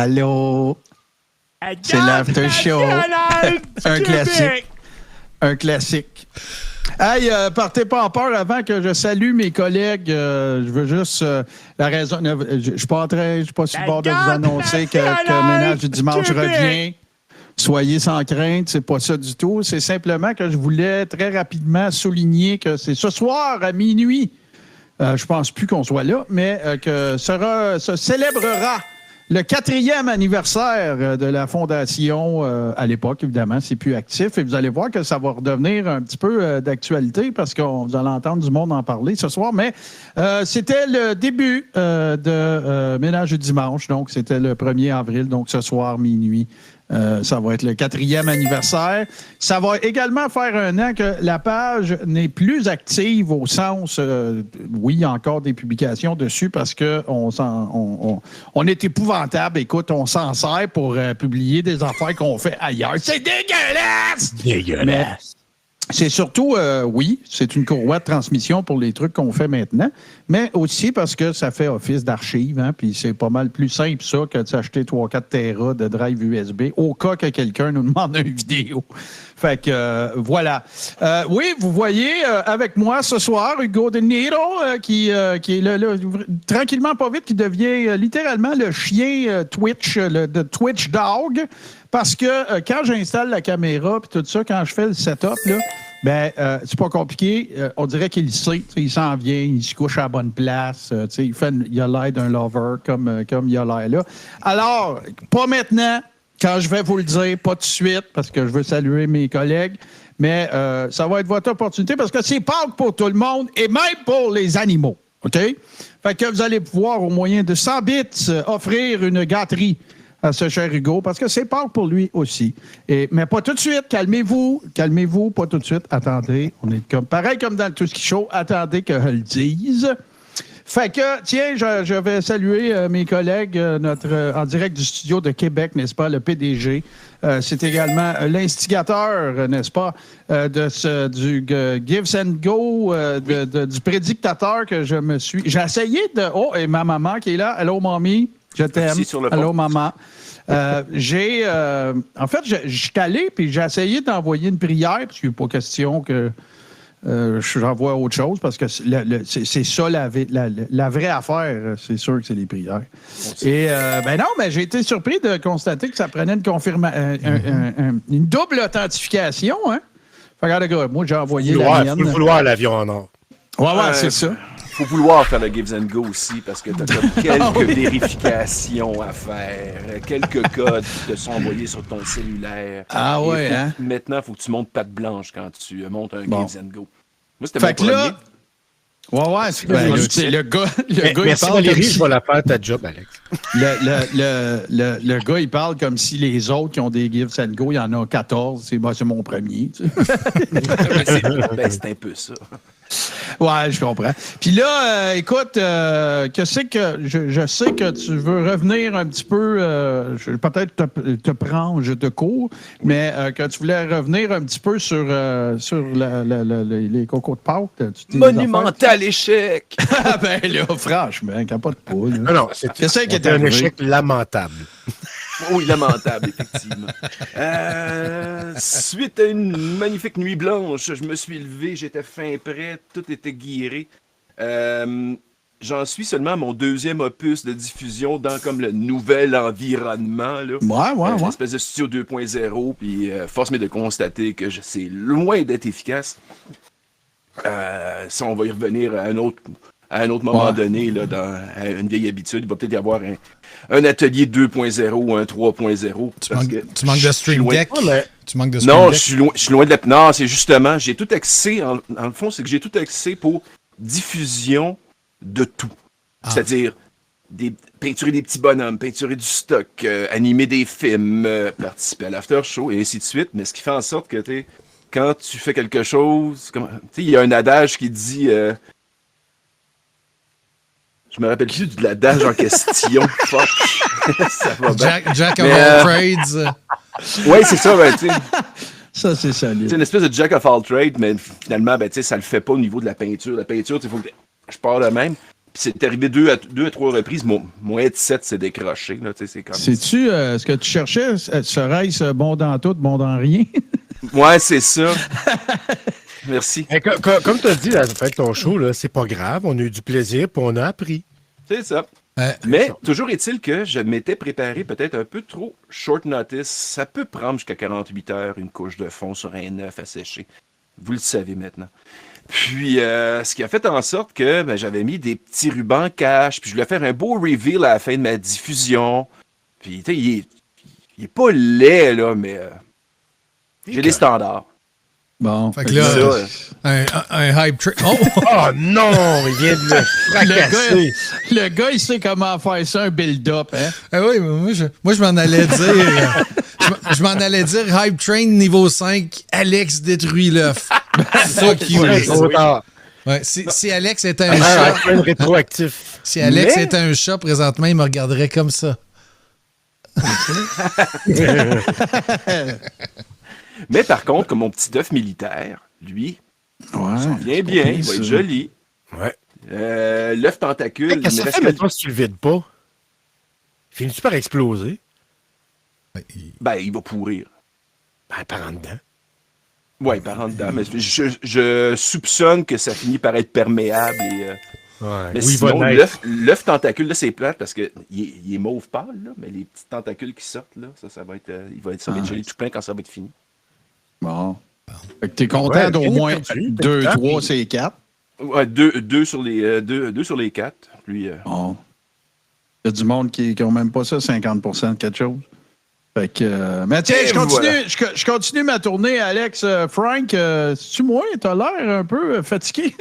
Allô? C'est l'after show. Un classique. Un classique. Hey, partez pas en peur avant que je salue mes collègues. Je veux juste la raison. Je suis pas en train, je suis pas sur le bord de vous annoncer que Ménage du dimanche revient. Soyez sans crainte, c'est pas ça du tout. C'est simplement que je voulais très rapidement souligner que c'est ce soir à minuit. Je pense plus qu'on soit là, mais que se célébrera le 4e anniversaire de la Fondation. À l'époque, évidemment, c'est plus actif. Et vous allez voir que ça va redevenir un petit peu d'actualité parce que vous allez entendre du monde en parler ce soir. Mais c'était le début de Ménage du dimanche. Donc, c'était le 1er avril. Donc, ce soir, minuit. Ça va être le 4e anniversaire. Ça va également faire 1 an que la page n'est plus active au sens, oui, il y a encore des publications dessus parce qu'on on est épouvantable. Écoute, on s'en sert pour publier des affaires qu'on fait ailleurs. C'est dégueulasse! Dégueulasse! C'est surtout, oui, c'est une courroie de transmission pour les trucs qu'on fait maintenant, mais aussi parce que ça fait office d'archive, hein, puis c'est pas mal plus simple ça que de s'acheter 3-4 Tera de drive USB au cas que quelqu'un nous demande une vidéo. Fait que, voilà. Oui, vous voyez avec moi ce soir Hugo De Niro qui est tranquillement pas vite, qui devient littéralement le chien Twitch, le Twitch Dog. Parce que quand j'installe la caméra puis tout ça, quand je fais le setup, là, ben c'est pas compliqué. On dirait qu'il sait. Il s'en vient, il se couche à la bonne place. Il a l'air d'un lover comme il a l'air là. Alors, pas maintenant, quand je vais vous le dire, pas tout de suite, parce que je veux saluer mes collègues, mais ça va être votre opportunité parce que c'est Pâques pour tout le monde et même pour les animaux. OK? Fait que vous allez pouvoir, au moyen de 100 bits, offrir une gâterie à ce cher Hugo, parce que c'est Pâques pour lui aussi. Mais pas tout de suite, calmez-vous, pas tout de suite. Attendez, on est pareil comme dans le Tout Ski Show, attendez que je le dise. Fait que, tiens, je vais saluer mes collègues, en direct du studio de Québec, n'est-ce pas, le PDG. C'est également l'instigateur, n'est-ce pas, du Gives and Go, du prédictateur que je me suis... J'ai essayé de... Oh, et ma maman qui est là. Allô, mamie, je t'aime. Allô, maman. En fait, je suis allé, puis j'ai essayé d'envoyer une prière, parce qu'il n'est pas question que... j'envoie autre chose parce que c'est ça la vraie affaire, c'est sûr que c'est les prières. Et ben non, mais j'ai été surpris de constater que ça prenait une double authentification, hein? Fait que, regarde, moi j'ai envoyé la mienne. Il faut vouloir l'avion en or. Ouais, c'est ça. Il faut vouloir faire le Gives and Go aussi parce que tu as quelques vérifications à faire, quelques codes qui te sont envoyés sur ton cellulaire. Ah ouais, hein? Maintenant, il faut que tu montes patte blanche quand tu montes un Gives and Go. Moi, c'était fait mon que premier. Ouais, le gars, merci il parle Valérie, comme je vais la faire ta job, Alex. Le gars, il parle comme si les autres qui ont des Gives and Go, il y en a 14. C'est mon premier. Tu sais. C'est un peu ça. Ouais, je comprends. Puis là, écoute, je sais que tu veux revenir un petit peu, peut-être te prendre de cours, mais que tu voulais revenir un petit peu sur les cocos de Pâques. Monumental échec! Ben là, franchement, capote pas. Là. Non, c'est ça qui est un échec lamentable. Oui, lamentable, effectivement. Suite à une magnifique nuit blanche, je me suis levé, j'étais fin prêt, tout était guiré. J'en suis seulement à mon 2e opus de diffusion dans comme le nouvel environnement. Là. Ouais. Une espèce de studio 2.0, puis force m'est de constater que c'est loin d'être efficace. Ça, on va y revenir à un autre moment donné, là, à une vieille habitude. Il va peut-être y avoir un atelier 2.0 ou un 3.0. Tu manques de Stream Deck? Non, je suis loin de la... Non, c'est justement, j'ai tout accès, en le fond, c'est que j'ai tout accès pour diffusion de tout. C'est-à-dire peinturer des petits bonhommes, peinturer du stock, animer des films, participer à l'after show, et ainsi de suite. Mais ce qui fait en sorte que, quand tu fais quelque chose... Il y a un adage qui dit... je me rappelle plus de l'adage en question. Fuck. Ça va bien. Jack of all trades. Oui, c'est ça. Ben, ça, c'est solide. C'est une espèce de Jack of all trades, mais finalement, ça le fait pas au niveau de la peinture. La peinture, il faut que je parle de même. c'est arrivé deux à trois reprises, mon headset s'est décroché. Là, c'est comme... Sais-tu ce que tu cherchais? Serait-ce bon dans tout, bon dans rien? Ouais, c'est ça. Merci. Mais comme tu as dit, la fin de ton show, là, c'est pas grave. On a eu du plaisir puis on a appris. C'est ça. Mais toujours est-il que je m'étais préparé peut-être un peu trop short notice. Ça peut prendre jusqu'à 48 heures une couche de fond sur un œuf à sécher. Vous le savez maintenant. Puis, ce qui a fait en sorte que j'avais mis des petits rubans cache, puis je voulais faire un beau reveal à la fin de ma diffusion. Puis, tu sais, il est pas laid, là, mais j'ai des standards. Bon. Fait que là, un hype train. Oh! Oh non, il vient de le fracasser. Le gars, il sait comment faire ça, un build-up, hein? Ah oui, moi, je m'en allais dire. Je m'en allais dire Hype Train niveau 5, Alex détruit l'œuf. Fuck you. Ouais, si Alex était un chat. Rétroactif. Si Alex était un chat, présentement, il me regarderait comme ça. Mais par contre, comme mon petit œuf militaire, lui, il s'en vient bien, il va être joli. Ouais. L'œuf tentacule. Qu'est-ce que ça fait maintenant si tu le vides pas? Finis-tu par exploser? Il va pourrir. Par en dedans. Oui, par en dedans. Mais je soupçonne que ça finit par être perméable. Mais oui, sinon, l'œuf tentacule, là, c'est plate parce qu'il est mauve pâle, là, mais les petits tentacules qui sortent, là, ça va être joli tout plein quand ça va être fini. Bon. Fait que t'es content d'au moins 2, 3, c'est 4? Ouais, 2 sur les 4. Puis, bon. Il y a du monde qui n'ont même pas ça, 50% de quelque chose. Fait que, mais tiens, je continue ma tournée, Alex. Frank, c'est-tu moi? T'as l'air un peu fatigué.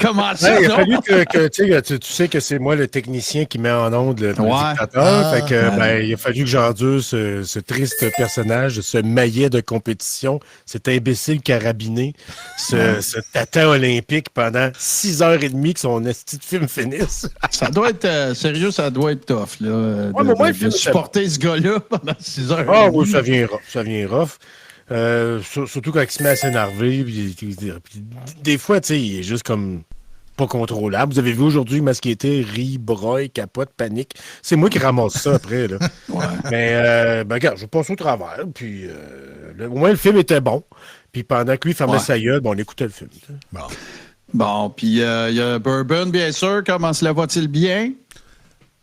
Comment ça? Il a fallu que tu sais que c'est moi le technicien qui met en onde le dictateur. Fait que, il a fallu que j'endure ce triste personnage, ce maillet de compétition, cet imbécile carabiné, ce tata olympique pendant 6h30 que son esti de film finisse. Ça doit être sérieux, ça doit être tough là, de supporter ce gars-là pendant 6h30. Ah oui, ça vient rough. Surtout quand il se met à s'énerver. Des fois, tu sais, il est juste comme pas contrôlable. Vous avez vu aujourd'hui, Masqueté rit, broille, capote, panique. C'est moi qui ramasse ça après. Là. Ouais. Mais, regarde, je passe au travers. Puis, au moins, le film était bon. Puis, pendant que lui fermait sa gueule, on écoutait le film. Bon, puis il y a Bourbon, bien sûr. Comment cela va-t-il bien?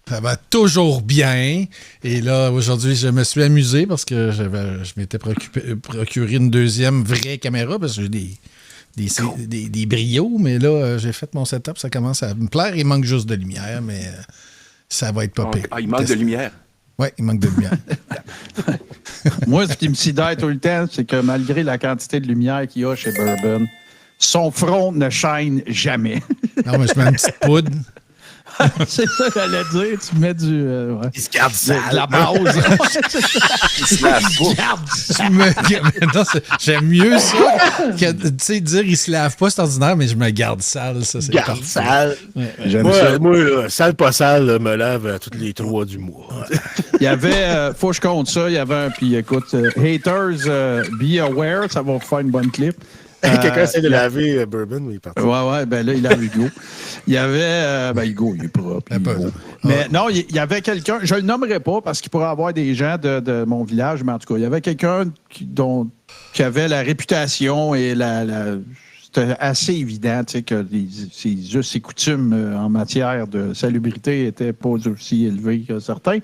Ça va toujours bien. Et là, aujourd'hui, je me suis amusé parce que je m'étais procuré une deuxième vraie caméra parce que j'ai des brios, mais là, j'ai fait mon setup. Ça commence à me plaire. Il manque juste de lumière, mais ça va être pas pire. Il manque de lumière? Oui, il manque de lumière. Moi, ce qui me sidère tout le temps, c'est que malgré la quantité de lumière qu'il y a chez Bourbon, son front ne shine jamais. Non, mais je mets une petite poudre. C'est ça que j'allais dire. Tu mets du... Il se garde sale. De la base. Il se lave pas. Non, j'aime mieux ça que, tu sais, dire il se lave pas, c'est ordinaire, mais je me garde sale. Ça, c'est garde sale. Ouais, j'aime ça. Moi, là, sale pas sale, là, me lave tous les 3 du mois. Il y avait... faut que je compte ça. Il y avait un... Puis écoute, Haters, Be Aware, ça va vous faire une bonne clip. Quelqu'un essaie de laver Bourbon, mais il est parti. Ouais, ben là, il a Hugo. Il y avait... Hugo, il est propre. Mais non, il y avait quelqu'un, je le nommerai pas parce qu'il pourrait y avoir des gens de mon village, mais en tout cas, il y avait quelqu'un qui avait la réputation et c'était assez évident que ses us et coutumes en matière de salubrité n'étaient pas aussi élevés que certains.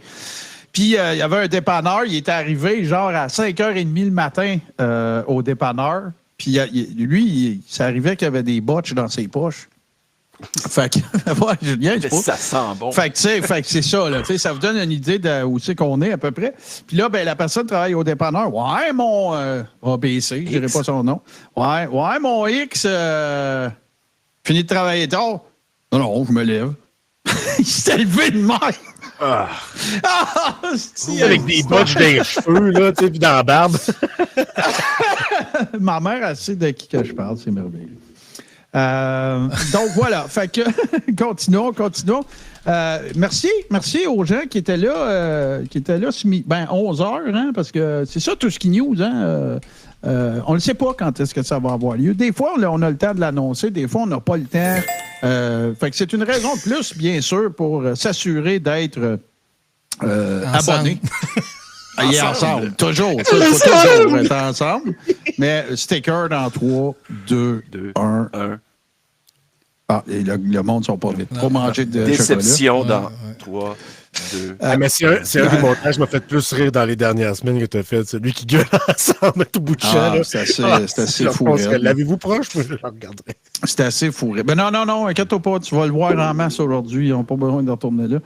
Puis, il y avait un dépanneur, il était arrivé genre à 5h30 le matin au dépanneur. Puis lui, ça arrivait qu'il y avait des botches dans ses poches. Fait que, ouais, Julien, ça sent bon. Fait que, c'est ça, là. Ça vous donne une idée de où c'est qu'on est, à peu près. Puis là, ben, la personne travaille au dépanneur. Ouais, mon ABC, je dirais pas son nom. Ouais, mon X, fini de travailler tard. Non, je me lève. Il s'est levé de même. Avec des botches dans les cheveux, là, tu sais, puis dans la barbe. Ma mère, elle sait de qui que je parle, c'est merveilleux. Donc, voilà. Fait que, continuons. Merci aux gens qui étaient là, 11 heures, hein, parce que c'est ça, Tusky News, hein. On ne sait pas quand est-ce que ça va avoir lieu. Des fois, on a le temps de l'annoncer. Des fois, on n'a pas le temps. Fait que c'est une raison de plus, bien sûr, pour s'assurer d'être abonné. Ensemble. Toujours. Il faut toujours être ensemble. Mais sticker dans 3, 2, 1. Ah, et le monde ne sont pas vite. Trop manger de Déception chocolat. dans 3, 2. Mais c'est un des montages qui m'a fait plus rire dans les dernières semaines que tu as fait. Celui qui gueule ensemble à tout bout de champ. C'est assez fou. L'avez-vous proche? Moi, je le regarderai. C'était assez fou. Ben non, inquiète-toi pas. Tu vas le voir en masse aujourd'hui. Ils n'ont pas besoin de retourner là.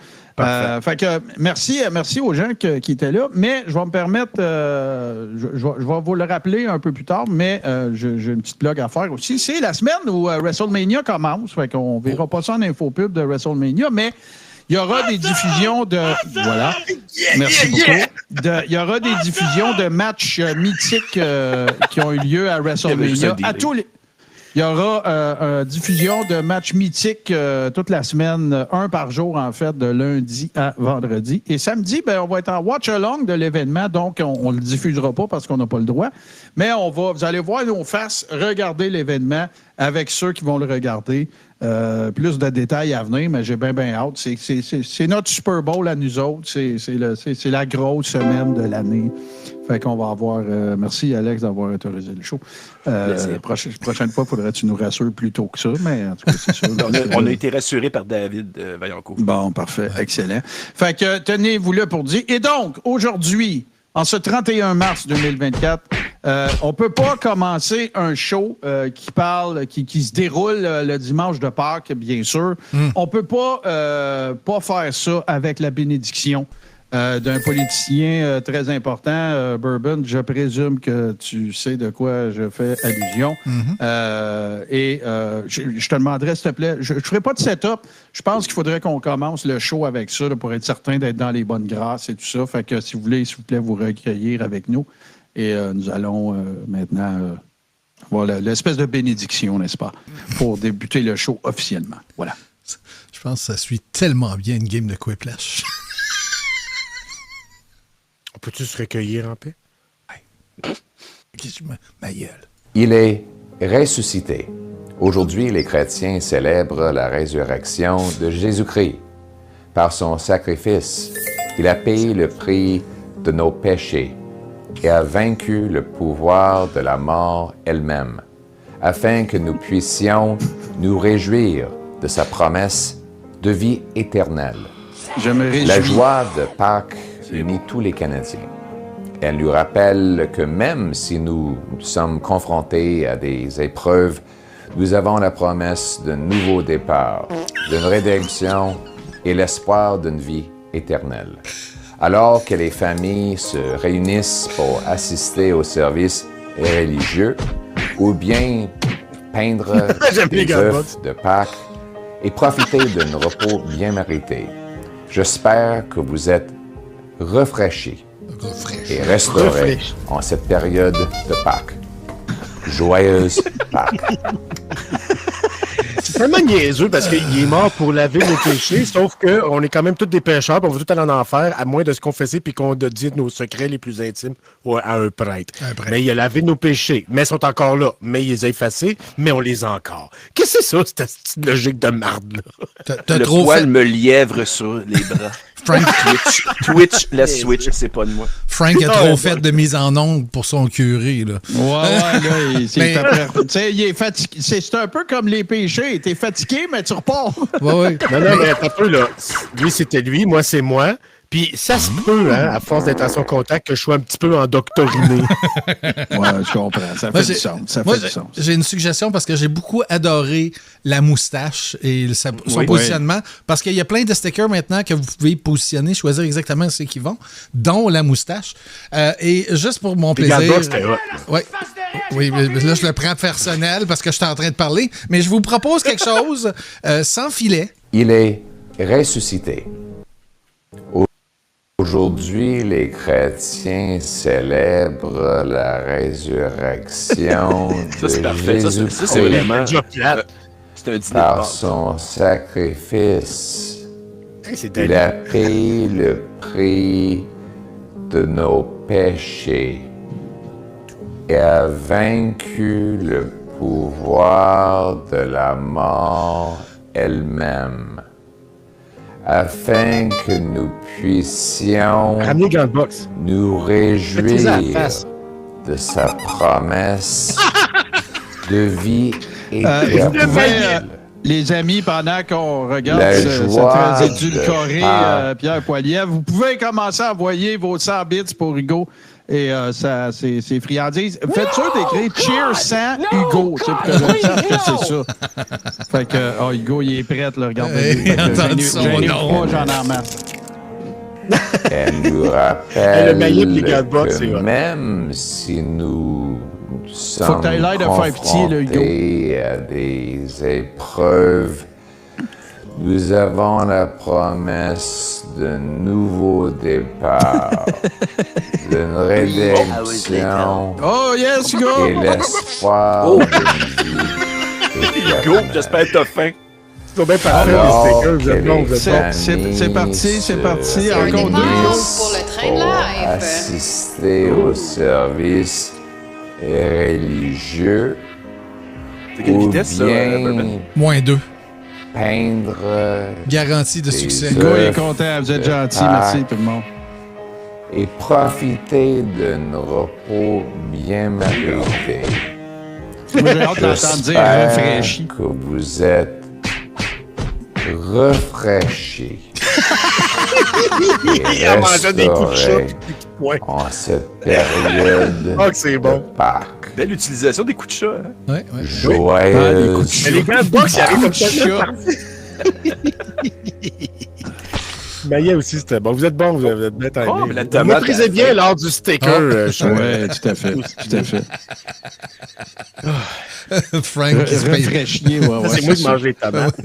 Fait que merci aux gens qui étaient là. Mais je vais me permettre, je vais vous le rappeler un peu plus tard, mais j'ai une petite blague à faire aussi. C'est la semaine où WrestleMania commence. Fait qu'on ne verra pas ça en infopub de WrestleMania, mais il y aura des diffusions de... Voilà. Merci beaucoup. Il y aura des diffusions de matchs mythiques qui ont eu lieu à WrestleMania. Il y aura diffusion de matchs mythiques toute la semaine, un par jour, en fait, de lundi à vendredi. Et samedi, on va être en watch-along de l'événement, donc on ne le diffusera pas parce qu'on n'a pas le droit. Mais vous allez voir nos faces regarder l'événement avec ceux qui vont le regarder. Plus de détails à venir, mais j'ai bien hâte. C'est notre Super Bowl à nous autres. C'est la grosse semaine de l'année. Fait qu'on va avoir... merci, Alex, d'avoir autorisé le show. Prochaine fois, il faudrait que tu nous rassures plus tôt que ça, mais en tout cas, c'est sûr. On a été rassurés par David Vaillancourt. Bon, parfait. Excellent. Fait que tenez-vous là pour dire. Et donc, aujourd'hui, en ce 31 mars 2024, on ne peut pas commencer un show qui se déroule le dimanche de Pâques, bien sûr. On ne peut pas faire ça avec la bénédiction d'un politicien très important, Bourbon. Je présume que tu sais de quoi je fais allusion. Je te demanderais, s'il te plaît, je ne ferai pas de setup. Je pense qu'il faudrait qu'on commence le show avec ça là, pour être certain d'être dans les bonnes grâces et tout ça. Fait que si vous voulez, s'il vous plaît, vous recueillir avec nous. Et nous allons maintenant voir l'espèce de bénédiction, n'est-ce pas, pour débuter le show officiellement. Voilà. Je pense que ça suit tellement bien une game de Quiplash. Peux-tu se recueillir en paix? Ma gueule. Il est ressuscité. Aujourd'hui, les chrétiens célèbrent la résurrection de Jésus-Christ. Par son sacrifice, il a payé le prix de nos péchés et a vaincu le pouvoir de la mort elle-même, afin que nous puissions nous réjouir de sa promesse de vie éternelle. Je me réjouis. La joie de Pâques unit tous les Canadiens. Elle nous rappelle que même si nous sommes confrontés à des épreuves, nous avons la promesse d'un nouveau départ, d'une rédemption et l'espoir d'une vie éternelle. Alors que les familles se réunissent pour assister aux services religieux ou bien peindre des œufs de Pâques et profiter d'un repos bien mérité, j'espère que vous êtes rafraîchis et restaurés en cette période de Pâques. Joyeuse Pâques. C'est tellement niaiseux parce qu'il est mort pour laver nos péchés, sauf qu'on est quand même tous des pécheurs, puis on va tout aller en enfer, à moins de se confesser puis qu'on dit nos secrets les plus intimes à un prêtre. Mais il a lavé nos péchés, mais ils sont encore là. Mais il les a effacés, mais on les a encore. Qu'est-ce que c'est ça, cette logique de marde-là? Le poil me lièvre sur les bras. Frank... Twitch, la Switch, c'est pas de moi. Frank a trop fait de mise en onde pour son curé, là. Il est fatigué. C'est un peu comme les péchés. T'es fatigué, mais tu repars. Non, mais un peu, là. Lui, c'était lui, moi, c'est moi. Puis ça se peut, hein, à force d'être à son contact, que je sois un petit peu endoctriné. Ouais, je comprends. Ça fait du sens. J'ai une suggestion parce que j'ai beaucoup adoré la moustache et son positionnement. Parce qu'il y a plein de stickers maintenant que vous pouvez positionner, choisir exactement ce qu'ils vont, dont la moustache. Et juste pour mon plaisir... Oui, là, je le prends personnel parce que je suis en train de parler. Mais je vous propose quelque chose sans filet. Il est ressuscité. Aujourd'hui, les chrétiens célèbrent la résurrection Ça, c'est de parfait. Ça, c'est Jésus-Christ vraiment... Déjà plate. C'est un dîner de par Pâques. son sacrifice. Hey, c'est Il a payé le prix de nos péchés et a vaincu le pouvoir de la mort elle-même, afin que nous puissions Ramenez gants de boxe. nous Mettez-les à la réjouir face. de sa promesse de vie Vous éternelle. pouvez, les amis, pendant qu'on regarde La cette joie très édulcorée de Pâques. Pierre Poilievre, vous pouvez commencer à envoyer vos 100 bits pour Hugo et ses friandises. Faites sûr d'écrire Cheer 100 Hugo, tu sais, pour que je sache que c'est ça. Fait que, Hugo, il est prêt, là, regardez. Hey, entendu son nom. J'en ai en masse. Elle nous Le rappelle maillet pis les gants de boxe, c'est que hot. même si nous Faut sommes que t'aies l'air de faire pitié, là, Hugo. confrontés à des épreuves, nous avons la promesse d'un nouveau départ, d'une rédemption Oh, yes, et Hugo! l'espoir Oh. d'une vie Hugo, j'espère que t'as faim. C'est bien parfait, Alors les stickers. Vous êtes que bons, les vous êtes bons. C'est parti, c'est parti. Encore deux, réunissent Hugo. pour le train de pour live. assister au service religieux C'est quelle ou vitesse, ça, Bourbon? bien -2. peindre Garantie de des succès. œuvres Hugo, il est content. Vous êtes gentil. Merci, tout le monde. et profiter d'un repos bien mérité. Moi, j'ai hâte d'entendre dire J'espère rafraîchi. que vous êtes rafraîchis. Il a mangé des coups de chat restaurés pis des coups de poing. en cette période Ah, que c'est de bon. Pâques. Belle utilisation des coups de chat. Hein? Ouais, ouais. Joyeuse Mais les gants de boxe, ils arrivent comme ça. Chat. Maillet aussi, c'était bon. Vous êtes bon, vous êtes bien timé. Oh, mais la Vous tomate, maîtrisez elle bien fait- l'art du sticker. Oui, tout à fait. Tout à fait. Frank qui se paye. Rafraîchier, ouais, ouais. C'est moi qui mange les tomates.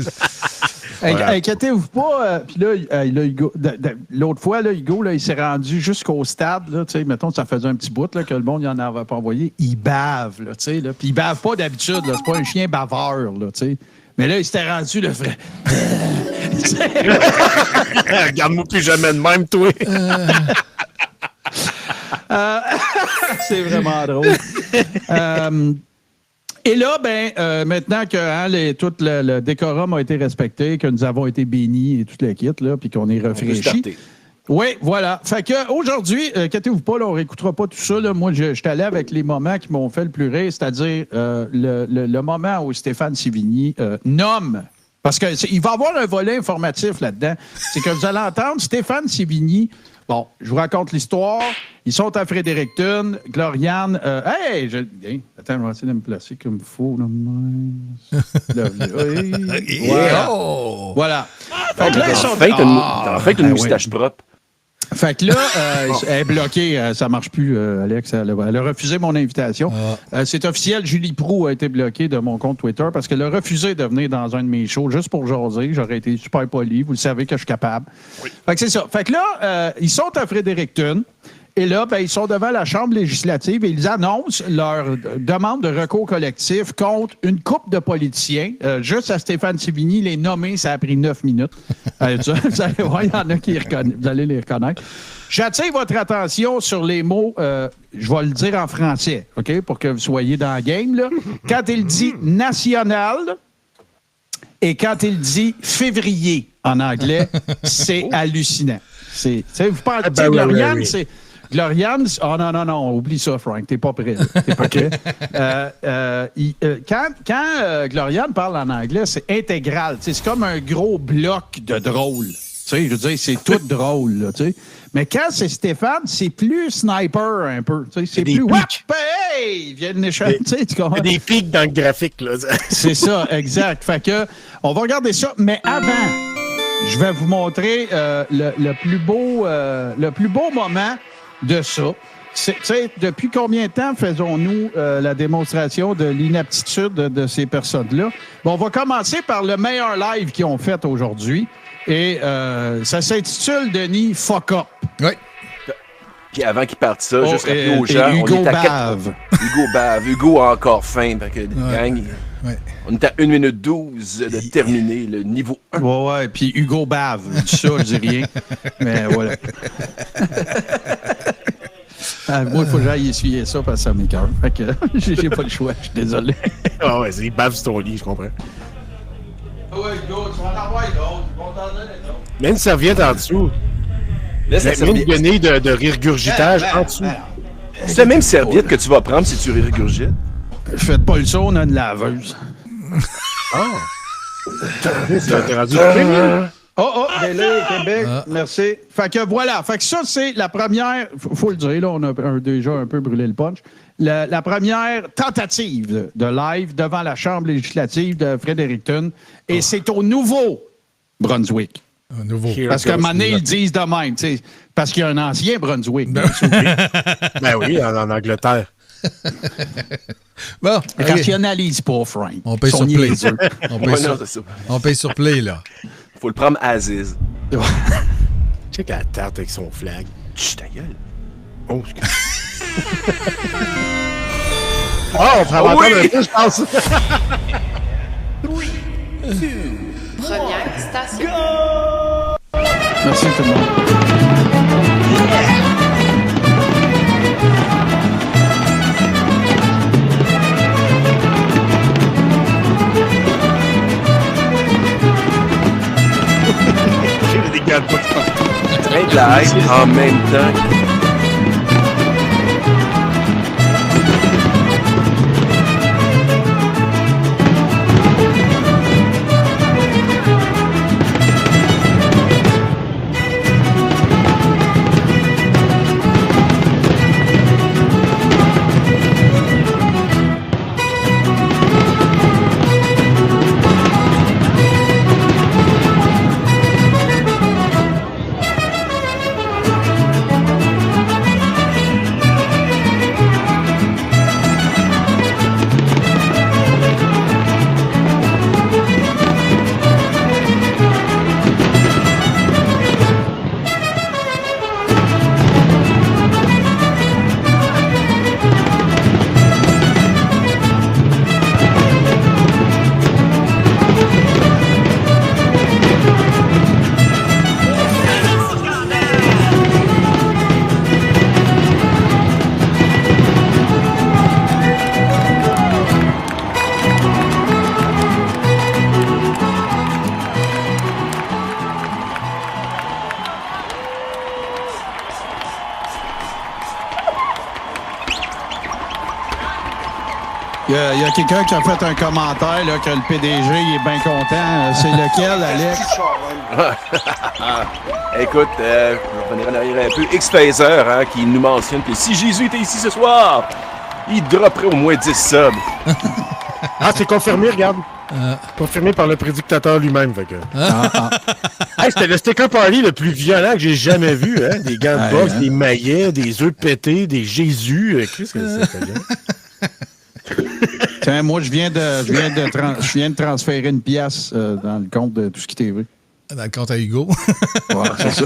Inquiétez-vous pas. Puis là, Hugo, l'autre fois, là, Hugo, là, il s'est rendu jusqu'au stade. Là, mettons, ça faisait un petit bout là, que le monde n'en avait pas envoyé. Il bave. Là, là. Puis il bave pas d'habitude. Là, c'est pas un chien baveur. Là, mais là, il s'était rendu le vrai. Regarde-moi plus jamais de même, toi. C'est vraiment drôle. Et là, maintenant que tout le décorum a été respecté, que nous avons été bénis et tout le kit, là, puis qu'on est On peut rafraîchis. starter. Oui, voilà. Fait que aujourd'hui, inquiétez-vous pas, là, on réécoutera pas tout ça. Là. Moi, je suis allé avec les moments qui m'ont fait le plus rire, c'est-à-dire le moment où Stéphane Sévigny nomme. Parce qu'il va y avoir un volet informatif là-dedans. C'est que vous allez entendre Stéphane Sévigny. Bon, je vous raconte l'histoire. Ils sont à Fredericton. Gloriane. Attends, je vais essayer de me placer comme il faut. Voilà. Oh! Voilà. Fait que là, ils sont... T'as fait une moustache propre. Fait que là, elle est bloquée. Ça marche plus, Alex. Elle a refusé mon invitation. C'est officiel. Julie Proulx a été bloquée de mon compte Twitter parce qu'elle a refusé de venir dans un de mes shows juste pour jaser. J'aurais été super poli. Vous le savez que je suis capable. Oui. Fait que c'est ça. Fait que là, ils sont à Fredericton. Et là, ils sont devant la Chambre législative et ils annoncent leur demande de recours collectif contre une couple de politiciens. Juste à Stéphane Sévigny, les nommer, ça a pris 9 minutes. Vous allez voir, il y en a qui vous allez les reconnaître. J'attire votre attention sur les mots, je vais le dire en français, OK, pour que vous soyez dans la game. Là. Quand il dit « national », et quand il dit « février » en anglais, c'est hallucinant. Vous pensez que Gloriane, c'est... Gloriane, non, oublie ça, Frank, t'es pas prêt. T'es pas prêt. Quand Gloriane parle en anglais, c'est intégral. C'est comme un gros bloc de drôle. Je veux dire, c'est tout drôle. Là, mais quand c'est Stéphane, c'est plus sniper un peu. C'est plus... Hey! Viens de tu comprends? Il y a des pics dans le graphique. Là. C'est ça, exact. Fait que, on va regarder ça. Mais avant... Je vais vous montrer le plus beau moment de ça. Depuis combien de temps faisons-nous la démonstration de l'inaptitude de ces personnes-là? Bon, on va commencer par le meilleur live qu'ils ont fait aujourd'hui. Et ça s'intitule, Denis, Fuck Up. Oui. Puis avant qu'il parte ça, juste rappeler aux et gens, Hugo on est à bave. Hugo bave. Hugo a encore faim. Fait que, gang, on est à 1 minute 12 de terminer le niveau 1. Ouais, puis Hugo bave. Je dis ça, je dis rien. Mais voilà. Moi, il faut que j'aille essuyer ça parce que ça m'écoeure. Fait que j'ai pas le choix, je suis désolé. Ah ouais, il bave sur ton lit, je comprends. Ouais, Hugo, tu vas en avoir d'autres. Ils vont t'en donner d'autres. Mets une serviette en dessous. Laisse la Mets une serviette. guenille de régurgitage en dessous. C'est la même serviette que tu vas prendre si tu régurgites. Faites pas le saut, on a une laveuse. T'es rendu Délai, Québec, merci. Fait que voilà, fait que ça, c'est la première, faut le dire, là, on a déjà un peu brûlé le punch, la première tentative de live devant la Chambre législative de Fredericton, et c'est au Nouveau-Brunswick. Un nouveau. Parce qu'à un moment donné, ils disent de même, tu sais, parce qu'il y a un ancien Brunswick. Ben oui, en Angleterre. Bon, Ils rationalisent pas, Frank. on paye Ils sont sur Play. niaiseux. C'est ça. On paye sur Play, là. Faut le prendre Aziz. Check la tarte avec son flag. Chut, ta gueule. Oh, on prend encore un peu, je pense. Première station. Merci tout le monde. J'ai des gars de Train de la hype en même temps. Il y a quelqu'un qui a fait un commentaire là, que le PDG il est bien content. C'est lequel, Alex? Écoute, je vais revenir en arrière un peu. X-Phaser, hein, qui nous mentionne que si Jésus était ici ce soir, il dropperait au moins 10 subs. Ah, c'est confirmé, regarde. Confirmé par le prédictateur lui-même. Fait que... Hey, c'était le sticker party le plus violent que j'ai jamais vu. Hein? Des gants de boxe, des maillets, des œufs pétés, des Jésus. Qu'est-ce que c'est, ça vient? Tiens, moi, je viens de transférer une pièce dans le compte de Tout ce qui TV. Dans le compte à Hugo. Ouais, c'est ça.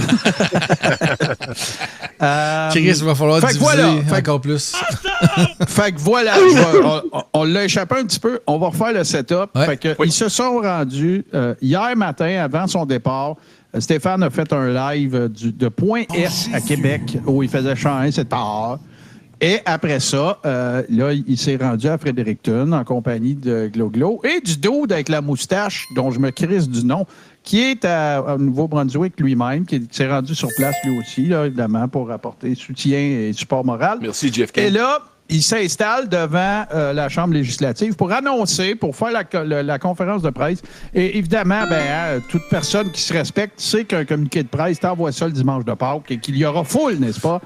Chris, il va falloir fait que diviser voilà, encore plus. Fait que voilà, on l'a échappé un petit peu. On va refaire le setup. Ouais. Fait que ils se sont rendus hier matin, avant son départ. Stéphane a fait un live de Point S à Québec où il faisait chanter cette part. Et après ça, là, il s'est rendu à Fredericton en compagnie de Glo-Glo et du dude avec la moustache, dont je me crisse du nom, qui est au Nouveau-Brunswick lui-même, qui s'est rendu sur place lui aussi, là, évidemment, pour apporter soutien et support moral. Merci, JFK. Et là, il s'installe devant la Chambre législative pour annoncer, pour faire la conférence de presse. Et évidemment, toute personne qui se respecte sait qu'un communiqué de presse t'envoie ça le dimanche de Pâques et qu'il y aura foule, n'est-ce pas?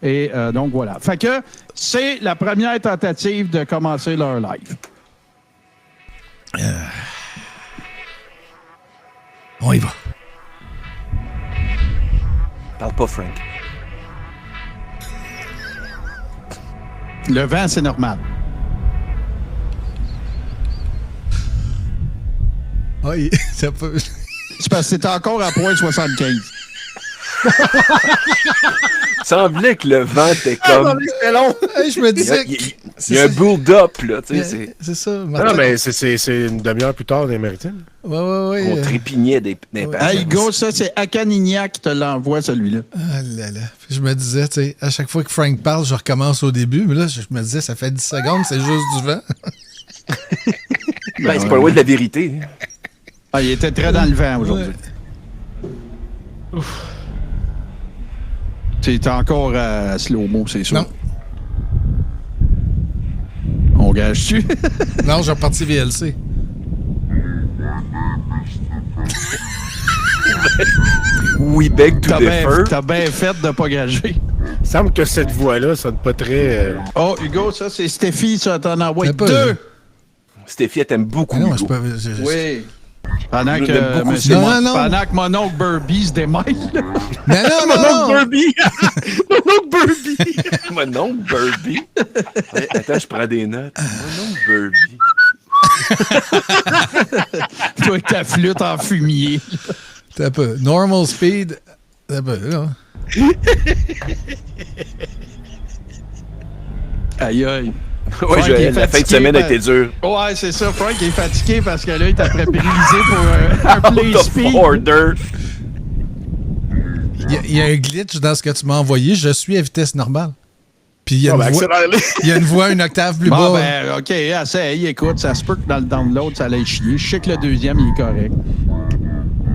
Et donc, voilà. Fait que c'est la première tentative de commencer leur live. On y va. Parle pas, Frank. Le vent, c'est normal. Ah, ça peut... C'est parce que c'est encore à 0,75. Il semblait que le vent était comme... c'est long. Hey, je me disais... Il y a un build-up, là. Tu sais, C'est ça. Non, mais c'est une demi-heure plus tard dans les Maritimes. Ouais. on trépignait d'impatience. Hey, gars, ça, c'est Akanignac qui te l'envoie, celui-là. Ah là là. Puis je me disais, tu sais, à chaque fois que Frank parle, je recommence au début, mais là, je me disais, ça fait 10 secondes, c'est juste du vent. Ben, c'est pas loin de la vérité. Ah, il était très dans le vent aujourd'hui. Ouais. Tu es encore à slow-mo, c'est sûr. Non. On gage-tu? Non, j'ai reparti VLC. We beg to differ. T'as bien fait de pas gager. Il semble que cette voix-là sonne pas très... Oh, Hugo, ça, c'est Stéphie, ça, t'en envoies C'est pas- 2. Stéphie, elle t'aime beaucoup, Ah non, Hugo. je peux... Oui. Pendant Je que, l'aime beaucoup, monsieur, non. pendant que mon oncle Burby se démêle. Mais non! Burby! Mon oncle Burby! Mon oncle Burby? Attends, je prends des notes. Mon oncle Burby. Toi, avec ta flûte en fumier. T'as peu. Normal speed. T'as peu, là. Aïe, aïe. Ouais, Frank est la fin de fatigué, semaine a ben- été dure. Ouais, c'est ça. Frank est fatigué parce que là, il t'a après brisé pour un play Out of speed. order. Il y a un glitch dans ce que tu m'as envoyé. Je suis à vitesse normale. Puis il y a, il y a une voix une octave plus Bon, bas. ben, OK, essaye, écoute, ça se peut que dans le download, ça allait chier. Je sais que le deuxième, il est correct.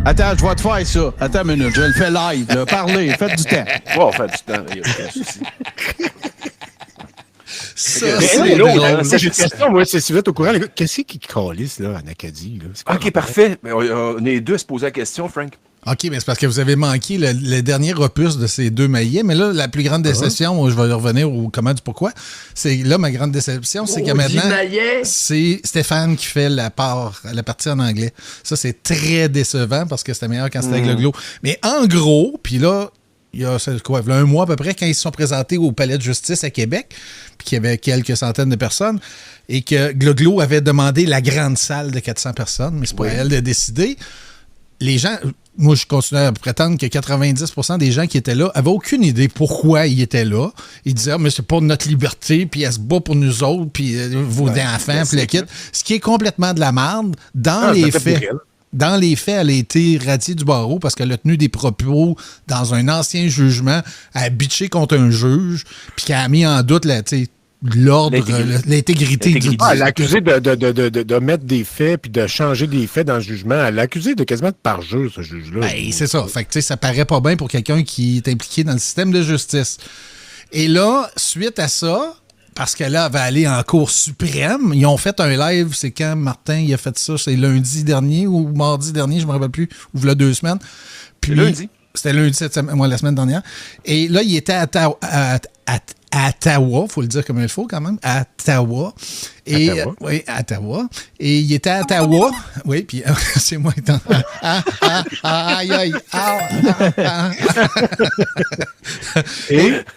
Attends, je vais te faire ça. Attends une minute, je le fais live, là. Parlez, faites du temps. Ouais, on fait du temps. Il y a aucun souci. Ça, Mais c'est l'autre, drôle. hein, J'ai une question, moi, c'est si vous êtes au courant, les gars. Qu'est-ce qui calisse, là, en Acadie, là? C'est quoi OK, le parfait. Mais on est deux à se poser la question, Frank. OK, mais c'est parce que vous avez manqué le dernier opus de ces deux maillets. Mais là, la plus grande déception, je vais revenir au comment du pourquoi, c'est là, ma grande déception, c'est que maintenant, c'est Stéphane qui fait la partie en anglais. Ça, c'est très décevant parce que c'était meilleur quand c'était avec le glow. Mais en gros, puis là, il y a un mois à peu près, quand ils se sont présentés au Palais de justice à Québec, puis qu'il y avait quelques centaines de personnes, et que Gloglo avait demandé la grande salle de 400 personnes, mais c'est pas à elle de décider. Les gens, moi, je continue à prétendre que 90% des gens qui étaient là avaient aucune idée pourquoi ils étaient là. Ils disaient, mais c'est pour notre liberté, puis elle se bat pour nous autres, puis vos enfants, puis le kit. Ce qui est complètement de la merde dans les faits. Dans les faits, elle a été radiée du barreau parce qu'elle a tenu des propos dans un ancien jugement, elle a bitché contre un juge, puis qu'elle a mis en doute l'ordre, l'intégrité du... elle l'a accusé de mettre des faits puis de changer des faits dans le jugement. Elle l'a accusé de quasiment de parjure, ce juge-là. Ben, c'est ça. Fait que, ça paraît pas bien pour quelqu'un qui est impliqué dans le système de justice. Et là, suite à ça, parce que là, elle va aller en Cour suprême, ils ont fait un live, c'est quand Martin il a fait ça? C'est lundi dernier ou mardi dernier, je me rappelle plus, ou il y a 2 semaines. Puis, lundi. C'était lundi, la semaine dernière. Et là, il était à Ottawa, il faut le dire comme il faut quand même, à Ottawa. Et, oui, à Ottawa. Et il était à Ottawa. Oui, puis c'est moi étant. Aïe, aïe,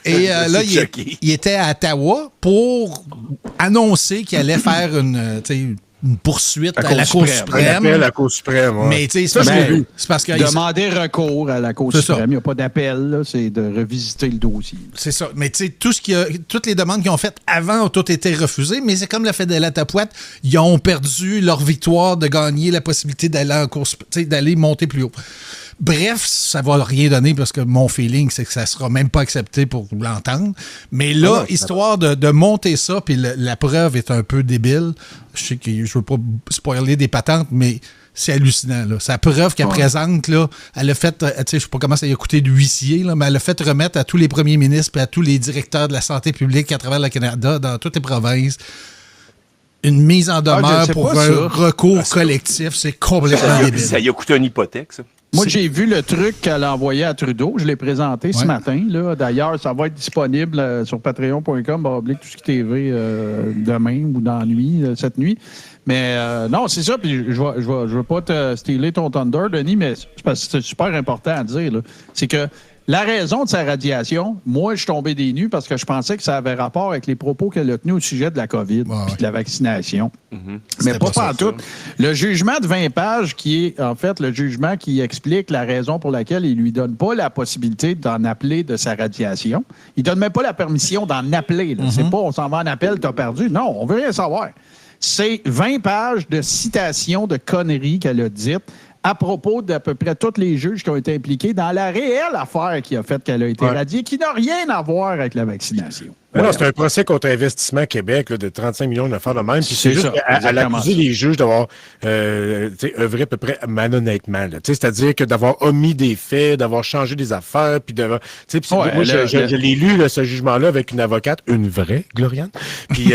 Et là, il était à Ottawa pour annoncer qu'il allait faire une poursuite à la Cour suprême. À la Cour suprême, ouais. Mais tu sais, c'est parce que... Demander recours à la Cour suprême. Il n'y a pas d'appel, là, c'est de revisiter le dossier. C'est ça. Mais tu sais, toutes les demandes qu'ils ont faites avant ont toutes été refusées, mais c'est comme l'a fait de la Tapouette, ils ont perdu leur victoire de gagner la possibilité d'aller en course, d'aller monter plus haut. Bref, ça va rien donner parce que mon feeling, c'est que ça sera même pas accepté pour l'entendre. Mais là, histoire de monter ça, puis la preuve est un peu débile. Je sais que je veux pas spoiler des patentes, mais c'est hallucinant, là. Sa preuve qu'elle présente, là, elle a fait, tu sais, je sais pas comment ça a coûté de huissier, là, mais elle a fait remettre à tous les premiers ministres et à tous les directeurs de la santé publique à travers le Canada, dans toutes les provinces, une mise en demeure pour un recours collectif. C'est complètement débile. Ça y a coûté une hypothèque, ça. Moi, j'ai vu le truc qu'elle a envoyé à Trudeau. Je l'ai présenté ce matin. Là. D'ailleurs, ça va être disponible sur patreon.com, tout ce qui TV demain ou dans la nuit, cette nuit. Mais non, c'est ça. Puis je veux pas te stealer ton thunder, Denis, mais c'est super important à dire. C'est que La raison de sa radiation, moi, je suis tombé des nues parce que je pensais que ça avait rapport avec les propos qu'elle a tenus au sujet de la COVID et de la vaccination. Mais pas en tout. Le jugement de 20 pages qui est, en fait, le jugement qui explique la raison pour laquelle il lui donne pas la possibilité d'en appeler de sa radiation. Il donne même pas la permission d'en appeler. C'est pas, on s'en va en appel, t'as perdu. Non, on veut rien savoir. C'est 20 pages de citations de conneries qu'elle a dites à propos d'à peu près tous les juges qui ont été impliqués dans la réelle affaire qui a fait qu'elle a été radiée, qui n'a rien à voir avec la vaccination. Non, c'est un procès contre Investissement Québec là, de 35 millions d'affaires de même. Puis c'est juste qu'elle a accusé les juges d'avoir œuvré à peu près malhonnêtement. C'est-à-dire que d'avoir omis des faits, d'avoir changé des affaires, puis moi, je l'ai lu, là, ce jugement-là, avec une avocate, une vraie, Gloriane. Puis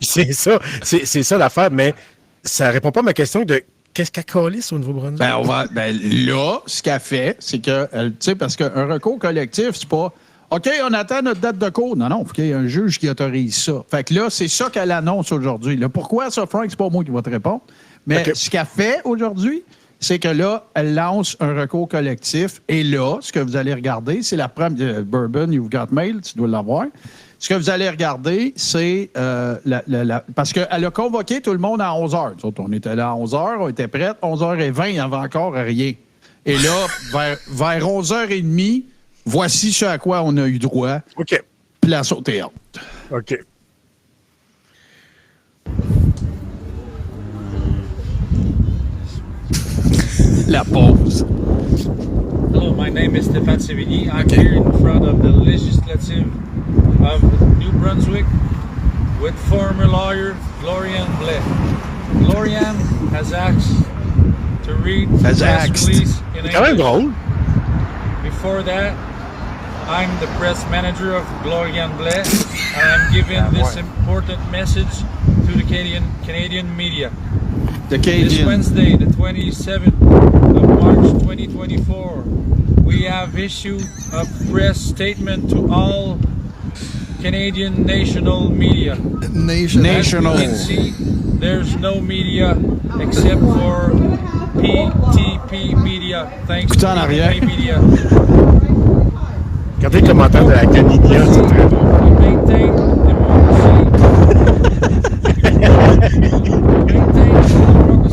c'est ça l'affaire, mais ça répond pas à ma question de qu'est-ce qu'elle calisse au Nouveau-Brunswick. Là, ce qu'elle fait, c'est que, tu sais, parce qu'un recours collectif, c'est pas OK, on attend notre date de cours. Non, il faut qu'il y ait un juge qui autorise ça. Fait que là, c'est ça qu'elle annonce aujourd'hui. Là, pourquoi ça, Frank? C'est pas moi qui va te répondre. Mais ce qu'elle fait aujourd'hui, c'est que là, elle lance un recours collectif. Et là, ce que vous allez regarder, c'est la première. Bourbon, You've Got Mail, tu dois l'avoir. Ce que vous allez regarder, c'est parce qu'elle a convoqué tout le monde à 11 h. On était là à 11 h, on était prêts. 11h20, il n'y avait encore rien. Et là, vers 11h30, voici ce à quoi on a eu droit. OK. Place au théâtre. OK. La pause. Hello, my name is Stéphane Sévigny. I'm here in front of the Legislative of New Brunswick with former lawyer Gloriane Blais. Gloriane has asked to read the press release in English. Quand même drôle. Before that, I'm the press manager of Gloriane Blais, and I'm giving this important message to the Canadian media. This Wednesday, the 27th of March 2024, we have issued a press statement to all Canadian national media. National. As you can see, there's no media except for PTP Media. Thanks to PTP Media. Regardez le commentaire de la Canidia, c'est très We maintain democracy.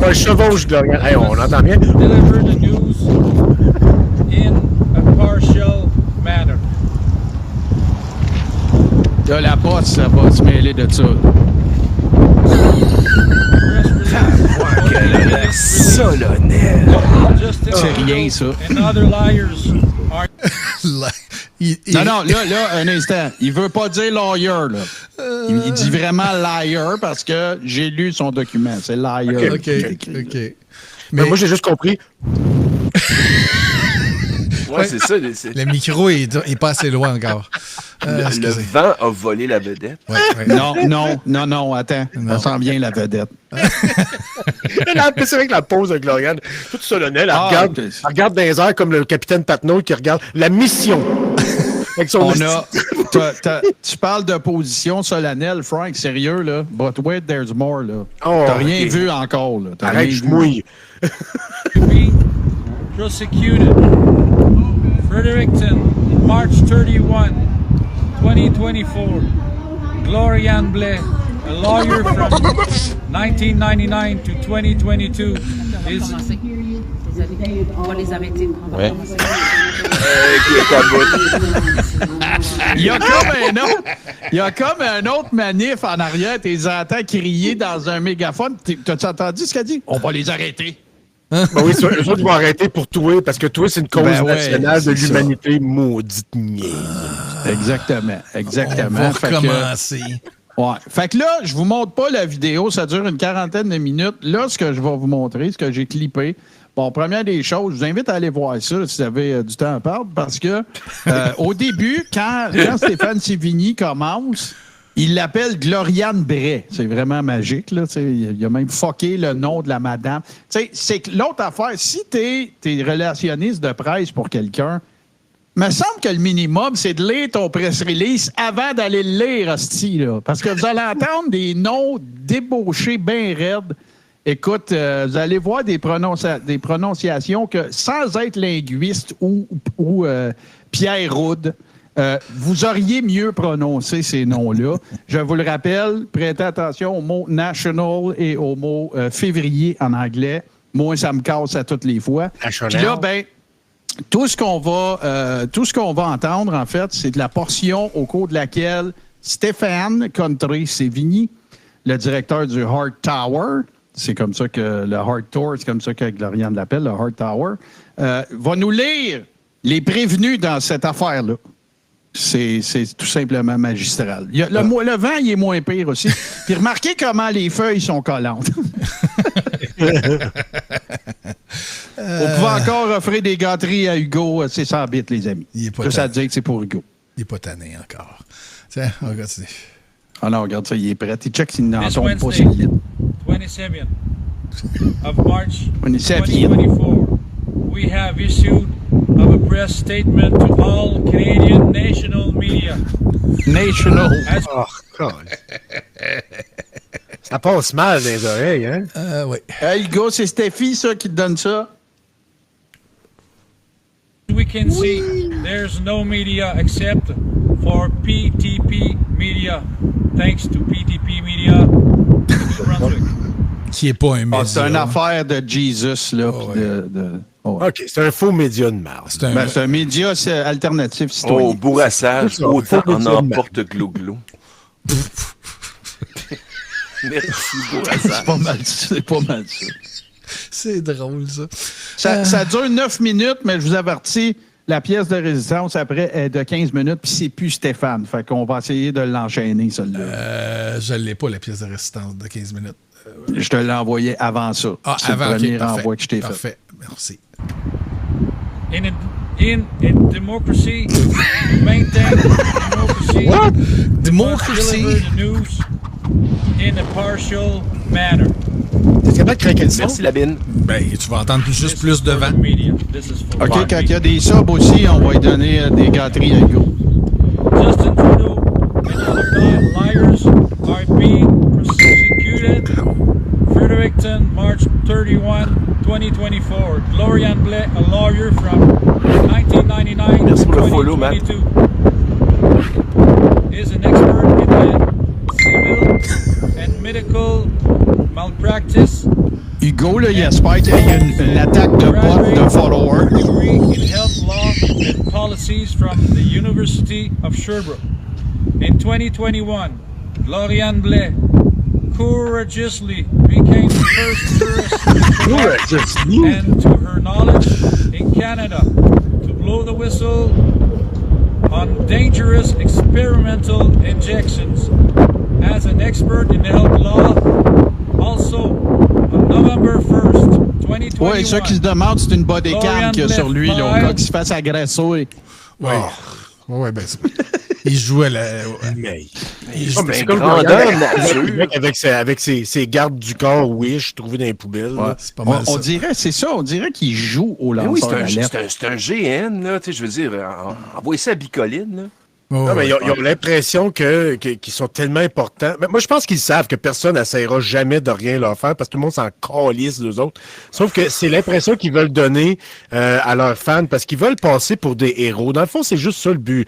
Un chevauche, Gloriane. Hey, on l'entend bien. Deliver the news in a partial manner. Là, la poste, ça va se mêler de ça. Solennel. C'est rien, ça. And other liars are... Non, là, un instant. Il veut pas dire lawyer, là. Il dit vraiment liar parce que j'ai lu son document. C'est liar. OK. Mais moi, j'ai juste compris. Ouais, c'est ça. Le micro est pas assez loin encore. Le vent a volé la vedette. Ouais. Non, attends. On sent bien la vedette. C'est vrai que la pause de Gloriane, toute solennelle, elle regarde dans les airs comme le capitaine Patnaud qui regarde la mission. Avec son tu parles de position solennelle, Frank, sérieux, là. But wait, there's more, là. Oh, t'as rien vu encore, là. Arrête, je mouille. to be prosecuted. Fredericton, March 31, 2024. Gloriane Blais, a lawyer from 1999 to 2022, is... On va les arrêter. Ouais. Il y a comme un autre manif en arrière. T'es entends crier dans un mégaphone. T'as-tu entendu ce qu'elle dit? On va les arrêter. Ben oui, eux autres vont arrêter pour toi, parce que toi, c'est une cause nationale de l'humanité maudite niaise. Exactement. On va recommencer. Fait que là, je vous montre pas la vidéo. Ça dure une quarantaine de minutes. Là, ce que je vais vous montrer, ce que j'ai clippé. Bon, première des choses, je vous invite à aller voir ça si vous avez du temps à perdre, parce que au début, quand Stéphane Sévigny commence, il l'appelle Gloriane Blais. C'est vraiment magique, là. Il a même fucké le nom de la madame. C'est que l'autre affaire, si t'es relationniste de presse pour quelqu'un, me semble que le minimum, c'est de lire ton press release avant d'aller le lire, hostie, là. Parce que vous allez entendre des noms débauchés bien raides. écoute, vous allez voir des prononciations que, sans être linguiste ou Pierre Roud, vous auriez mieux prononcé ces noms-là. Je vous le rappelle, prêtez attention au mot national et au mot février en anglais. Moi, ça me casse à toutes les fois. Puis là, ben, tout ce qu'on va entendre, en fait, c'est de la portion au cours de laquelle Stéphane Contré-Sévigny, le directeur du Heart Tower, c'est comme ça que le Heart Tour, c'est comme ça que Gloriane l'appelle, le Heart Tower, va nous lire les prévenus dans cette affaire-là. C'est tout simplement magistral. Le vent, il est moins pire aussi. Puis remarquez comment les feuilles sont collantes. On pouvait encore offrir des gâteries à Hugo, c'est 100 bits, les amis. Ça veut dire que c'est pour Hugo. Il n'est pas tanné encore. Tiens, on regarde ça. Ah non, regarde ça, il est prêt. Il check s'il n'en tombe pas. 27th of March 27th. 2024, we have issued of a press statement to all Canadian national media. National. Oh, God. Ça passe mal dans les oreilles, hein? Oui. Hey, Hugo, c'est Stéphie, ça, qui te donne ça? We can see there's no media except for PTP Media. Thanks to PTP Media New Brunswick. Qui n'est pas un média. C'est une affaire de Jesus, là. OK, c'est un faux média de merde. C'est un média alternatif citoyen. Oh, bourrassage, autant en emporte glou-glou. Merci, bourrassage. C'est pas mal ça. C'est drôle, ça. Ça dure 9 minutes, mais je vous avertis, la pièce de résistance, après, est de 15 minutes, puis c'est plus Stéphane. Fait qu'on va essayer de l'enchaîner, celle-là. Je ne l'ai pas, la pièce de résistance de 15 minutes. Je te l'ai envoyé avant ça. C'est le premier envoi que je t'ai fait. Parfait, merci. In a democracy, to maintain democracy, What? we must Democracy? deliver the news in a partial manner. T'es capable de craquer le son? Merci, Labine. Ben, tu vas entendre juste plus de vent. OK, quand il y a des subs aussi, on va lui donner des gâteries à Hugo. Justin Trudeau and other liars are being prosecuted. Fredericton, March 31, 2024. Gloriane Blais, a lawyer from 1999 Merci to pour le follow, man. 2022, is an expert in the civil and medical malpractice. Hugo, là, il espère qu'il y a une attaque de bot de followers. Degree in health law and policies from the University of Sherbrooke. In 2021, Gloriane Blais courageously became the first tourist and to her knowledge in Canada to blow the whistle on dangerous experimental injections as an expert in health law. Also, on November 1st, 2021. Oui, ceux qui se demandent, c'est une bodycam qu'il y a sur lui, là, au cas qu'il se fasse agresser. Oui. Oui, ben, il joue à la. C'est comme le mec avec ses gardes du corps Wish trouvés dans les poubelles. Ouais, c'est pas mal. On dirait, c'est ça, on dirait qu'il joue au lanceur d'alerte. C'est un GN, là, tu sais, je veux dire, envoyez ça à Bicoline, là. Non, mais ils ont l'impression qu'ils sont tellement importants. Mais moi, je pense qu'ils savent que personne n'essaiera jamais de rien leur faire parce que tout le monde s'en calisse d'eux autres. Sauf que c'est l'impression qu'ils veulent donner à leurs fans parce qu'ils veulent passer pour des héros. Dans le fond, c'est juste ça le but.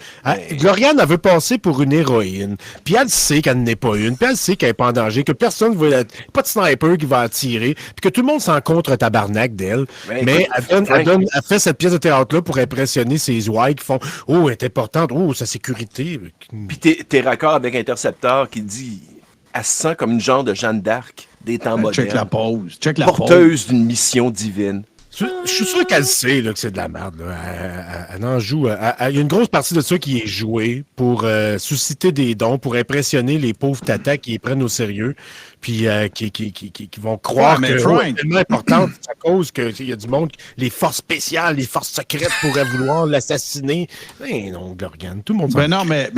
Gloriane, elle veut passer pour une héroïne. Puis elle sait qu'elle n'est pas une. Puis elle sait qu'elle n'est pas en danger. Que personne ne veut... Pas de sniper qui va attirer. Puis que tout le monde s'en contre tabarnak d'elle. Mais elle fait cette pièce de théâtre-là pour impressionner ses ouailles qui font « Oh, elle est importante. Oh, sa sécurité. » Puis t'es raccord avec Intercepteur qui dit elle se sent comme une genre de Jeanne d'Arc des temps modernes. Check la pause. Porteuse d'une mission divine. Je suis sûr qu'elle sait là, que c'est de la merde. Là. Elle en joue. Il y a une grosse partie de ça qui est jouée pour susciter des dons, pour impressionner les pauvres tatas qui les prennent au sérieux, puis qui vont croire que c'est tellement important à cause qu'il y a du monde, les forces spéciales, les forces secrètes pourraient vouloir l'assassiner. Ben non, Gloriane, tout le monde s'en non, mais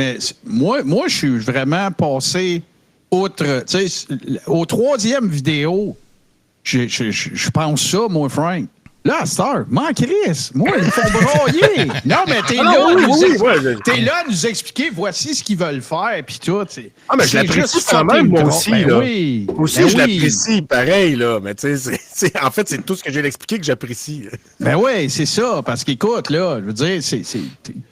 moi, je suis vraiment passé outre. Au troisième vidéo, je pense ça, moi, Frank. Là, à cette heure, Chris, moi, ils me font broyer. Non, mais t'es là à nous expliquer, voici ce qu'ils veulent faire, puis tout. Mais je l'apprécie quand même, moi aussi. Ben là. Oui. Moi aussi, je l'apprécie, pareil, là. Mais tu sais, en fait, c'est tout ce que j'ai expliqué que j'apprécie. Ben oui, c'est ça. Parce qu'écoute, là, je veux dire, c'est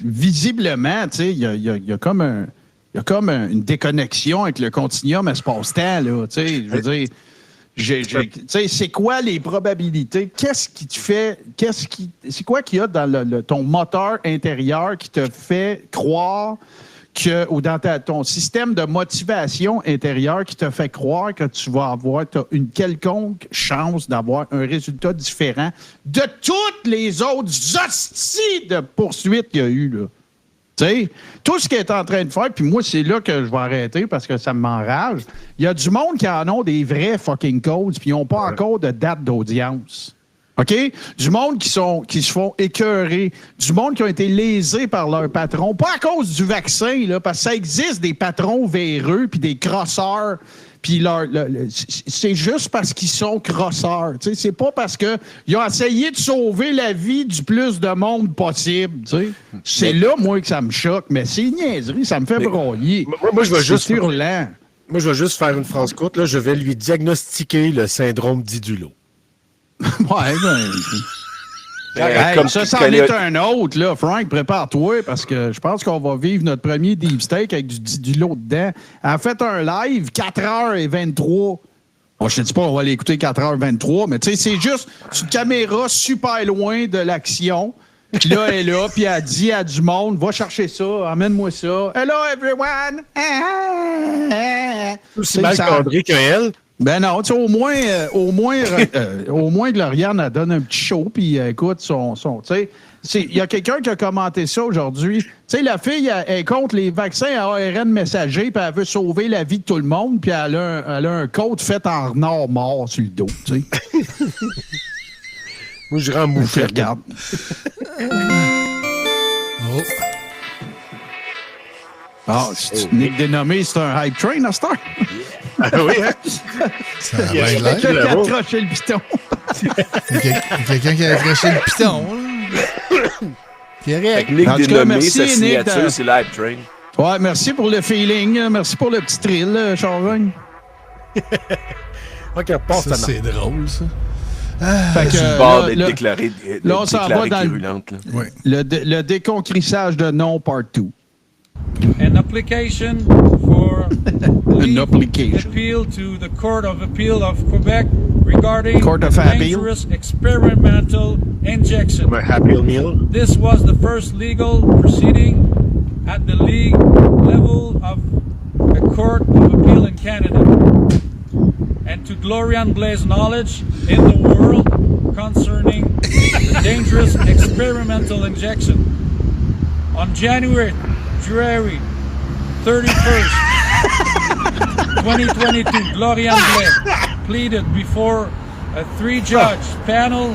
visiblement, tu sais, il y a comme une déconnexion avec le continuum espace-temps, là. Tu sais, je veux dire. C'est quoi les probabilités? Qu'est-ce qui te fait. C'est quoi qu'il y a dans ton moteur intérieur qui te fait croire que. Ou dans ton système de motivation intérieure qui te fait croire que tu vas avoir une quelconque chance d'avoir un résultat différent de toutes les autres hosties de poursuites qu'il y a eu, là. T'sais, tout ce qu'il est en train de faire, puis moi, c'est là que je vais arrêter parce que ça m'enrage. Il y a du monde qui en ont des vrais fucking codes, puis ils n'ont pas encore de date d'audience. OK? Du monde qui se font écœurer, du monde qui ont été lésés par leur patron, pas à cause du vaccin, là, parce que ça existe des patrons véreux, puis des crosseurs. Puis c'est juste parce qu'ils sont crosseurs. T'sais. C'est pas parce qu'ils ont essayé de sauver la vie du plus de monde possible. T'sais. C'est là, moi, que ça me choque. Mais c'est une niaiserie, ça me fait broyer. Moi, je vais juste hurlant. Moi, je vais juste faire une phrase courte. Là. Je vais lui diagnostiquer le syndrome d'Idulo. Ouais, hey, ça, c'en est un autre, là. Frank, prépare-toi, parce que je pense qu'on va vivre notre premier deep steak avec du lot dedans. Elle a fait un live, 4h23. Bon, je te dis pas, on va l'écouter 4h23, mais tu sais, c'est juste une caméra super loin de l'action. Puis là, elle est là, puis elle dit à du monde, va chercher ça, amène-moi ça. Hello, everyone! Aussi mal cadré qu'elle. Ben non, tu sais, au moins, Gloriane, elle donne un petit show, puis écoute, tu sais, il y a quelqu'un qui a commenté ça aujourd'hui. Tu sais, la fille, elle compte les vaccins à ARN messager, puis elle veut sauver la vie de tout le monde, puis elle a un code fait en renard mort sur le dos, tu sais. Moi, je rends mouffe. Regarde. Oh. Ah, Nick dénommé, c'est un hype train à Star. Ah oui, hein? Ça a Il y a bien quelqu'un l'air. qui a accroché le piston. Quelqu'un qui a accroché le piton. Avec Nick dénommé, sa signature, c'est l'hype train. Ouais, merci pour le feeling. Merci pour le petit thrill, Charvagne. OK, passe Ça, c'est drôle, ça. Fait que, Sur le bord d'être déclaré là, on s'en va dans virulente. Oui. le déconcrissage de non part 2. An application for appeal to the Court of Appeal of Quebec regarding Court of Appeal. dangerous experimental injection. Un happy meal. This was the first legal proceeding at the league level of a Court of Appeal in Canada. And to Glorian Blaise knowledge in the world concerning the dangerous experimental injection. On January 31st, 2022, Glorian Blaise pleaded before a 3-judge panel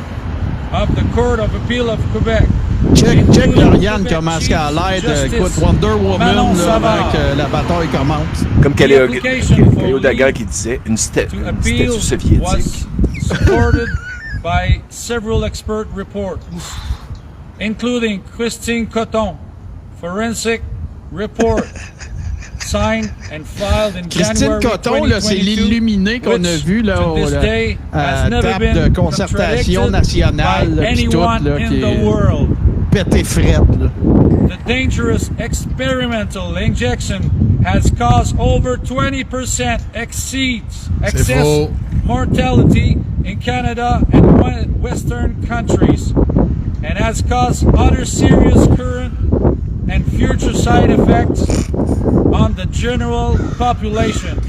of the Court of Appeal of Quebec. Check Gloriane comment est-ce qu'elle a l'air de Wonder Woman là, avant que la bataille commence. Comme Caléo Daguerre qui disait, une statue soviétique. Was supported by several expert reports, including Christine Coton, forensic report signed and filed in Christine January Coton, là, c'est l'illuminé qu'on a vu là, à la table de concertation nationale puis tout, là, qui est pété frette. The dangerous experimental injection has caused over 20% excess mortality in Canada and Western countries, and has caused other serious current and future side effects on the general population.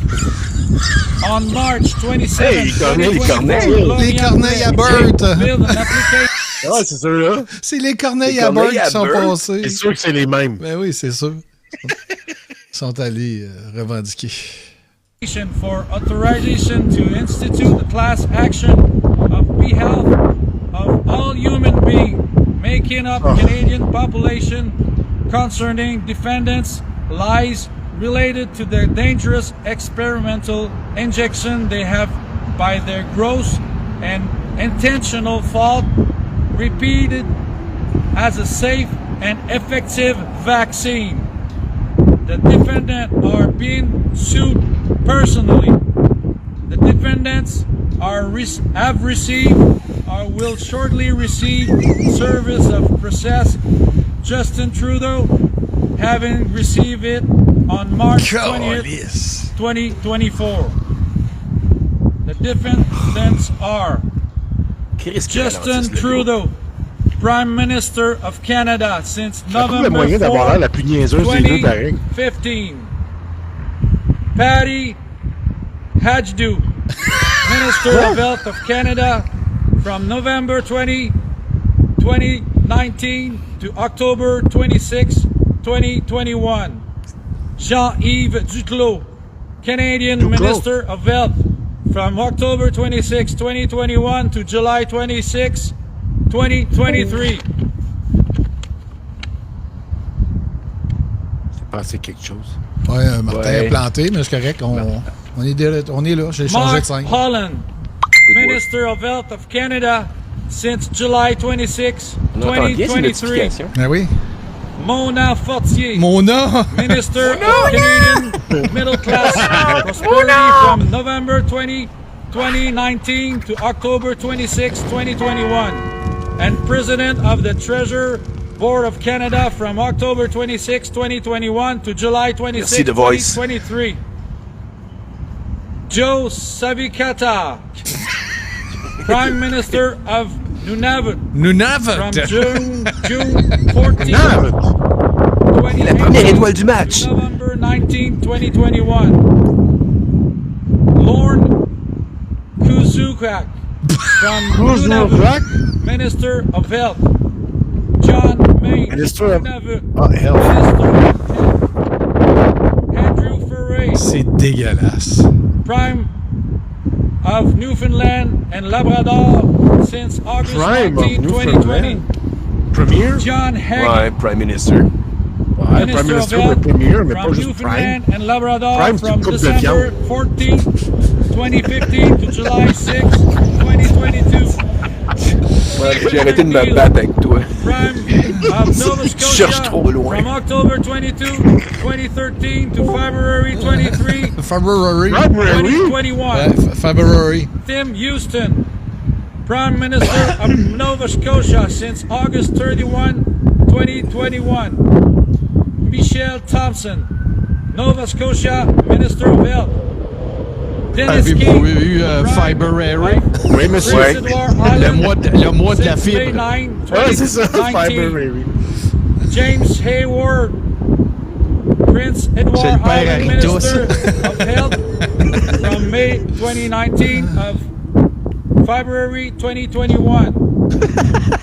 On March 27, 2024, les corneilles à Burt. Ah, c'est ceux-là. C'est les corneilles à Burt qui sont passés. C'est sûr que c'est les mêmes. Ben oui, c'est sûr. Ils sont allés revendiquer. For authorization to institute a class action of behalf of all human beings making up Canadian population concerning defendants' lies related to the dangerous experimental injection they have by their gross and intentional fault repeated as a safe and effective vaccine. The defendants are being sued personally. The defendants have received or will shortly receive service of process. Justin Trudeau, having received it on March 20th, 2024. The defendants are Justin Trudeau, Prime Minister of Canada since November 4, 2015. Patty Hajdu, Minister of Health of Canada from November 20, 2019 to October 26, 2021. Jean-Yves Duclos, Canadian Minister of Health from October 26, 2021 to July 26, 2023. C'est passé quelque chose. Ouais, Martin a planté, mais c'est correct. On est là. J'ai changé de scène. Mark Holland, Minister of Health of Canada since July 26, 2023. Ben oui. Mona Fortier, Mona! Minister of Canadian Middle Class Prosperity from November 20, 2019 to October 26, 2021. And President of the Treasurer Board of Canada from October 26, 2021 to July 26, 2023. Joe Savikata, Prime Minister of Nunavut from June 14, La première étoile du match. November 19, 2021. Lorne Kuzukak from Nunavut, Minister of Health. John Main, Minister of Nunavut, Health. Minister of Health. Andrew Ferrer, C'est dégueulasse. Prime of Newfoundland and Labrador since August Prime 19, of 2020. Premier? John Hagen, Ouais, Prime Minister. Ouais, Prime Minister, mais Premier, mais pas from juste Prime. Newfoundland and Labrador Prime, c'est from une coupe de December viande. 14, 2015 to July 6, 2022. Ouais, j'ai arrêté de me battre avec toi. Prime of Nova Tu cherches Scotia trop loin. from October 22, 2013 to February 23, February. 2021. February. Tim Houston, Prime Minister of Nova Scotia since August 31, 2021. Michelle Thompson, Nova Scotia Minister of Health. Dennis Avez-vous King, eu Fiberary? Oui, monsieur. Prince Edward Island, Le mois de la since May fibre. 9, Ouais, c'est ça, 2019. Fiberary. James Hayward, Prince C'est Edward le père Island Aritos. Minister of Health from May 2019 of February 2021.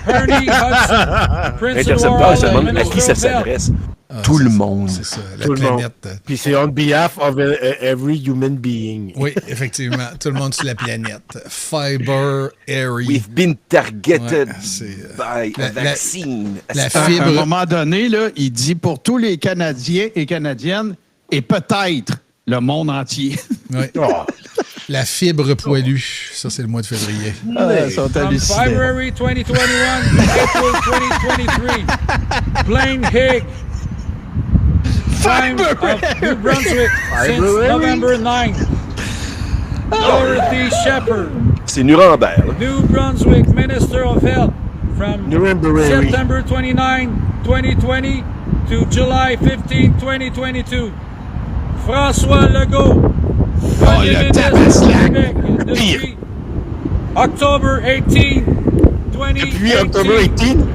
Ernie Hudson, Prince Intercepteur, Edward ça Island demande à qui ça Minister of Health. s'adresse. Tout le monde. C'est ça, la Tout le monde. planète. Puis c'est on behalf of every human being. Oui, effectivement. Tout le monde sur la planète. Fiber Airy. We've been targeted Ouais, c'est, by a vaccine. la À un fibre. moment donné, là, il dit pour tous les Canadiens et Canadiennes et peut-être le monde entier. Ouais. Oh. La fibre poilue. Ça, c'est le mois de février. Ils sont From hallucinés. February 2021 to April 2023, Blaine Higg, Prime of New Brunswick since November 9. Dorothy Shepherd, C'est Nuremberg. là. New Brunswick Minister of Health from Nuremberg. September 29, 2020 to July 15, 2022. François Legault, Premier Ministre du Québec, depuis October 18, Depuis October 2018. 18,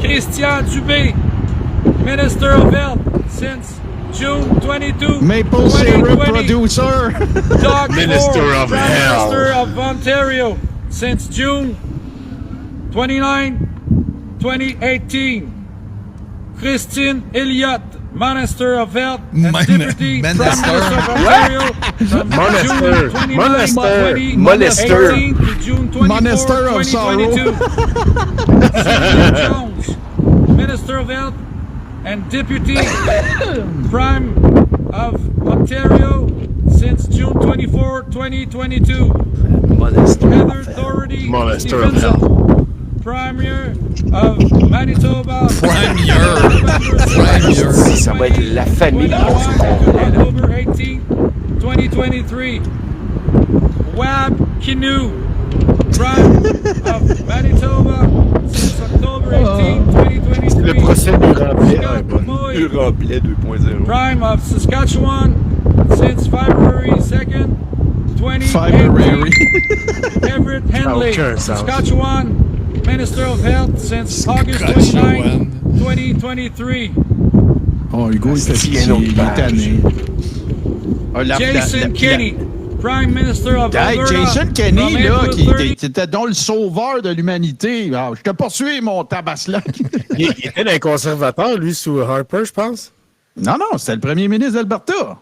Christian Dubé, Minister of Health since June 22, Maple syrup 2020. producer. Doug Minister Ford, of Prime Health. Minister of Ontario since June 29, 2018. Christine Elliott, Minister of Health and Deputy Prime Minister. Minister of Ontario from Minister. June 29, Minister. 2018 to June 24, Minister of 2022. Stephen Jones, Minister of Health and Deputy Prime of Ontario since June 24, 2022. Heather Doherty Stevenson, Premier of Manitoba. Ça va être la famille. October 18, 2023. Wab Kinu, Prime of Manitoba since October 18, 2023. C'est le procès du remplet. Le remplet 2.0. Prime of Saskatchewan since February 2nd, 2018. February. Everett Henley, aucun sens. Saskatchewan, Minister of Health since August 29, 2023. Oh, Hugo, il fait C'est chier, un autre il est page. tanné. Ah, Jason Kenney, Prime Minister of Hey, Alberta. Jason Kenney, from là, April qui 30. était donc le sauveur de l'humanité. Ah, je te poursuis, mon tabaslac. Il était un conservateur, lui, sous Harper, je pense. Non, c'était le premier ministre d'Alberta.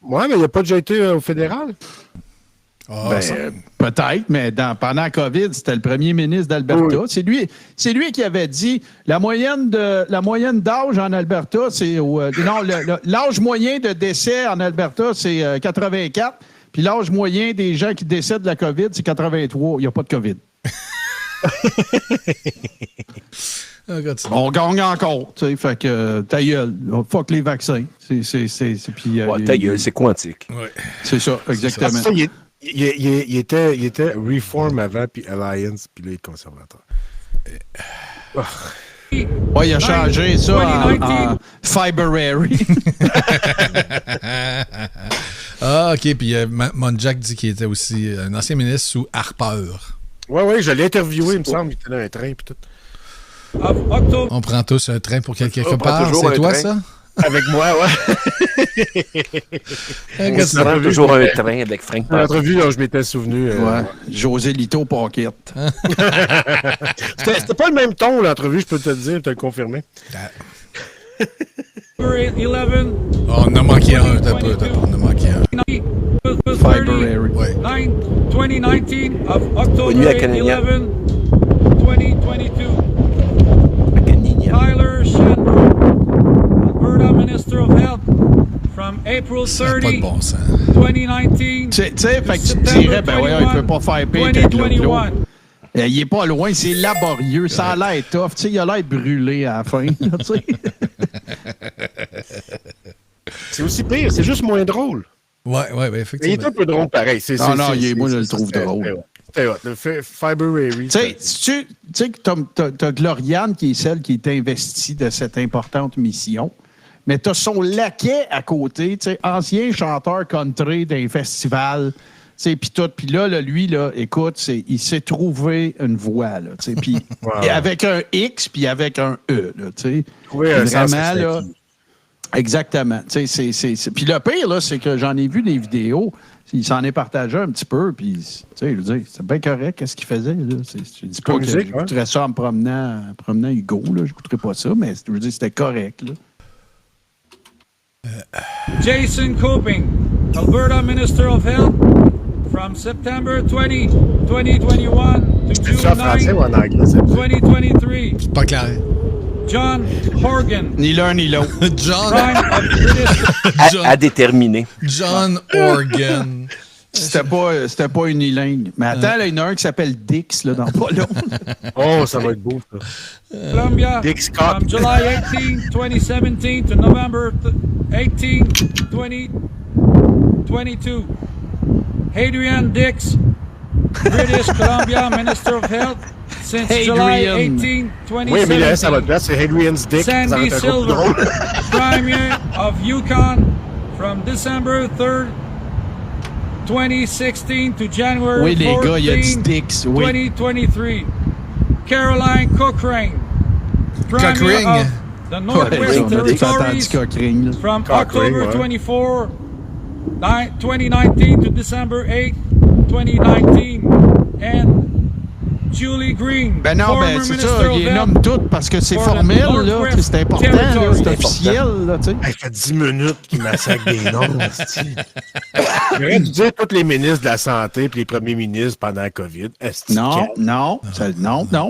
Ouais, mais il n'a pas déjà été au fédéral. Peut-être, mais pendant la COVID, c'était le premier ministre d'Alberta. Oui. C'est lui qui avait dit la moyenne d'âge en Alberta, c'est l'âge moyen de décès en Alberta, c'est 84. Puis l'âge moyen des gens qui décèdent de la COVID, c'est 83. Il n'y a pas de COVID. On gagne encore, tu sais, fait que ta gueule, fuck les vaccins. Puis, Ta gueule, c'est quantique. c'est ça, exactement. Ça, il était Reform avant, puis Alliance, puis là, il est conservateur. Ouais, il a changé ça en February. OK. Puis Monjack dit qu'il était aussi un ancien ministre sous Harper. Ouais, je l'ai interviewé, il me semble. Il était dans un train, puis tout. Of October. On prend tous un train pour quelque On prend part. toujours C'est un toi, train. ça? Avec moi, ouais. On se prend toujours un train avec Frank. Dans l'entrevue, là, je m'étais souvenu. José Lito Paquette. C'était pas le même ton, l'entrevue, je peux te le dire, te le confirmer. February 11, On a manqué un. T'as pas. On a manqué un. February. Ouais. 2019 of Bonne October nuit à Canadien. 11, 2022. Tyler Shanberg, Alberta Minister of Health, from April Ça n'a pas 30, de bon sens. 2019 Tu sais, fait que tu September dirais, ben ouais, il peut pas faire pire que Claude. 2021. Il est pas loin, c'est laborieux, ça a l'air tough. Tu sais, il a l'air brûlé à la fin. Tu sais. C'est aussi pire, c'est juste moins drôle. Ouais, Mais il est effectivement. un peu drôle pareil. Non, moi, je le trouve drôle. C'était hot. Le February. Tu sais que t'as Gloriane qui est celle qui est investie de cette importante mission, mais t'as son laquais à côté, tu sais, ancien chanteur country d'un festival, tu sais, puis tout. Puis là, lui, là, écoute, il s'est trouvé une voix, là, tu sais, puis Wow. avec un X, puis avec un E, là, tu sais. Oui, un sens Vraiment, là, respectif. exactement. Tu sais, puis le pire, là, c'est que j'en ai vu des vidéos. Il s'en est partagé un petit peu, puis, tu sais, je veux dire, c'est bien correct, qu'est-ce qu'il faisait, là. Je dis pas que musique, j'écouterais ça en me promenant Hugo, là. J'écouterais pas ça, mais je veux dire, c'était correct, là. Jason Coping, Alberta Minister of Health, from September 20, 2021 to C'est June ça en français 9, ou en anglais? 2023. C'est pas clair. John Horgan, Ni l'un ni l'autre. John Prime of British À déterminer. John Organ. C'était pas unilingue. Mais attends, là, il y en a un qui s'appelle Dix, là, dans pas long. Oh, ça va être beau, ça. Columbia, Dick Scott. from July 18, 2017 to November 18, 2022. Hadrian Dix, British Columbia Minister of Health since July Hadrian. 18, Oui, mais là, ça va 2017. te plaire, c'est Hadrian's Dick. Ça va Sandy être un peu plus Silver, drôle. Premier of Yukon from December 3rd, 2016 to January Oui, les gars, il y a du 14, Dix, oui. 2023. Caroline Cochrane, Premier Cockring. of the Northwest On a entendu Territories Cochrane, là. from Cochrane, October ouais. 24, 2019 to December 8, 2019, and Julie Green, Ben non, ben c'est ça, il les nomme toutes parce que c'est formel, là. C'est important, là, c'est officiel, là, tu sais. Ça fait 10 minutes qu'il massacre des noms. Il aurait dû dire tous les ministres de la Santé et les premiers ministres pendant la COVID. Non,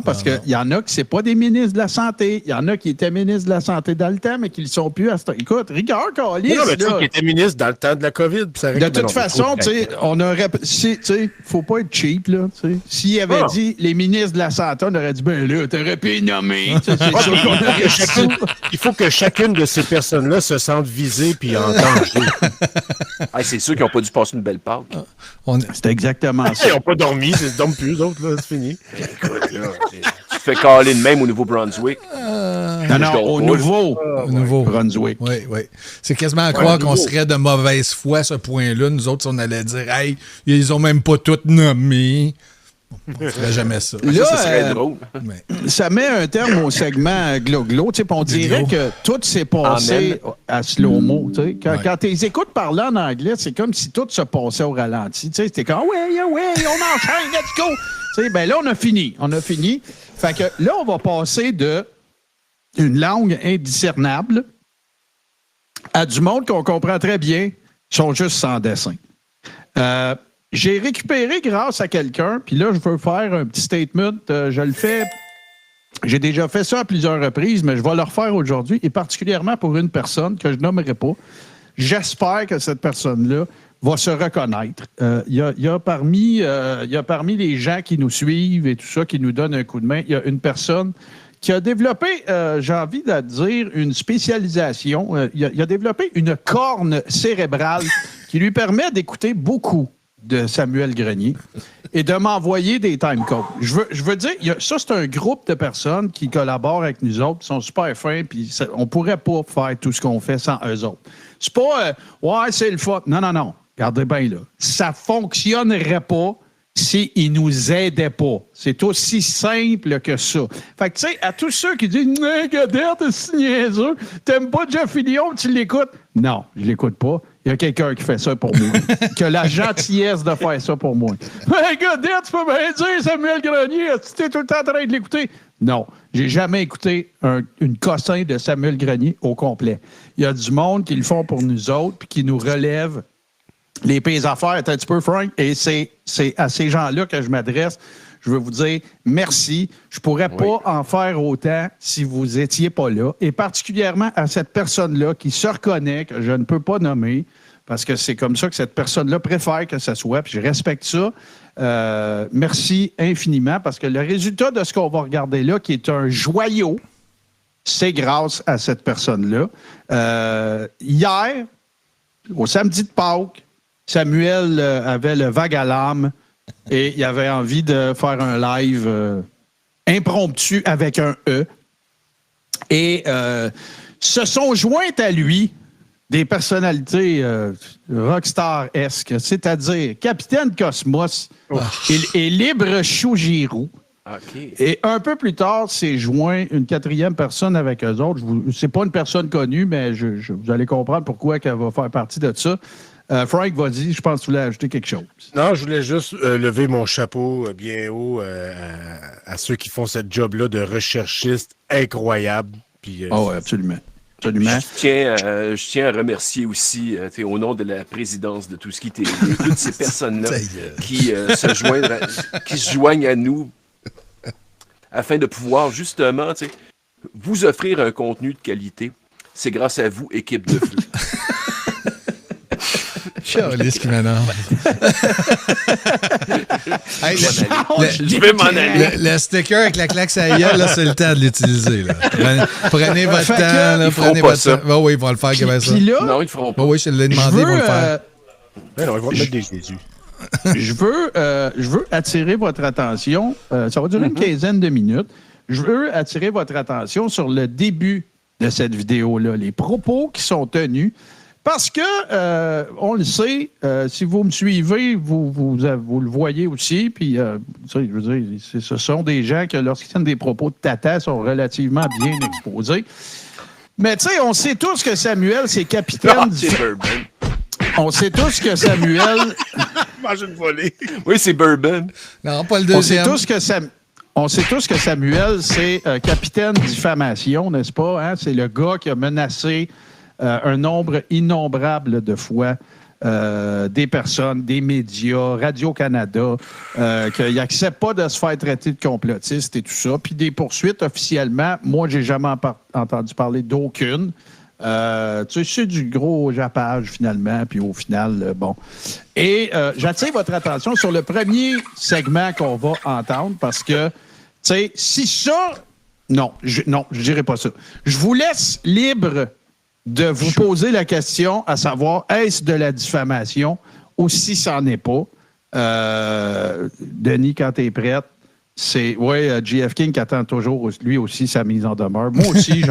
parce qu'il y en a qui c'est pas des ministres de la Santé. Il y en a qui étaient ministres de la Santé dans le temps, mais qui ne le sont plus à ce temps. Écoute, rigueur, Calis. Non, mais tu sais, qui était ministre dans le temps de la COVID. De toute façon, tu sais, on aurait. Tu sais, faut pas être cheap, là. S'il avait dit les ministres de la Santé, on aurait dit, ben là, t'aurais pu les nommer. Il faut que chacune de ces personnes-là se sente visée puis entendue. C'est sûr qu'ils n'ont pas dû passer une belle Pâques. C'est exactement ça. Ils n'ont pas dormi, ils ne dorment plus, les autres, là, c'est fini. Écoute, là, tu te fais caler de même au Nouveau-Brunswick. Non, au Nouveau-Brunswick. Oui. C'est quasiment à croire qu'on serait de mauvaise foi à ce point-là. Nous autres, on allait dire, hey, ils ont même pas toutes nommé. On ne ferait jamais ça. Là, ça serait drôle. Ça met un terme au segment glo-glo. On dirait que tout s'est passé à slow-mo. Quand tu les écoutes parler en anglais, c'est comme si tout se passait au ralenti. C'était comme « Ouais, on enchaîne, let's go! » Ben là, on a fini. Fait que là, on va passer de une langue indiscernable à du monde qu'on comprend très bien, sont juste sans dessin. J'ai récupéré grâce à quelqu'un, puis là, je veux faire un petit statement. Je le fais. J'ai déjà fait ça à plusieurs reprises, mais je vais le refaire aujourd'hui, et particulièrement pour une personne que je nommerai pas. J'espère que cette personne-là va se reconnaître. Il y a parmi les gens qui nous suivent et tout ça, qui nous donnent un coup de main, il y a une personne qui a développé, j'ai envie de dire, une spécialisation. Il a développé une corne cérébrale qui lui permet d'écouter beaucoup de Samuel Grenier et de m'envoyer des timecodes. Je veux dire, ça, c'est un groupe de personnes qui collaborent avec nous autres, qui sont super fins, puis on pourrait pas faire tout ce qu'on fait sans eux autres. C'est pas, c'est le fun. Non. Regardez bien, là. Ça fonctionnerait pas s'ils nous aidaient pas. C'est aussi simple que ça. Fait que, tu sais, à tous ceux qui disent « Gadette, c'est niaiseux, t'aimes pas Jeff Fillion, tu l'écoutes? » Non, je l'écoute pas. Il y a quelqu'un qui fait ça pour moi. Qui a la gentillesse de faire ça pour moi. « Hey, Gadette, tu peux bien dire Samuel Grenier, tu es tout le temps en train de l'écouter? » Non, j'ai jamais écouté une cossin de Samuel Grenier au complet. Il y a du monde qui le font pour nous autres puis qui nous relève les pires affaires, un petit peu, Frank, et c'est à ces gens-là que je m'adresse. Je veux vous dire merci. Je pourrais pas en faire autant si vous étiez pas là, et particulièrement à cette personne-là qui se reconnaît, que je ne peux pas nommer, parce que c'est comme ça que cette personne-là préfère que ça soit, puis je respecte ça. Merci infiniment, parce que le résultat de ce qu'on va regarder là, qui est un joyau, c'est grâce à cette personne-là. Hier, au samedi de Pâques, Samuel avait le vague à l'âme et il avait envie de faire un live impromptu avec un E. Et se sont jointes à lui des personnalités rockstar-esques, c'est-à-dire Capitaine Cosmos et Libre Chou-Giroux. Okay. Et un peu plus tard, s'est joint une quatrième personne avec eux autres. C'est pas une personne connue, mais vous allez comprendre pourquoi elle va faire partie de ça. Frank, vas-y, je pense que tu voulais ajouter quelque chose. Non, je voulais juste lever mon chapeau bien haut à ceux qui font cette job-là de recherchiste incroyable. Puis, oui, absolument. Je tiens à remercier aussi, au nom de la présidence de Tout Ski TV, toutes ces personnes-là qui se joignent à nous afin de pouvoir justement vous offrir un contenu de qualité. C'est grâce à vous, équipe de feu. Charlie, qui m'énerve. Hey, je vais m'en aller. Le sticker avec la claque à gueule, là, c'est le temps de l'utiliser. Là. Prenez votre temps. Là, prenez votre temps. Oh, oui, ils vont le faire comme ça. Non, ils le feront pas. Oh, oui, je l'ai demandé, ils vont le faire. Non, ils vont mettre des Jésus. Je veux attirer votre attention. Ça va durer une quinzaine de minutes. Je veux attirer votre attention sur le début de cette vidéo-là, les propos qui sont tenus. Parce que, on le sait, si vous me suivez, vous le voyez aussi, puis, je veux dire, ce sont des gens que, lorsqu'ils tiennent des propos de tata, sont relativement bien exposés. Mais, tu sais, on sait tous que Samuel, c'est capitaine... c'est bourbon. On sait tous que Samuel... Mange une volée. Oui, c'est bourbon. Non, pas le deuxième. On sait tous que Samuel, c'est capitaine diffamation, n'est-ce pas? Hein? C'est le gars qui a menacé un nombre innombrable de fois des personnes, des médias, Radio-Canada, qu'il n'accepte pas de se faire traiter de complotiste et tout ça. Puis des poursuites officiellement, moi, j'ai jamais entendu parler d'aucune. C'est du gros jappage, finalement, puis au final, bon. Et j'attire votre attention sur le premier segment qu'on va entendre, parce que, tu sais, si ça... Non, je dirais pas ça. Je vous laisse libre de vous poser la question, à savoir, est-ce de la diffamation ou si ça n'en est pas? Denis, quand tu es prête, c'est, oui, GF King qui attend toujours, lui aussi, sa mise en demeure. Moi aussi,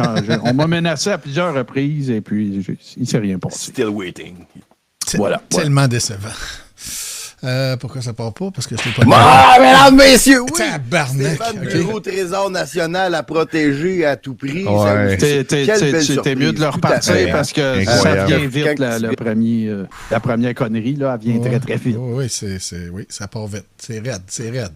on m'a menacé à plusieurs reprises et puis il ne s'est rien passé. Still waiting. C'est voilà. Tellement décevant. Pourquoi ça part pas? Parce que je l'ai pas dit. Ah, mesdames, messieurs, oui! Tabarnak! Stéphane OK. Bureau, Trésor national à protéger à tout prix. Ouais. C'était mieux de le repartir parce que ça Incroyable. vient vite, la première connerie, là, elle vient très, très vite. Oui, oui, ça part vite. C'est raide.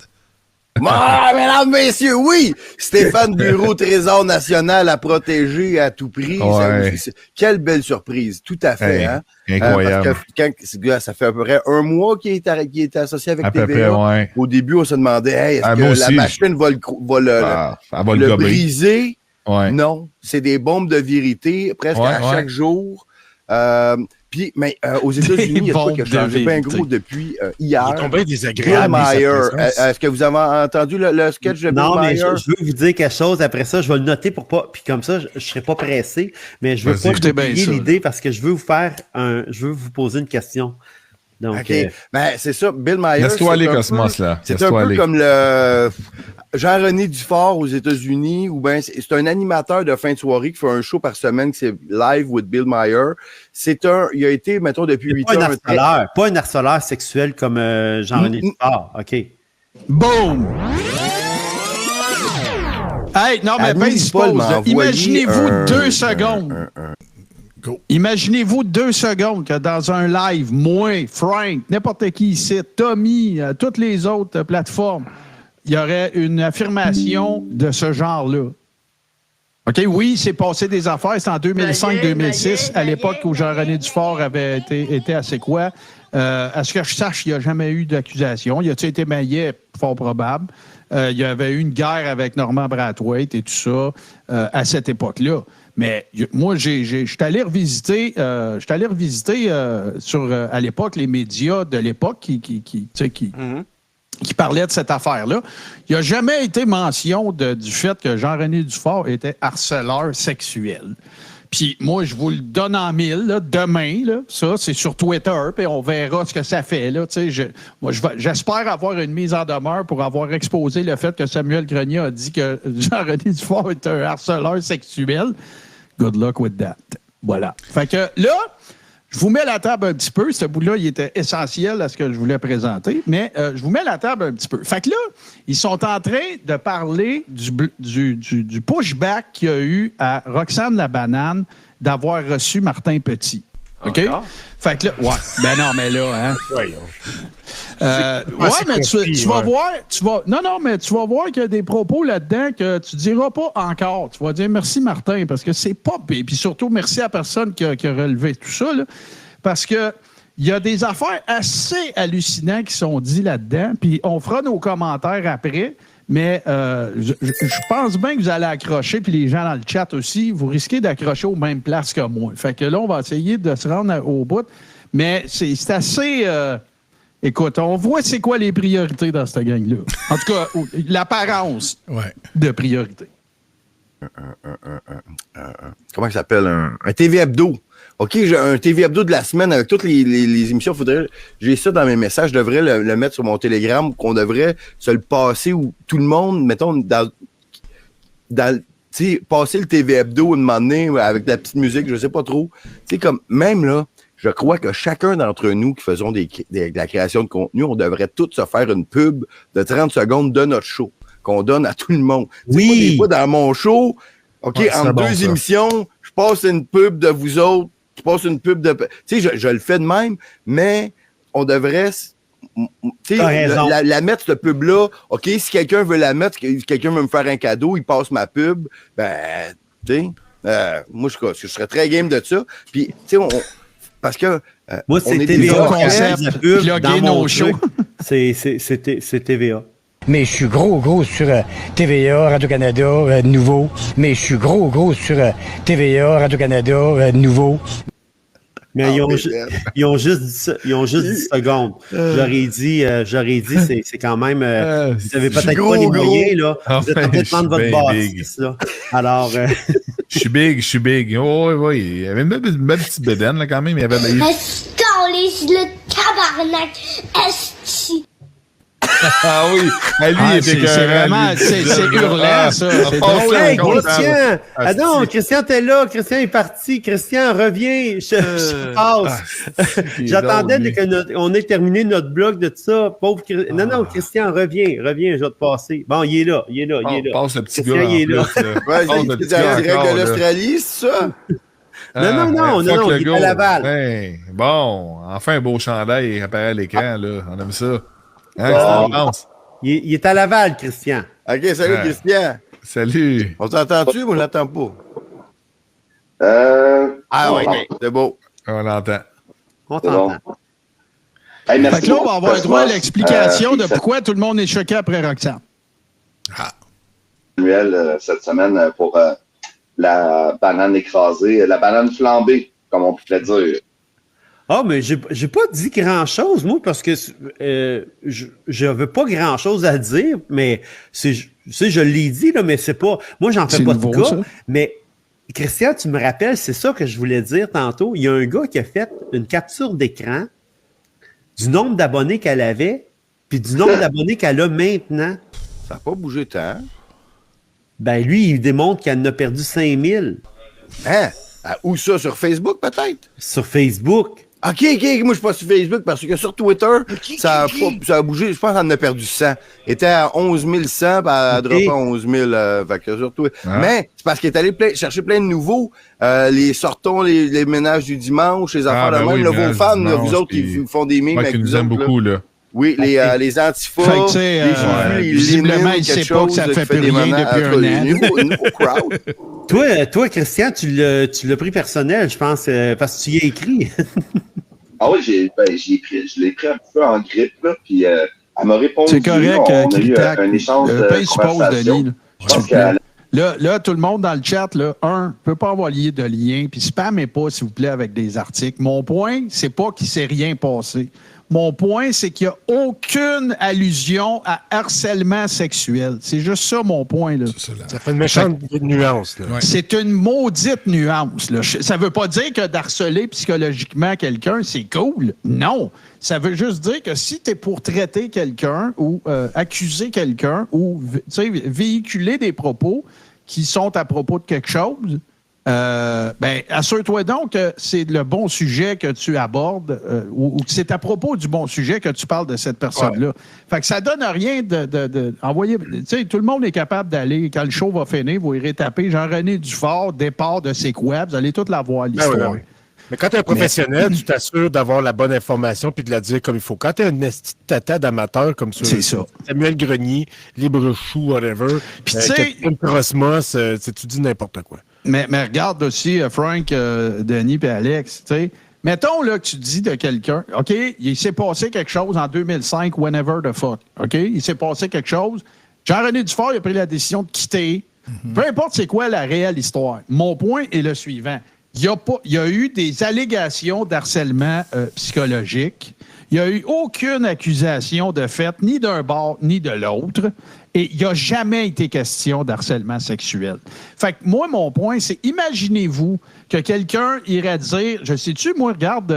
Ah, mesdames, messieurs, oui! Stéphane Bureau, Trésor national à protéger à tout prix. Ouais. Quelle belle surprise, tout à fait. Hey, hein? incroyable. Parce que ça fait à peu près un mois qu'il est associé avec À peu TVA. près, ouais. Au début, on se demandait, hey, est-ce que moi la aussi, machine va elle va le le gober. briser? Ouais. Non, c'est des bombes de vérité presque à chaque jour. Mais aux États-Unis, il y a quoi qui a changé bien gros depuis hier. Il est tombé Bill désagréable. Meyer. Est-ce que vous avez entendu le sketch de Bill Non, mais Meyer? je veux vous dire quelque chose. Après ça, je vais le noter pour pas. Puis comme ça, je ne serai pas pressé. Mais je veux Vas-y. pas Écoutez bien oublier ça. l'idée parce que je veux vous poser une question. Donc, OK. Ben, c'est ça. Bill Meyer. Laisse-toi aller, c'est un Cosmos, peu- là. C'est Laisse-toi un peu aller. comme le Jean-René Dufort aux États-Unis, ou bien c'est un animateur de fin de soirée qui fait un show par semaine qui c'est Live with Bill Meyer. Il a été, mettons, depuis 8 ans. pas un harceleur sexuel comme Jean-René Dufort. OK. Boom! Hey, non, mais Louis base Paul pause. m'a envoyé Imaginez-vous 2 secondes. Go. Imaginez-vous 2 secondes que dans un live, moi, Frank, n'importe qui ici, Tommy, toutes les autres plateformes, il y aurait une affirmation de ce genre-là. OK, oui, c'est passé des affaires. C'est en 2005-2006, à l'époque où Jean-René Dufort avait été à C'est quoi. À ce que je sache, il n'y a jamais eu d'accusation. Il a-t-il été maillé? Fort probable. Il y avait eu une guerre avec Norman Brathwaite et tout ça à cette époque-là. Mais moi, je suis allé revisiter, à l'époque les médias de l'époque qui parlaient de cette affaire-là. Il n'y a jamais été mention du fait que Jean-René Dufort était harceleur sexuel. Puis moi, je vous le donne en mille, là, demain, là, ça, c'est sur Twitter, puis on verra ce que ça fait. Là, j'espère avoir une mise en demeure pour avoir exposé le fait que Samuel Grenier a dit que Jean-René Dufort est un harceleur sexuel. Good luck with that. Voilà. Fait que là, je vous mets la table un petit peu. Ce bout-là, il était essentiel à ce que je voulais présenter, mais je vous mets la table un petit peu. Fait que là, ils sont en train de parler du pushback qu'il y a eu à Roxane la Banane d'avoir reçu Martin Petit. OK? Encore? Fait que là, ouais. Ben non, mais là, hein. Mais tu vas voir, mais tu vas voir qu'il y a des propos là-dedans que tu diras pas encore. Tu vas dire merci Martin, parce que c'est pas... Et puis surtout, merci à la personne qui a relevé tout ça, là, parce que il y a des affaires assez hallucinantes qui sont dites là-dedans, puis on fera nos commentaires après, mais je pense bien que vous allez accrocher, puis les gens dans le chat aussi, vous risquez d'accrocher aux mêmes places que moi. Fait que là, on va essayer de se rendre au bout, mais c'est assez... Écoute, on voit c'est quoi les priorités dans cette gang-là. En tout cas, l'apparence de priorité. Comment ça s'appelle? Un TV Hebdo. OK, j'ai un TV Hebdo de la semaine avec toutes les émissions. J'ai ça dans mes messages. Je devrais le mettre sur mon Telegram, qu'on devrait se le passer où tout le monde, mettons, passer le TV Hebdo une moment donné avec de la petite musique, je sais pas trop. Tu sais, comme, même là, je crois que chacun d'entre nous qui faisons de la création de contenu, on devrait tous se faire une pub de 30 secondes de notre show, qu'on donne à tout le monde. Oui. Moi, des fois, dans mon show, OK, entre deux émissions, je passe une pub de vous autres, je passe une pub de... Tu sais, je le fais de même, mais on devrait... tu sais, la mettre, cette pub-là, OK, si quelqu'un veut la mettre, si quelqu'un veut me faire un cadeau, il passe ma pub, ben, tu sais, moi, je serais très game de ça. Puis, tu sais, parce que... moi, c'est TVA. Dans mon show, c'est TVA. Mais je suis gros sur TVA, Radio-Canada, Nouveau. Mais je suis gros sur TVA, Radio-Canada, Nouveau. Mais ils ont juste dit 10 secondes. J'aurais dit, c'est quand même... vous avez peut-être pas les moyens, là. Vous êtes en train de prendre votre bâtisse, là. Alors... Je suis big. Oh, oui. Il y avait une belle petite bédaine, là, quand même. Il y avait... le tabarnak, esti. Ah oui, lui, c'est vraiment, c'est hurlant, ça. Hey, Christian! Ah non, Christian, t'es là. Christian est parti. Christian, reviens. Je passe. J'attendais qu'on ait terminé notre blog de ça. Pauvre Christian. Non, Christian, reviens, je vais te passer. Bon, il est là. Passe le petit Christian, gars. il est là. C'est en direct de l'Australie, c'est ça? Non, il est à Laval. Hey, bon, enfin un beau chandail apparaît à l'écran, là. On aime ça. Hein, il est à Laval, Christian. OK, salut, Christian. Salut. On t'entend-tu ou on l'entend pas? Oui, c'est beau. On l'entend. On t'entend. Hey, fait que là, on va avoir droit à l'explication de pourquoi tout le monde est choqué après Roxane. Samuel, cette semaine, pour la banane écrasée, la banane flambée, comme on pourrait dire. Ah, mais j'ai pas dit grand-chose, moi, parce que je veux pas grand-chose à dire, mais je l'ai dit, là, mais c'est pas... Moi, j'en fais pas de cas, mais Christian, tu me rappelles, c'est ça que je voulais dire tantôt. Il y a un gars qui a fait une capture d'écran du nombre d'abonnés qu'elle avait, puis du nombre d'abonnés qu'elle a maintenant. Ça n'a pas bougé tant. Ben, lui, il démontre qu'elle en a perdu 5000. Hein? Où ça? Sur Facebook, peut-être? Sur Facebook. OK. Moi, je suis pas sur Facebook parce que sur Twitter, ça a bougé. Je pense qu'elle en a perdu 100. Elle était à 11 100, puis elle a droppé à 11 000. Fait que sur Twitter. Mais c'est parce qu'elle est allée chercher plein de nouveaux. Les sortons, les ménages du dimanche, les enfants de même. Vos fans, vous autres qui font des mimes avec nous. Qui nous aiment beaucoup, là. Oui, les antifas, les visiblement, il ne sait pas que ça fait plus rien depuis un an. Nouveau crowd. Toi, Christian, tu l'as pris personnel, je pense, parce que tu y as écrit. Ah oui, je l'ai pris un peu en grippe, là, puis elle m'a répondu. C'est correct, on a eu un échange de conversation. Là, tout le monde dans le chat, là, ne peut pas envoyer de lien, puis spammez pas, s'il vous plaît, avec des articles. Mon point, c'est pas qu'il ne s'est rien passé. Mon point, c'est qu'il n'y a aucune allusion à harcèlement sexuel. C'est juste ça, mon point. Là. Ça fait une méchante nuance. Là. Ouais. C'est une maudite nuance. Là. Ça ne veut pas dire que d'harceler psychologiquement quelqu'un, c'est cool. Non. Ça veut juste dire que si tu es pour traiter quelqu'un ou accuser quelqu'un ou véhiculer des propos qui sont à propos de quelque chose, assure-toi donc que c'est le bon sujet que tu abordes ou que c'est à propos du bon sujet que tu parles de cette personne-là. Ouais. Fait que ça donne rien d'envoyer... Tu sais, tout le monde est capable d'aller, quand le show va finir, vous irez taper Jean-René Dufort, départ de C'est quoi? Vous allez toute la voir, l'histoire. Oui. Mais quand tu es un professionnel, tu t'assures d'avoir la bonne information puis de la dire comme il faut. Quand tu es un esti de tata d'amateur comme ça, c'est ça. Samuel Grenier, Libre Chou, whatever, puis tu sais, Cosmos, tu dis n'importe quoi. Mais regarde aussi Frank, Denis et Alex, tu sais. Mettons là, que tu dis de quelqu'un, OK, il s'est passé quelque chose en 2005, whenever the fuck, OK? Il s'est passé quelque chose. Jean-René Dufort, il a pris la décision de quitter. Peu importe c'est quoi la réelle histoire. Mon point est le suivant. Il y a eu des allégations d'harcèlement psychologique. Il n'y a eu aucune accusation de fait, ni d'un bord, ni de l'autre. Et il n'y a jamais été question d'harcèlement sexuel. Fait que moi, mon point, c'est imaginez-vous que quelqu'un irait dire, je sais-tu, moi, regarde,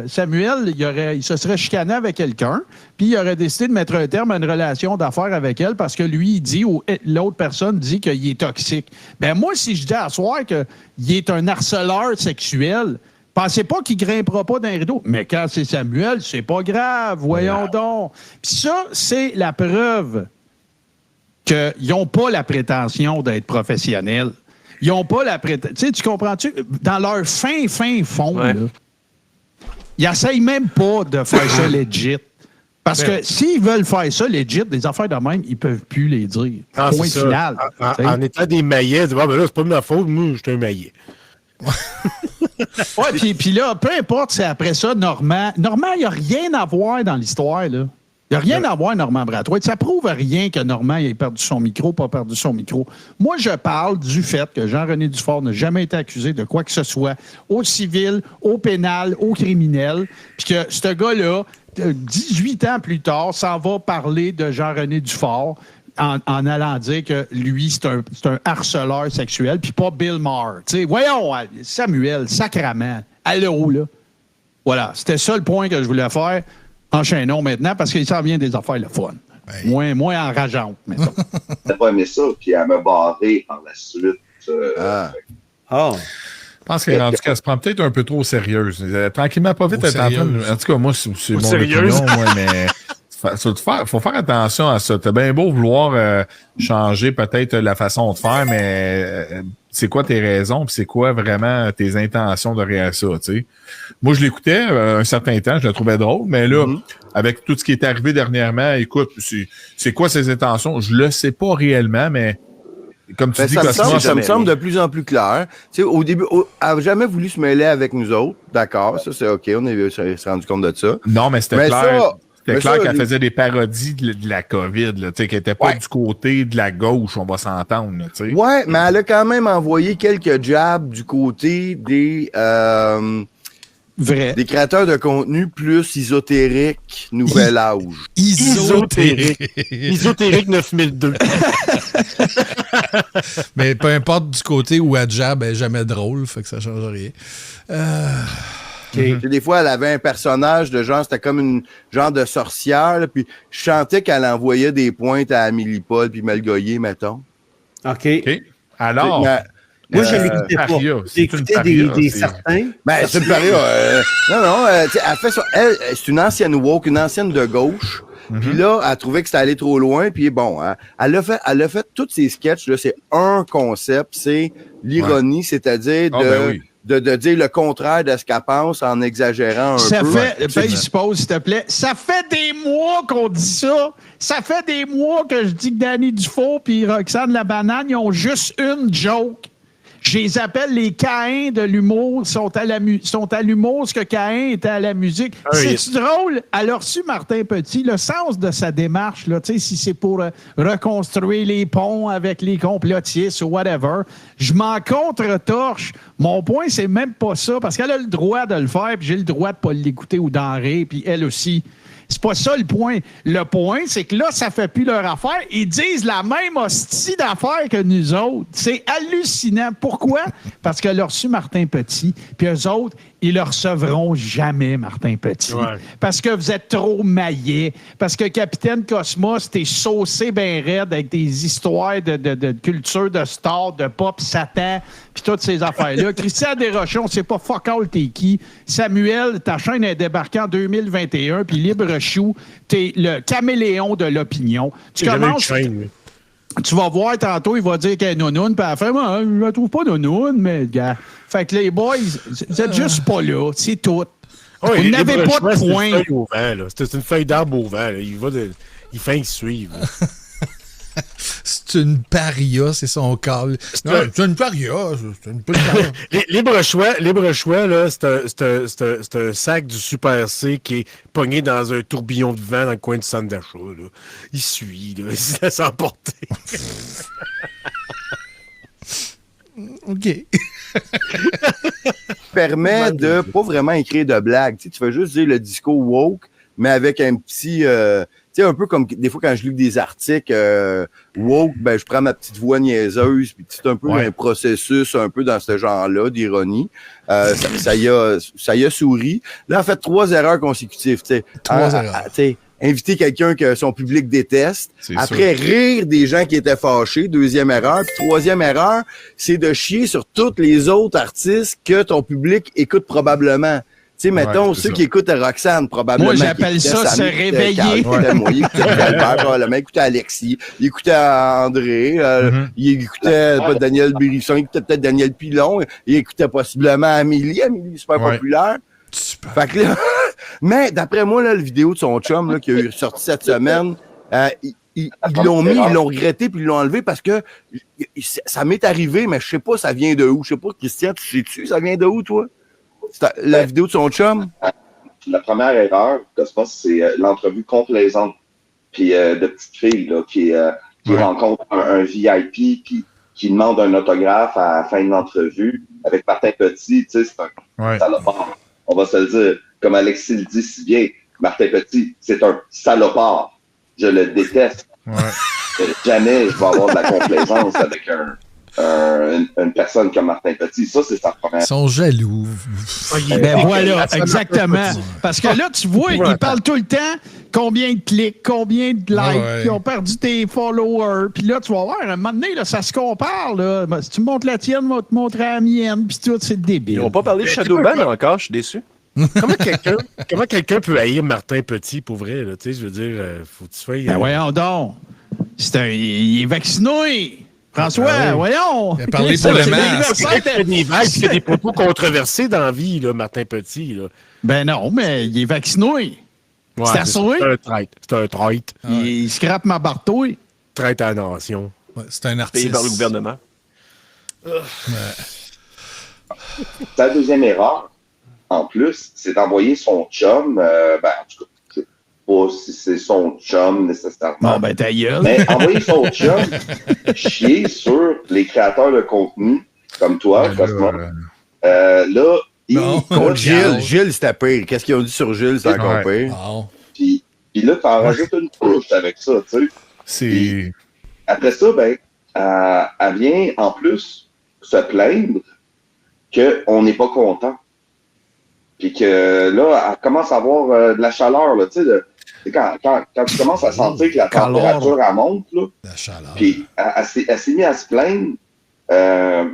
Samuel, il se serait chicané avec quelqu'un, puis il aurait décidé de mettre un terme à une relation d'affaires avec elle parce que lui, il dit, ou l'autre personne dit qu'il est toxique. Ben moi, si je dis à soir qu'il est un harceleur sexuel, pensez pas qu'il grimpera pas d'un rideau. Mais quand c'est Samuel, c'est pas grave, voyons donc. Puis ça, c'est la preuve qu'ils n'ont pas la prétention d'être professionnels. Ils n'ont pas la prétention... Tu sais, tu comprends-tu? Dans leur fin fond, là, ils n'essayent même pas de faire ça legit. Parce que s'ils veulent faire ça, legit, des affaires de même, ils ne peuvent plus les dire. Ah, point final. En étant des maillets, ben là, c'est pas de ma faute, moi, je suis un maillet. Ouais, puis là, peu importe, c'est après ça, Normand, il n'y a rien à voir dans l'histoire, là. Il n'y a rien à voir, Normand Brathwaite. Ça prouve rien que Normand ait perdu son micro, pas perdu son micro. Moi, je parle du fait que Jean-René Dufort n'a jamais été accusé de quoi que ce soit, au civil, au pénal, au criminel, puis que ce gars-là, 18 ans plus tard, s'en va parler de Jean-René Dufort en allant dire que lui, c'est un harceleur sexuel, puis pas Bill Maher. T'sais, voyons, Samuel, sacrament, allô, là. Voilà, c'était ça le point que je voulais faire. Enchaînons maintenant, parce qu'il s'en vient des affaires le fun. Ben. Moins enrageantes, mettons. T'as pas aimé ça, puis elle m'a barré par la suite. Je pense qu'elle est rendue qu'elle se prend peut-être un peu trop sérieuse. Tranquillement, pas vite, elle est en train de... En tout cas, moi, c'est mon opinion, mais... Faut faire attention à ça. T'as bien beau vouloir changer peut-être la façon de faire, mais c'est quoi tes raisons, puis c'est quoi vraiment tes intentions derrière ça, tu sais. Moi, je l'écoutais un certain temps, je le trouvais drôle, mais là, avec tout ce qui est arrivé dernièrement, écoute, c'est quoi ses intentions? Je le sais pas réellement, mais comme tu dis, ça me semble de plus en plus clair. Tu sais, au début, elle n'a jamais voulu se mêler avec nous autres, d'accord, ça c'est OK, on s'est rendu compte de ça. Non, mais c'était clair. C'était clair qu'elle faisait des parodies de la COVID, qu'elle n'était pas du côté de la gauche, on va s'entendre. Ouais, mais elle a quand même envoyé quelques jabs du côté des créateurs de contenu plus ésotériques, nouvel âge. Ésotérique 9002. Mais peu importe du côté où elle jab, elle n'est jamais drôle, fait que ça ne change rien. Des fois, elle avait un personnage de genre, c'était comme une genre de sorcière, là, puis je sentais qu'elle envoyait des pointes à Amélie Paul puis Melgoyer, mettons. OK. Alors, moi, je l'écoutais pas. J'écoutais des certains. Ben, c'est une paria. Non, elle fait ça. Elle, c'est une ancienne woke, une ancienne de gauche. Puis là, elle trouvait que c'était allé trop loin. Puis bon, elle a fait tous ces sketchs, là, c'est un concept, c'est l'ironie, c'est-à-dire de dire le contraire de ce qu'elle pense en exagérant un peu. Pose, s'il te plaît. Ça fait des mois qu'on dit ça. Ça fait des mois que je dis que Danny Dufault et Roxane La Banane, ils ont juste une joke. Je les appelle les Caïns de l'humour, sont à l'humour ce que Caïn était à la musique. C'est drôle. Elle a reçu Martin Petit, le sens de sa démarche, là, si c'est pour reconstruire les ponts avec les complotistes ou whatever. Je m'en contre-torche. Mon point, c'est même pas ça, parce qu'elle a le droit de le faire, puis j'ai le droit de pas l'écouter ou d'en rire, puis elle aussi. C'est pas ça le point. Le point, c'est que là, ça fait plus leur affaire. Ils disent la même hostie d'affaires que nous autres. C'est hallucinant. Pourquoi? Parce qu'elle a reçu Martin Petit, puis eux autres, ils le recevront jamais, Martin Petit. Ouais. Parce que vous êtes trop maillés. Parce que Capitaine Cosmos, t'es saucé ben raide avec des histoires de culture, de star, de pop, Satan, puis toutes ces affaires-là. Christian Desrochers, on sait pas fuck all t'es qui. Samuel, ta chaîne est débarquée en 2021, puis Libre Chou, t'es le caméléon de l'opinion. Tu commences... Tu vas voir tantôt, il va dire qu'elle est nounoune, puis à la fin, moi, je ne la trouve pas nounoune, mais gars. Fait que les boys, vous êtes juste pas là, c'est tout. Oh, vous n'avez pas de point. C'est une feuille d'arbre au vent. Là. Il fait suivre. C'est une paria, c'est son call. C'est une paria. C'est une Libre choix, là, c'est un sac du Super C qui est pogné dans un tourbillon de vent dans le coin du centre d'achat. Il suit, là, il se laisse emporter. OK. Permet de pas vraiment écrire de blagues. Tu fais juste dire le disco woke, mais avec un petit... tu sais, un peu comme des fois quand je lis des articles woke, ben je prends ma petite voix niaiseuse, puis c'est un peu un processus un peu dans ce genre-là d'ironie. Ça y a souri. Là, en fait, 3 erreurs consécutives. 3 erreurs. Inviter quelqu'un que son public déteste. Après, rire des gens qui étaient fâchés. 2e erreur. Puis 3e erreur, c'est de chier sur tous les autres artistes que ton public écoute probablement. Tu sais, mettons, ceux qui écoutent Roxane, probablement. Moi, j'appelle ça se réveiller. Il écoutait Albert, probablement. Il écoutait Alexis. Il écoutait André. Il écoutait pas Daniel Brisson. Il écoutait peut-être Daniel Pilon. Il écoutait possiblement Amélie. Amélie, super populaire. Fait que là, Mais d'après moi, là, la vidéo de son chum là, qui a sorti cette semaine, ils l'ont mis, ils l'ont regretté, puis ils l'ont enlevé parce que ça m'est arrivé, mais je sais pas ça vient de où. Je sais pas, Christian, tu sais-tu, ça vient de où, toi? La vidéo de son chum? La première erreur, Cosmos, c'est l'entrevue complaisante puis de petite fille là, qui rencontre un VIP puis qui demande un autographe à la fin de l'entrevue avec Martin Petit. Tu sais, c'est un salopard. On va se le dire. Comme Alexis le dit si bien, Martin Petit, c'est un salopard. Je le déteste. Jamais je vais avoir de la complaisance avec une personne comme Martin Petit. Ça, c'est sa première. Ils sont jaloux. Ben voilà, exactement. Parce que là, tu vois, ils parlent tout le temps combien de clics, combien de likes, ils ont perdu tes followers. Puis là, tu vas voir, à un moment donné, là, ça se compare. Là. Si tu me montres la tienne, on va te montrer la mienne. Puis tout, c'est débile. Ils n'ont pas parlé de Shadowban encore, je suis déçu. Comment quelqu'un peut haïr Martin Petit pour vrai? Là, je veux dire, faut que tu sois. Ben voyons donc. Il est vacciné. François, voyons! Il a parlé pour le masque. Il fait des propos controversés dans la vie, là, Martin Petit. Là. Ben non, mais il est vacciné. Ouais, c'est assuré. C'est un traître. C'est un traître. Il scrape ma bartouille. Traître à la nation. Ouais, c'est un artiste. Payé par le gouvernement. Sa deuxième erreur, en plus, c'est d'envoyer son chum, en tout cas, je sais pas si c'est son chum nécessairement. Non, ben ta gueule. Mais envoyer son chum chier sur les créateurs de contenu, comme toi, Cosmo. Gilles, c'était pire. Qu'est-ce qu'ils ont dit sur Gilles? C'est encore pire. Puis là, t'en rajoutes une couche avec ça, tu sais. Après ça, elle vient en plus se plaindre qu'on n'est pas content. Puis que là, elle commence à avoir de la chaleur, là, tu sais, quand tu commences à sentir que la température, elle monte, là, puis elle s'est mise à se plaindre, en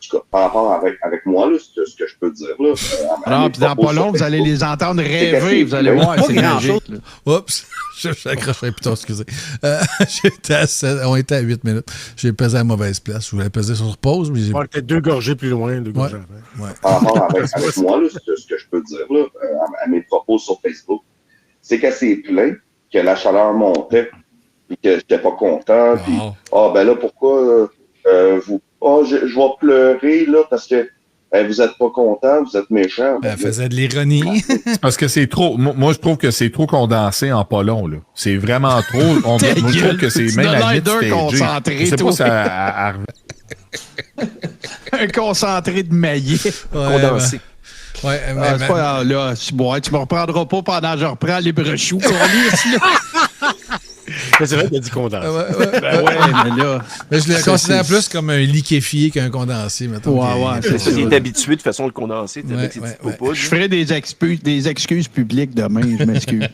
tout cas, par rapport avec moi, là, c'est ce que je peux dire, là. Non, puis dans pas long, vous allez les entendre rêver, vous allez voir, c'est magique, là. Oups, j'accrocherai plutôt, excusez. On était à 8 minutes. J'ai pesé à la mauvaise place. Je voulais peser sur pause, mais j'ai... On était 2 gorgées plus loin. Par rapport avec moi, là, c'est ce que je peux dire, là, à mes propos sur Facebook, c'est qu'elle s'est plainte que la chaleur montait, puis que j'étais pas content, puis là, pourquoi je vais pleurer, là, parce que vous êtes pas content, vous êtes méchant. Elle faisait de l'ironie. Parce que c'est trop. Moi, je trouve que c'est trop condensé en pas long, là. C'est vraiment trop. Moi, je trouve que c'est même à vite stagé. Je sais pas si ça... Un concentré de maillet. Condensé. C'est pas là, tu me reprendras pas pendant que je reprends les brochous. C'est vrai qu'il a dit condensé. Mais là. Mais je le considère plus comme un liquéfié qu'un condensé, mettons. C'est ça. Il est habitué de toute façon le condenser. Je ferai des excuses publiques demain, je m'excuse.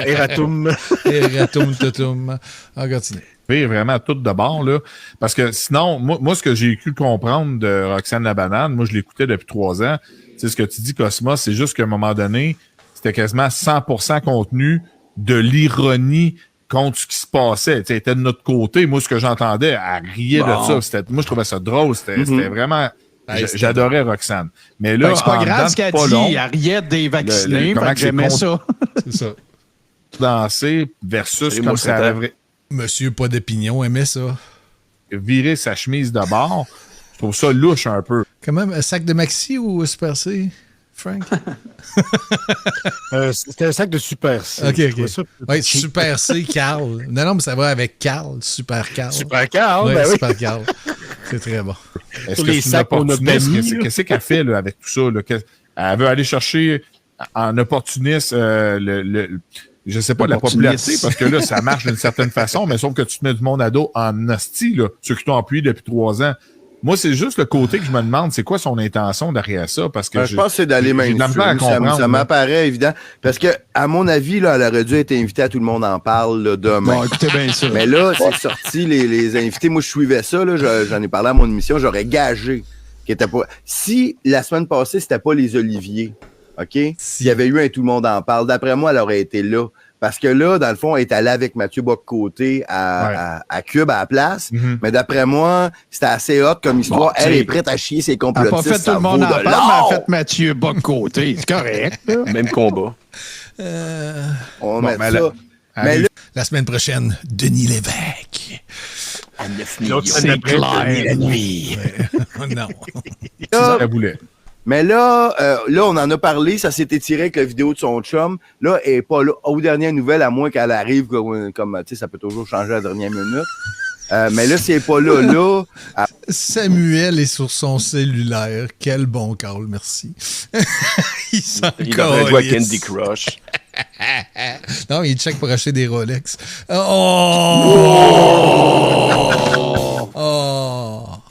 Eratum. Eratum, totum. On continue. Oui, vraiment tout de bord, là. Parce que sinon, moi, ce que j'ai cru comprendre de Roxane la Banane, moi, je l'écoutais depuis 3 ans. C'est ce que tu dis, Cosmos, c'est juste qu'à un moment donné, c'était quasiment 100% contenu de l'ironie contre ce qui se passait. Elle était de notre côté. Moi, ce que j'entendais, elle riait de ça. Moi, je trouvais ça drôle. C'était vraiment... J'adorais Roxane. Mais là, c'est pas grave ce qu'elle dit. Elle riait des vaccinés. J'aimais ça. C'est ça. Danser versus comme ça avait... Monsieur pas d'opinion aimait ça. Virer sa chemise de bord, je trouve ça louche un peu. Quand même, un sac de Maxi ou Super C, Frank? C'était un sac de Super C. OK. Oui, Super C, Carl. Non, mais ça va avec Carl, Super Carl. Super Carl, oui. Super Carl. C'est très bon. Est-ce que c'est une opportuniste? Qu'est-ce qu'elle fait là, avec tout ça? Là? Elle veut aller chercher en opportuniste je sais pas, la popularité, parce que là, ça marche d'une certaine façon, mais sauf que tu te mets du monde à dos en hostie, là, ceux qui t'ont appuyé depuis 3 ans. Moi, c'est juste le côté que je me demande, c'est quoi son intention derrière ça? Parce que je pense que c'est d'aller mainstream. Ça m'apparaît évident. Parce que, à mon avis, là, elle aurait dû être invitée à Tout le monde en parle là, demain. Bon, écoutez bien ça. Mais là, c'est sorti, les invités. Moi, je suivais ça, là, j'en ai parlé à mon émission, j'aurais gagé qu'il était pas. Si la semaine passée, c'était pas les Oliviers, OK? S'il y avait eu un Tout le monde en parle, d'après moi, elle aurait été là. parce que là, dans le fond, elle est allée avec Mathieu Bock-Côté à Cube à la place. Mais d'après moi, c'était assez hot comme histoire. Elle est prête à chier ses complotistes. Elle n'a pas fait tout le monde en parle, mais elle a fait Mathieu Bock-Côté. C'est correct. Même combat. On met ça. Mais là, la semaine prochaine, Denis Lévesque. À 9 millions. C'est clair. La nuit. Non. Mais là, on en a parlé, ça s'est étiré avec la vidéo de son chum. Là, elle n'est pas là aux dernières nouvelles, à moins qu'elle arrive comme tu sais, ça peut toujours changer à la dernière minute. Mais là, si elle n'est pas là, Samuel est sur son cellulaire. Quel bon call, merci. Il devrait jouer à Candy Crush. Non, il check pour acheter des Rolex.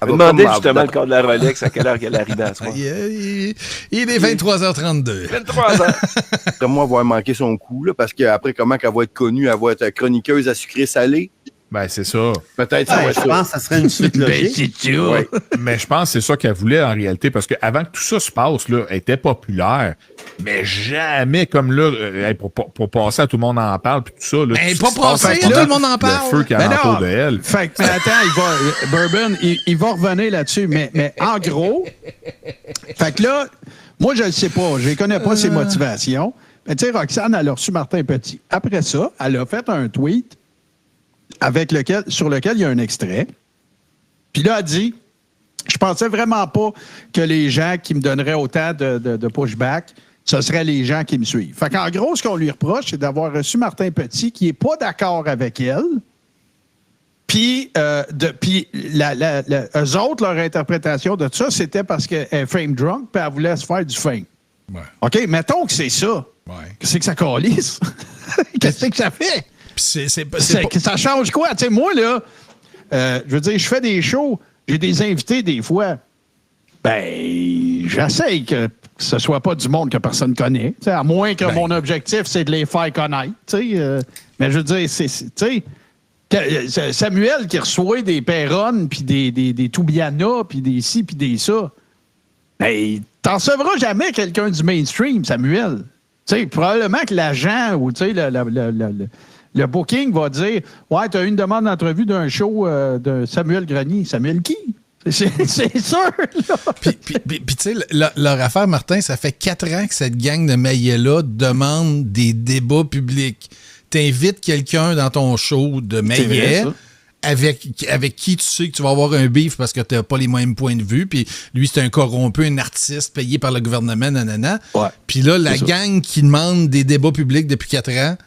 Je me demandais justement le corps de la Rolex, à quelle heure qu'elle arrivait à ce moment. Il est 23h32. 23h. Comme moi, avoir manqué son coup, là, parce qu'après, comment qu'elle va être connue, elle va être chroniqueuse à sucré-salé. Ben, c'est ça. Peut-être ça. Je pense que ça serait une suite logique. Ouais. Mais je pense que c'est ça qu'elle voulait en réalité, parce qu'avant que tout ça se passe, là, elle était populaire, mais jamais comme là, pour passer à tout le monde en parle, puis tout ça. Là, mais pas passer, tout le monde en parle. Le feu qui est autour de elle. Fait que, attends, Bourbon, il va revenir là-dessus, mais en gros, fait que là, moi, je ne sais pas, je ne connais pas ses motivations. Mais tu sais, Roxane, elle a reçu Martin Petit. Après ça, elle a fait un tweet sur lequel il y a un extrait. Puis là, elle dit, je pensais vraiment pas que les gens qui me donneraient autant de pushback, ce seraient les gens qui me suivent. Fait qu'en gros, ce qu'on lui reproche, c'est d'avoir reçu Martin Petit, qui n'est pas d'accord avec elle. Puis, eux autres, leur interprétation de ça, c'était parce qu'elle est fame drunk, puis elle voulait se faire du fame. Ouais. OK, mettons que c'est ça. Ouais. Qu'est-ce que ça calisse? Qu'est-ce que ça fait? Ça change quoi? Tu sais, moi, là, je veux dire, je fais des shows, j'ai des invités des fois. Ben, j'essaye que ce soit pas du monde que personne connaît. À moins que mon objectif, c'est de les faire connaître. Mais je veux dire, Samuel qui reçoit des Perronnes, puis des Toubiana, puis des ci, puis des ça. Ben, t'en recevras jamais quelqu'un du mainstream, Samuel. T'sais, probablement que l'agent ou le booking va dire « Ouais, tu as eu une demande d'entrevue d'un show de Samuel Grenier. » Samuel qui? C'est sûr, là. Puis tu sais, leur affaire, Martin, ça fait 4 ans que cette gang de maillets-là demande des débats publics. T'invites quelqu'un dans ton show de maillets avec qui tu sais que tu vas avoir un beef parce que tu n'as pas les mêmes points de vue, puis lui, c'est un corrompu, un artiste payé par le gouvernement, nanana. Ouais, puis là, la gang qui demande des débats publics depuis 4 ans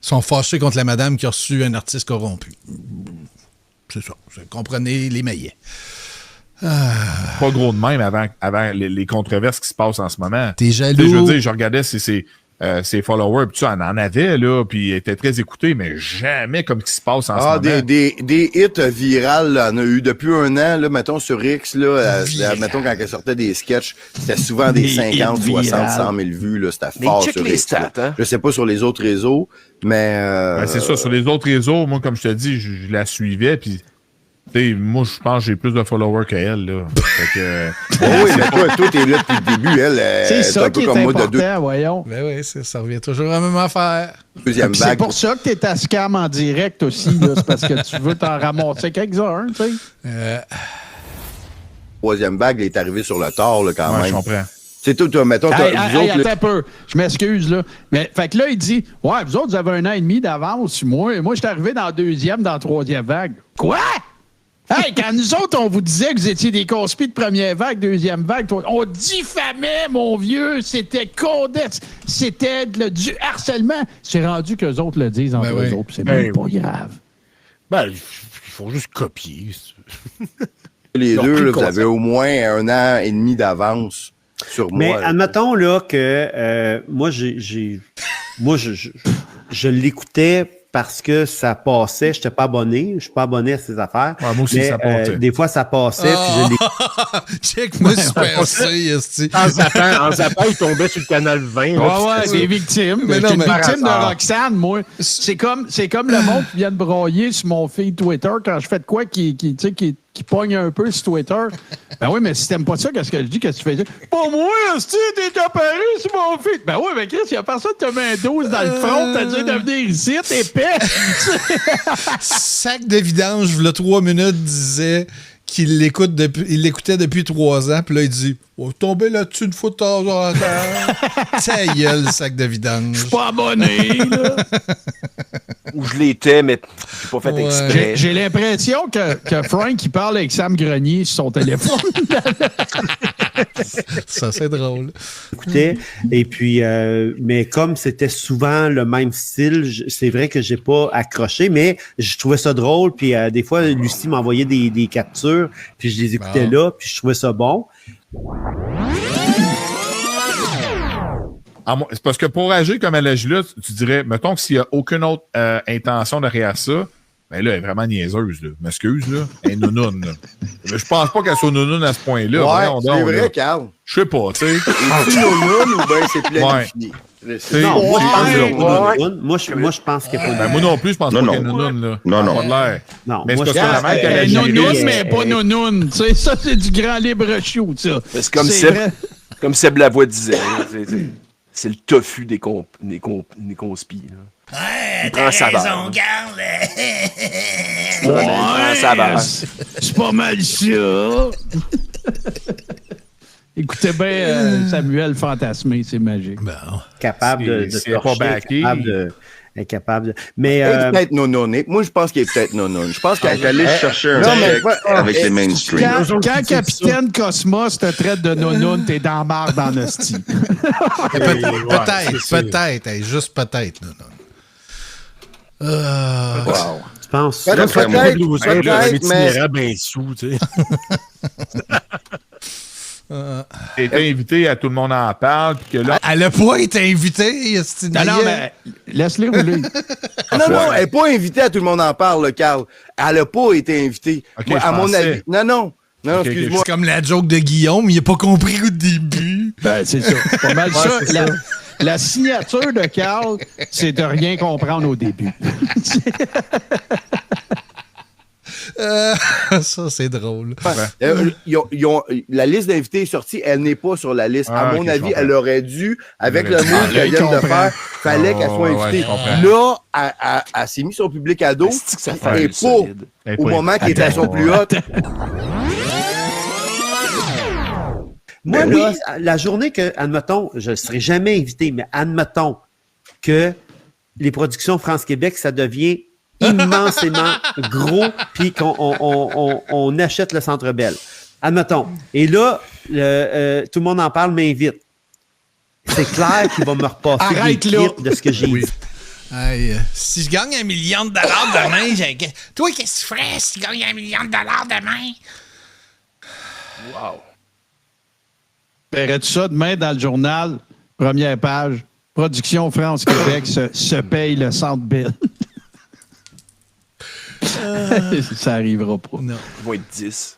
sont fâchés contre la madame qui a reçu un artiste corrompu. C'est ça. Vous comprenez les maillets. Pas gros de même avant les controverses qui se passent en ce moment. T'es jaloux. Je veux dire, je regardais ses followers, puis ça, on en avait, là, puis il était très écouté, mais jamais comme ce qui se passe en ce moment. Des hits virales, là, on a eu depuis 1 an, là, mettons, sur X, là, mettons, quand elle sortait des sketchs, c'était souvent des 50, 60, 100 000 vues, là, c'était fort sur X. Hein? Je sais pas sur les autres réseaux, mais... c'est ça, sur les autres réseaux, moi, comme je te dis, je la suivais, puis... moi, je pense que j'ai plus de followers qu'elle, là. Oui, mais toi, t'es là depuis le début, elle. C'est ça un peu qui comme est moi important, voyons. Ben oui, ça revient toujours à la même affaire. Deuxième vague. C'est pour ça que t'es à Scam en direct aussi, là. C'est parce que tu veux t'en ramasser quelques-uns, tu sais. Troisième vague, elle est arrivée sur le tard, là, quand même. Je comprends. C'est tout, mettons, vous autres... Attends un peu, je m'excuse, là. Mais, fait que là, il dit, ouais, vous autres, vous avez 1 an et demi d'avance, moi, je suis arrivé dans la 2e, dans la 3e vague. Quoi? Hey, quand nous autres, on vous disait que vous étiez des conspis de première vague, 2e vague, on diffamait, mon vieux, c'était c'était du harcèlement. C'est rendu qu'eux autres le disent entre eux autres, c'est même pas grave. Ben, il faut juste copier. Les deux, là, vous avez au moins 1 an et demi d'avance sur moi. Mais admettons là que moi, je l'écoutais parce que ça passait. Je n'étais pas abonné. Je suis pas abonné à ces affaires. Ouais, moi aussi, mais, ça passait. des fois, ça passait. Check-moi super C, En zappant, il tombait sur le canal 20. Ouais, des victimes. Mais non, mais victime de Roxane, moi. C'est comme le monde qui vient de broyer sur mon fil Twitter quand je fais de quoi qui qui pogne un peu sur Twitter. Ben oui, mais si t'aimes pas ça, qu'est-ce que je dis? Qu'est-ce que tu fais? Pour moi, si t'es apparu sur mon feed. Ben oui, mais Chris, il y a personne qui te met un 12 dans le front. T'as dit de venir ici, t'es épais. Sac de vidange, il y a 3 minutes, disait qu'il l'écoutait depuis 3 ans. Puis là, il dit tomber là-dessus une fois de temps en temps. Ta gueule, sac de vidange. Je suis pas abonné, là. Ou je l'étais, mais j'ai pas fait exprès. J'ai l'impression que Frank, il parle avec Sam Grenier sur son téléphone. Ça, c'est drôle. Écoutez, et puis, mais comme c'était souvent le même style, c'est vrai que j'ai pas accroché, mais je trouvais ça drôle. Puis des fois, Lucie m'envoyait des captures, puis je les écoutais là, puis je trouvais ça bon. C'est parce que pour agir comme elle agit là, tu dirais, mettons que s'il n'y a aucune autre intention derrière ça, ben là, elle est vraiment niaiseuse, là. M'excuse, là. Elle est nounoune, là. Mais je pense pas qu'elle soit nounoune à ce point-là. Ouais, c'est vrai, Carl. Je sais pas, tu sais. Es-tu nounoune ou bien c'est planifié? Non, moi, je pense qu'elle est pas nounoune. Moi non plus, je pense pas qu'elle est nounoune, là. Non, mais moi, c'est parce que la mère qu'elle a nounoune, mais pas nounoune. Tu sais, ça, c'est du grand libre shoot, ça. C'est comme Seb Lavoie disait. C'est le tofu des conspis. Ouais, t'as raison, Carl. C'est pas mal ça. Écoutez bien Samuel fantasmé, c'est magique. Bon. Capable de pas backé. Incapable de... Mais peut-être nononé. Moi, je pense qu'il est peut-être nononé. Je pense qu'elle est allée chercher un texte avec les mainstream. Quand Capitaine Cosmos te traite de nonoune, t'es dans marre dans l'hostie. Peut-être. Juste peut-être. Wow. Tu penses? Peut-être, mais... bien sous, tu sais. Elle était invitée à Tout le monde en parle. Puis que là... Elle n'a pas été invitée. Non, mais laisse-les rouler. Non, elle n'est pas invitée à Tout le monde en parle, Carl. Elle n'a pas été invitée. Okay, moi, à mon avis. Non, excuse-moi. C'est comme la joke de Guillaume, il n'a pas compris au début. Ben, c'est ça. C'est pas mal ça. La signature de Carl, c'est de rien comprendre au début. Ça, c'est drôle. La liste d'invités est sortie, elle n'est pas sur la liste. À mon avis, elle aurait dû, avec le move qu'elle vient de faire, fallait qu'elle soit invitée. Là, elle s'est mise son public à dos et pas au moment qu'elle était à son plus haute. Moi, là, la journée que, admettons, je ne serai jamais invité, mais admettons que les productions France-Québec, ça devient immensément gros, puis qu'on achète le Centre Bell. Admettons. Et là, tout le monde en parle, m'invite. C'est clair qu'il va me repasser des clips de ce que j'ai dit. Hey, si je gagne $1 million demain, toi, qu'est-ce que tu ferais si tu gagnes $1 million demain? Wow. Verrais-tu ça demain dans le journal, première page, Production France-Québec se paye le Centre Bell. Ça arrivera pas. Non. Ils vont être 10.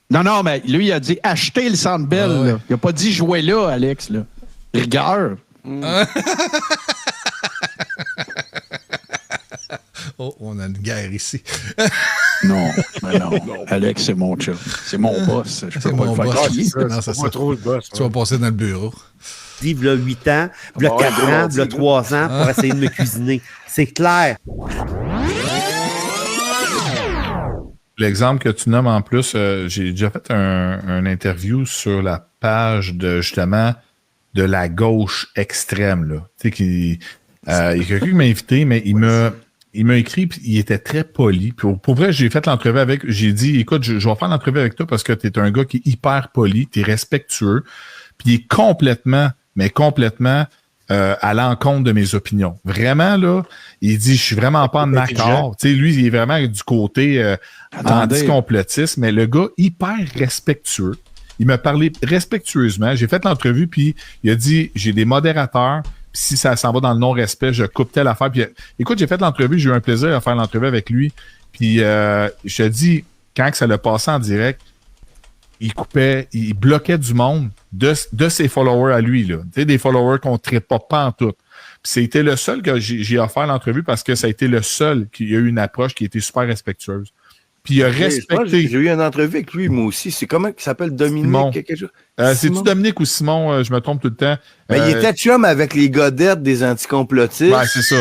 Non, mais lui, il a dit acheter le Centre Bell. Ouais. Il n'a pas dit jouer là, Alex. Là. Rigueur. Oh, on a une guerre ici. Non. Alex, c'est mon chum. C'est mon boss. Je peux pas le faire crier. C'est pas trop le boss. Tu vas passer dans le bureau. Il y a 8 ans, il y a 4 ans, il y a 3 ans pour essayer de me cuisiner. C'est clair. L'exemple que tu nommes en plus, j'ai déjà fait un interview sur la page de justement de la gauche extrême. Là. Tu sais, il y a quelqu'un qui m'a invité, mais il m'a écrit, puis il était très poli. Puis pour vrai, j'ai fait l'entrevue avec, j'ai dit, écoute, je vais faire l'entrevue avec toi parce que tu es un gars qui est hyper poli, tu es respectueux, puis il est complètement à l'encontre de mes opinions. Vraiment, là, il dit, je suis vraiment pas en accord. Tu sais, lui, il est vraiment du côté anti-complotiste, mais le gars, hyper respectueux. Il m'a parlé respectueusement. J'ai fait l'entrevue, puis il a dit, j'ai des modérateurs, puis si ça s'en va dans le non-respect, je coupe telle affaire. Puis, écoute, j'ai fait l'entrevue, j'ai eu un plaisir à faire l'entrevue avec lui. Puis, je te dis, quand ça l'a passé en direct, il bloquait du monde de ses followers à lui, là. Tu sais, des followers qu'on ne traite pas en tout. Puis c'était le seul que j'ai offert l'entrevue parce que ça a été le seul qui a eu une approche qui était super respectueuse. Puis il a respecté. J'ai eu une entrevue avec lui, moi aussi. C'est comment il s'appelle Dominique? Simon. Quelque chose? C'est-tu Dominique ou Simon? Je me trompe tout le temps. Il était chum avec les godettes des anticomplotistes. Ouais, c'est ça.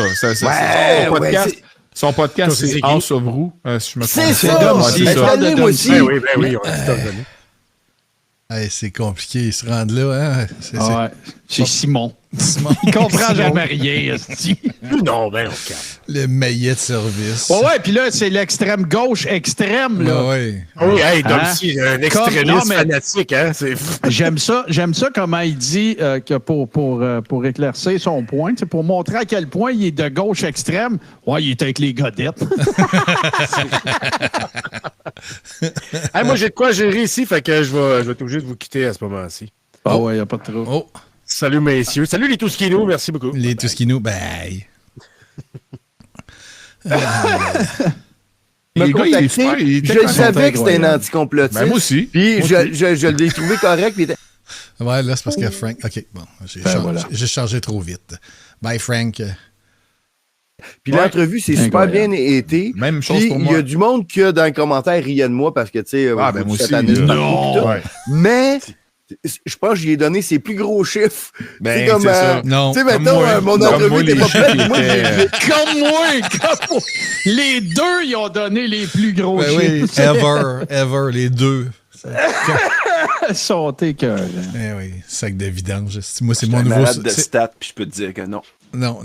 Son podcast, c'est House of Roux. Si je me trompe. C'est ça! C'est ça. Moi aussi. Ben oui, on a tout donné. Hey, c'est compliqué, ils se rendent là, hein? C'est Simon. Il comprend jamais rien, esti. Non, ben, on calme. Le maillet de service. Ouais, puis là, c'est l'extrême gauche extrême, là. Ouais. Oui, hey, donc c'est un extrémiste fanatique, hein? J'aime ça comment il dit que pour éclaircir son point, pour montrer à quel point il est de gauche extrême, il est avec les godettes. Hey, moi, j'ai de quoi gérer ici, fait que je vais être obligé de vous quitter à ce moment-ci. Ah ouais, il n'y a pas de trop. Oh. Salut, messieurs. Salut, les Touskinos. Merci beaucoup. Les Touskinos, bye. Je savais que c'était un anticomplotiste. Ben, moi aussi. Puis je l'ai trouvé correct. Puis ouais, là, c'est parce que Frank... OK, bon, j'ai changé trop vite. Bye, Frank. Puis l'entrevue, c'est super bien été. Même chose pour moi. Il y a du monde qui, dans les commentaires, riait de moi parce que, tu sais, moi aussi. Mais... je pense que j'y ai donné ses plus gros chiffres. Ben, c'est ça. Non. Tu sais, maintenant, mon entrevue n'était pas prête. Comme moi. Les deux, ils ont donné les plus gros chiffres. Oui, ever, les deux. Sauté cœur. Eh oui, sac de vidange. Moi, c'est mon nouveau... malade de stats, puis je peux te dire que non. Non.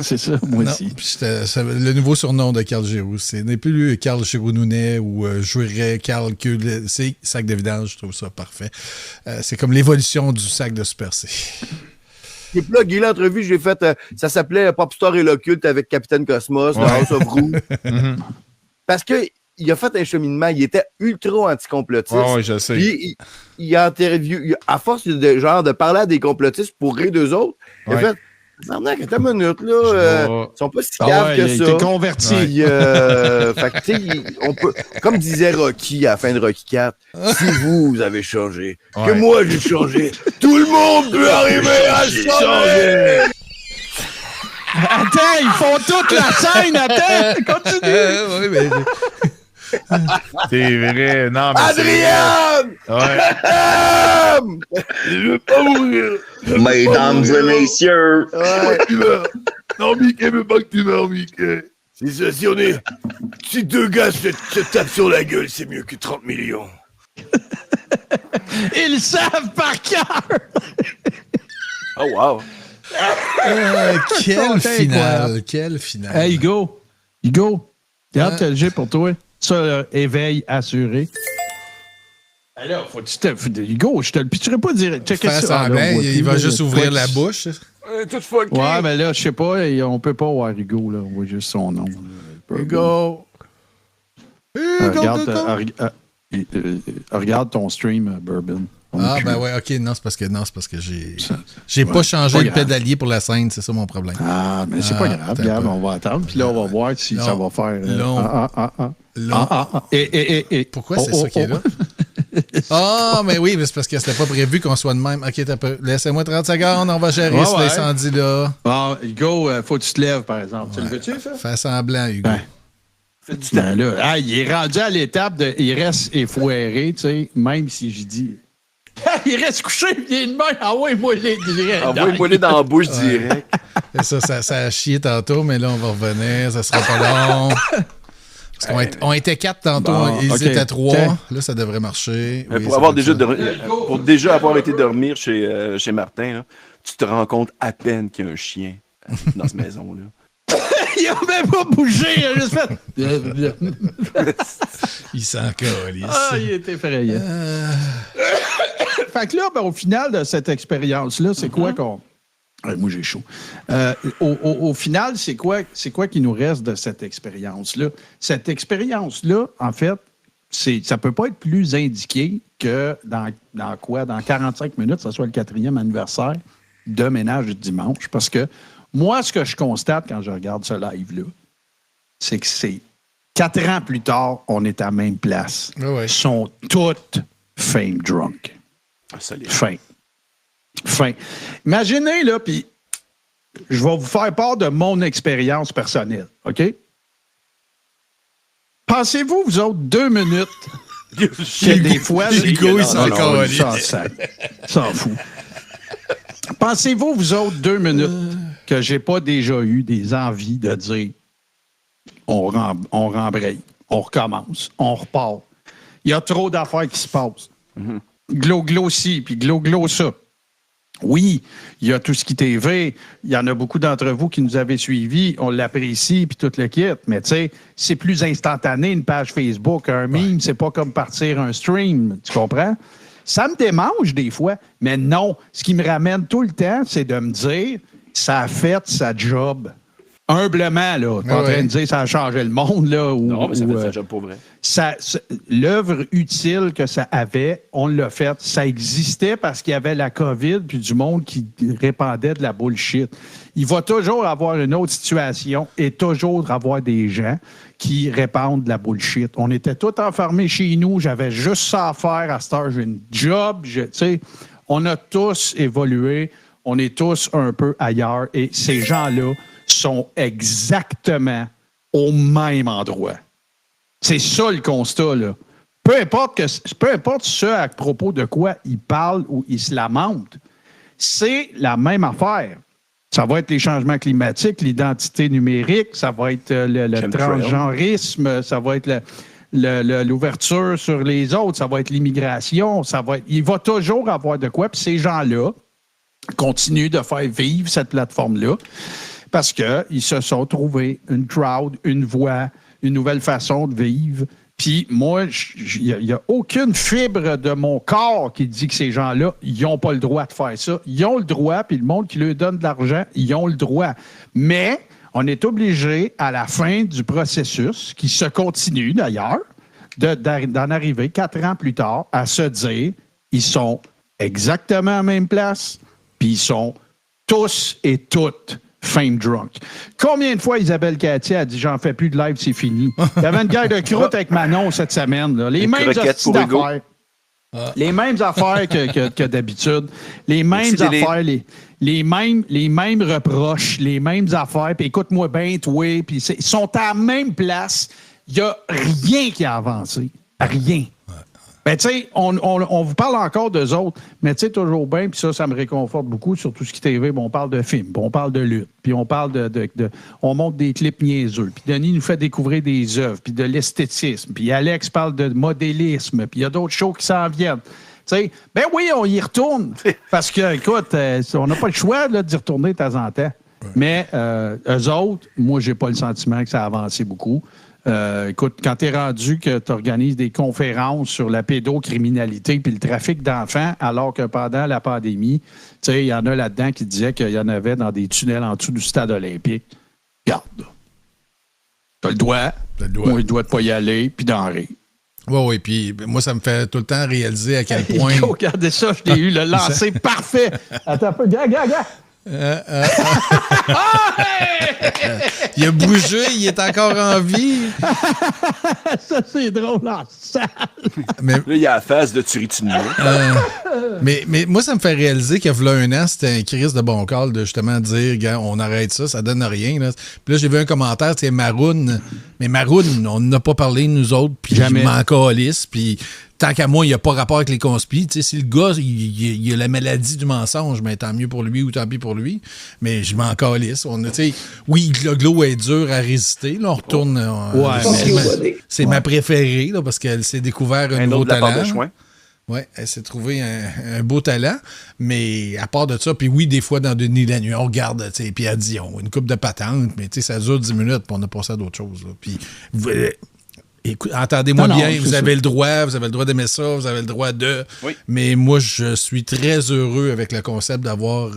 C'est ça, moi aussi. Le nouveau surnom de Carl Giroux, ce n'est plus Carl Giroux-Nounet ou Jouiret, Carl Cul, c'est sac de vidange, je trouve ça parfait. C'est comme l'évolution du sac de Super C. Et puis là, Guy, l'entrevue, j'ai faite, ça s'appelait Popstar et l'occulte avec Capitaine Cosmos, le House of Roux. Parce que il a fait un cheminement, il était ultra anticomplotiste. Oui, je sais. Puis il a interviewé, à force de parler à des complotistes pour rire d'eux autres, il a fait... Ça me dit qu'à ta minute, là, ils sont pas si caves que ça. Il était converti. Fait que, tu sais, on peut, comme disait Rocky à la fin de Rocky 4, si vous avez changé, que moi j'ai changé, tout le monde peut arriver à changer! Attends, ils font toute la scène, attends! Continue! Oui, mais... C'est vrai, non, mais Adrienne! Je veux pas mourir! Mesdames et messieurs! Non, Mickey veut pas que tu meurs, Mickey. C'est ça, si deux gars se tapent sur la gueule, c'est mieux que 30 millions. Ils savent par cœur! Oh, wow! Quelle finale! Hey, Hugo! Regarde quel jet pour toi. Ça, éveil assuré. Alors, Hugo, je te le pitcherai pas direct. Check ça. Il va juste ouvrir la bouche. Ouais, mais là, je sais pas, on peut pas voir Hugo, là. On voit juste son nom. Hugo! Regarde ton stream, Bourbon. Ben ouais, ok, non, c'est parce que j'ai pas changé le pédalier pour la scène, c'est ça mon problème. Ah, mais c'est pas grave, regarde, on va attendre, puis là, on va voir si ça va faire. Pourquoi c'est ça qui est là? Mais oui, mais c'est parce que c'était pas prévu qu'on soit de même. Ok, laissez-moi 30 secondes, on va gérer cet incendie-là. Bon, Hugo, faut que tu te lèves, par exemple. Tu le veux-tu, ça? Fais semblant, Hugo. Fais du temps. Là, il est rendu à l'étape de. Il reste effoiré, tu sais, même si je dis. Il reste couché, il est de main. Envoie-moi les direct. Envoie-moi les dans la bouche direct. Ça a chié tantôt, mais là, on va revenir. Ça sera pas long. Parce qu'on était 4 tantôt, ils étaient 3. Okay. Là, ça devrait marcher. Oui, pour déjà avoir été dormir chez Martin, là, tu te rends compte à peine qu'il y a un chien dans cette maison-là. Il a même pas bougé, il a juste fait. Il s'en calisse. Il était effrayant. Fait que là, au final de cette expérience-là, c'est quoi qu'on. Moi, j'ai chaud. Au final, c'est quoi qui nous reste de cette expérience-là? Cette expérience-là, en fait, ça peut pas être plus indiqué que dans 45 minutes, ça soit le 4e anniversaire de Ménage du dimanche. Parce que moi, ce que je constate quand je regarde ce live-là, c'est que c'est 4 ans plus tard, on est à la même place. Ouais. Ils sont toutes fame drunk. Fin. Imaginez, là, puis je vais vous faire part de mon expérience personnelle, OK? Pensez-vous, vous autres, 2 minutes, que des fois... Hugo, il s'en calisse. S'en fout. Pensez-vous, vous autres, 2 minutes, que j'ai pas déjà eu des envies de dire on rembraye, on recommence, on repart. Il y a trop d'affaires qui se passent. Glo ci, puis glo ça. Oui, il y a tout ce qui TV. Il y en a beaucoup d'entre vous qui nous avez suivis. On l'apprécie, puis tout le kit. Mais tu sais, c'est plus instantané, une page Facebook. Un meme, c'est pas comme partir un stream. Tu comprends? Ça me démange des fois, mais non. Ce qui me ramène tout le temps, c'est de me dire ça a fait sa job. Humblement, là. Pas en train de dire ça a changé le monde, là. Non, mais ça fait sa job pour vrai. L'œuvre utile que ça avait, on l'a faite. Ça existait parce qu'il y avait la COVID puis du monde qui répandait de la bullshit. Il va toujours avoir une autre situation et toujours avoir des gens qui répandent de la bullshit. On était tous enfermés chez nous. J'avais juste ça à faire. À cette heure, j'ai une job. Tu sais, on a tous évolué. On est tous un peu ailleurs. Et ces gens-là sont exactement au même endroit. C'est ça le constat, là. Peu importe ce à propos de quoi ils parlent ou ils se lamentent, c'est la même affaire. Ça va être les changements climatiques, l'identité numérique, ça va être le transgenrisme, ça va être l'ouverture sur les autres, ça va être l'immigration, il va toujours avoir de quoi, puis ces gens-là continuent de faire vivre cette plateforme-là parce qu'ils se sont trouvés une crowd, une voix, une nouvelle façon de vivre. Puis moi, il n'y a aucune fibre de mon corps qui dit que ces gens-là, ils n'ont pas le droit de faire ça. Ils ont le droit, puis le monde qui leur donne de l'argent, ils ont le droit. Mais on est obligé, à la fin du processus, qui se continue d'ailleurs, d'en arriver 4 ans plus tard à se dire, ils sont exactement à la même place, puis ils sont tous et toutes fame drunk. Combien de fois Isabelle Cattier a dit « J'en fais plus de live, c'est fini ». Il y avait une guerre de croûte avec Manon cette semaine. Là. Les mêmes affaires. Les mêmes affaires que d'habitude. Les mêmes affaires, les mêmes reproches, les mêmes affaires. Puis écoute-moi bien, toi. Puis ils sont à la même place. Il n'y a rien qui a avancé. Rien. Ben, tu sais, on vous parle encore d'eux autres, mais tu sais, toujours bien, puis ça me réconforte beaucoup sur tout ce qui est TV. Bon, on parle de films, puis on parle de lutte, puis on parle on montre des clips niaiseux, puis Denis nous fait découvrir des œuvres, puis de l'esthétisme, puis Alex parle de modélisme, puis il y a d'autres shows qui s'en viennent. Tu sais, ben oui, on y retourne, parce que, écoute, on n'a pas le choix là, d'y retourner de temps en temps. Mais eux autres, moi, j'ai pas le sentiment que ça a avancé beaucoup. Écoute, quand tu es rendu que tu organises des conférences sur la pédocriminalité puis le trafic d'enfants, alors que pendant la pandémie, tu sais, il y en a là-dedans qui disaient qu'il y en avait dans des tunnels en dessous du stade olympique. Regarde. Tu as le droit. Moi, il doit pas y aller, puis d'en rire. Oui, puis moi, ça me fait tout le temps réaliser à quel point... Regardez ça, je l'ai eu, le lancer parfait. Attends un peu, gars. Il a bougé, il est encore en vie. Ça, c'est drôle en salle. Là, il y a la phase de Turitinio. Mais moi, ça me fait réaliser qu'il y a un an, c'était un crise de bon call de justement dire, gars, on arrête ça donne rien. Là. Puis là, j'ai vu un commentaire, c'est Maroon. Mais Maroon, on n'a pas parlé, nous autres, puis je m'en calisse, puis... Tant qu'à moi, il n'y a pas rapport avec les conspis. Tu sais, si le gars, il a la maladie du mensonge, mais tant mieux pour lui ou tant pis pour lui. Mais je m'en calisse. Oui, le glow est dur à résister. Là, on retourne. C'est ma préférée là, parce qu'elle s'est découvert un nouveau talent. Oui, elle s'est trouvé un beau talent. Mais à part de ça, puis oui, des fois, dans Denis la nuit, on regarde Pierre Dion, une coupe de patente, mais ça dure 10 minutes, puis on a passé à d'autres choses. Là. Puis... Écoute, entendez-moi bien, vous avez le droit d'aimer ça, vous avez le droit de... Oui. Mais moi, je suis très heureux avec le concept d'avoir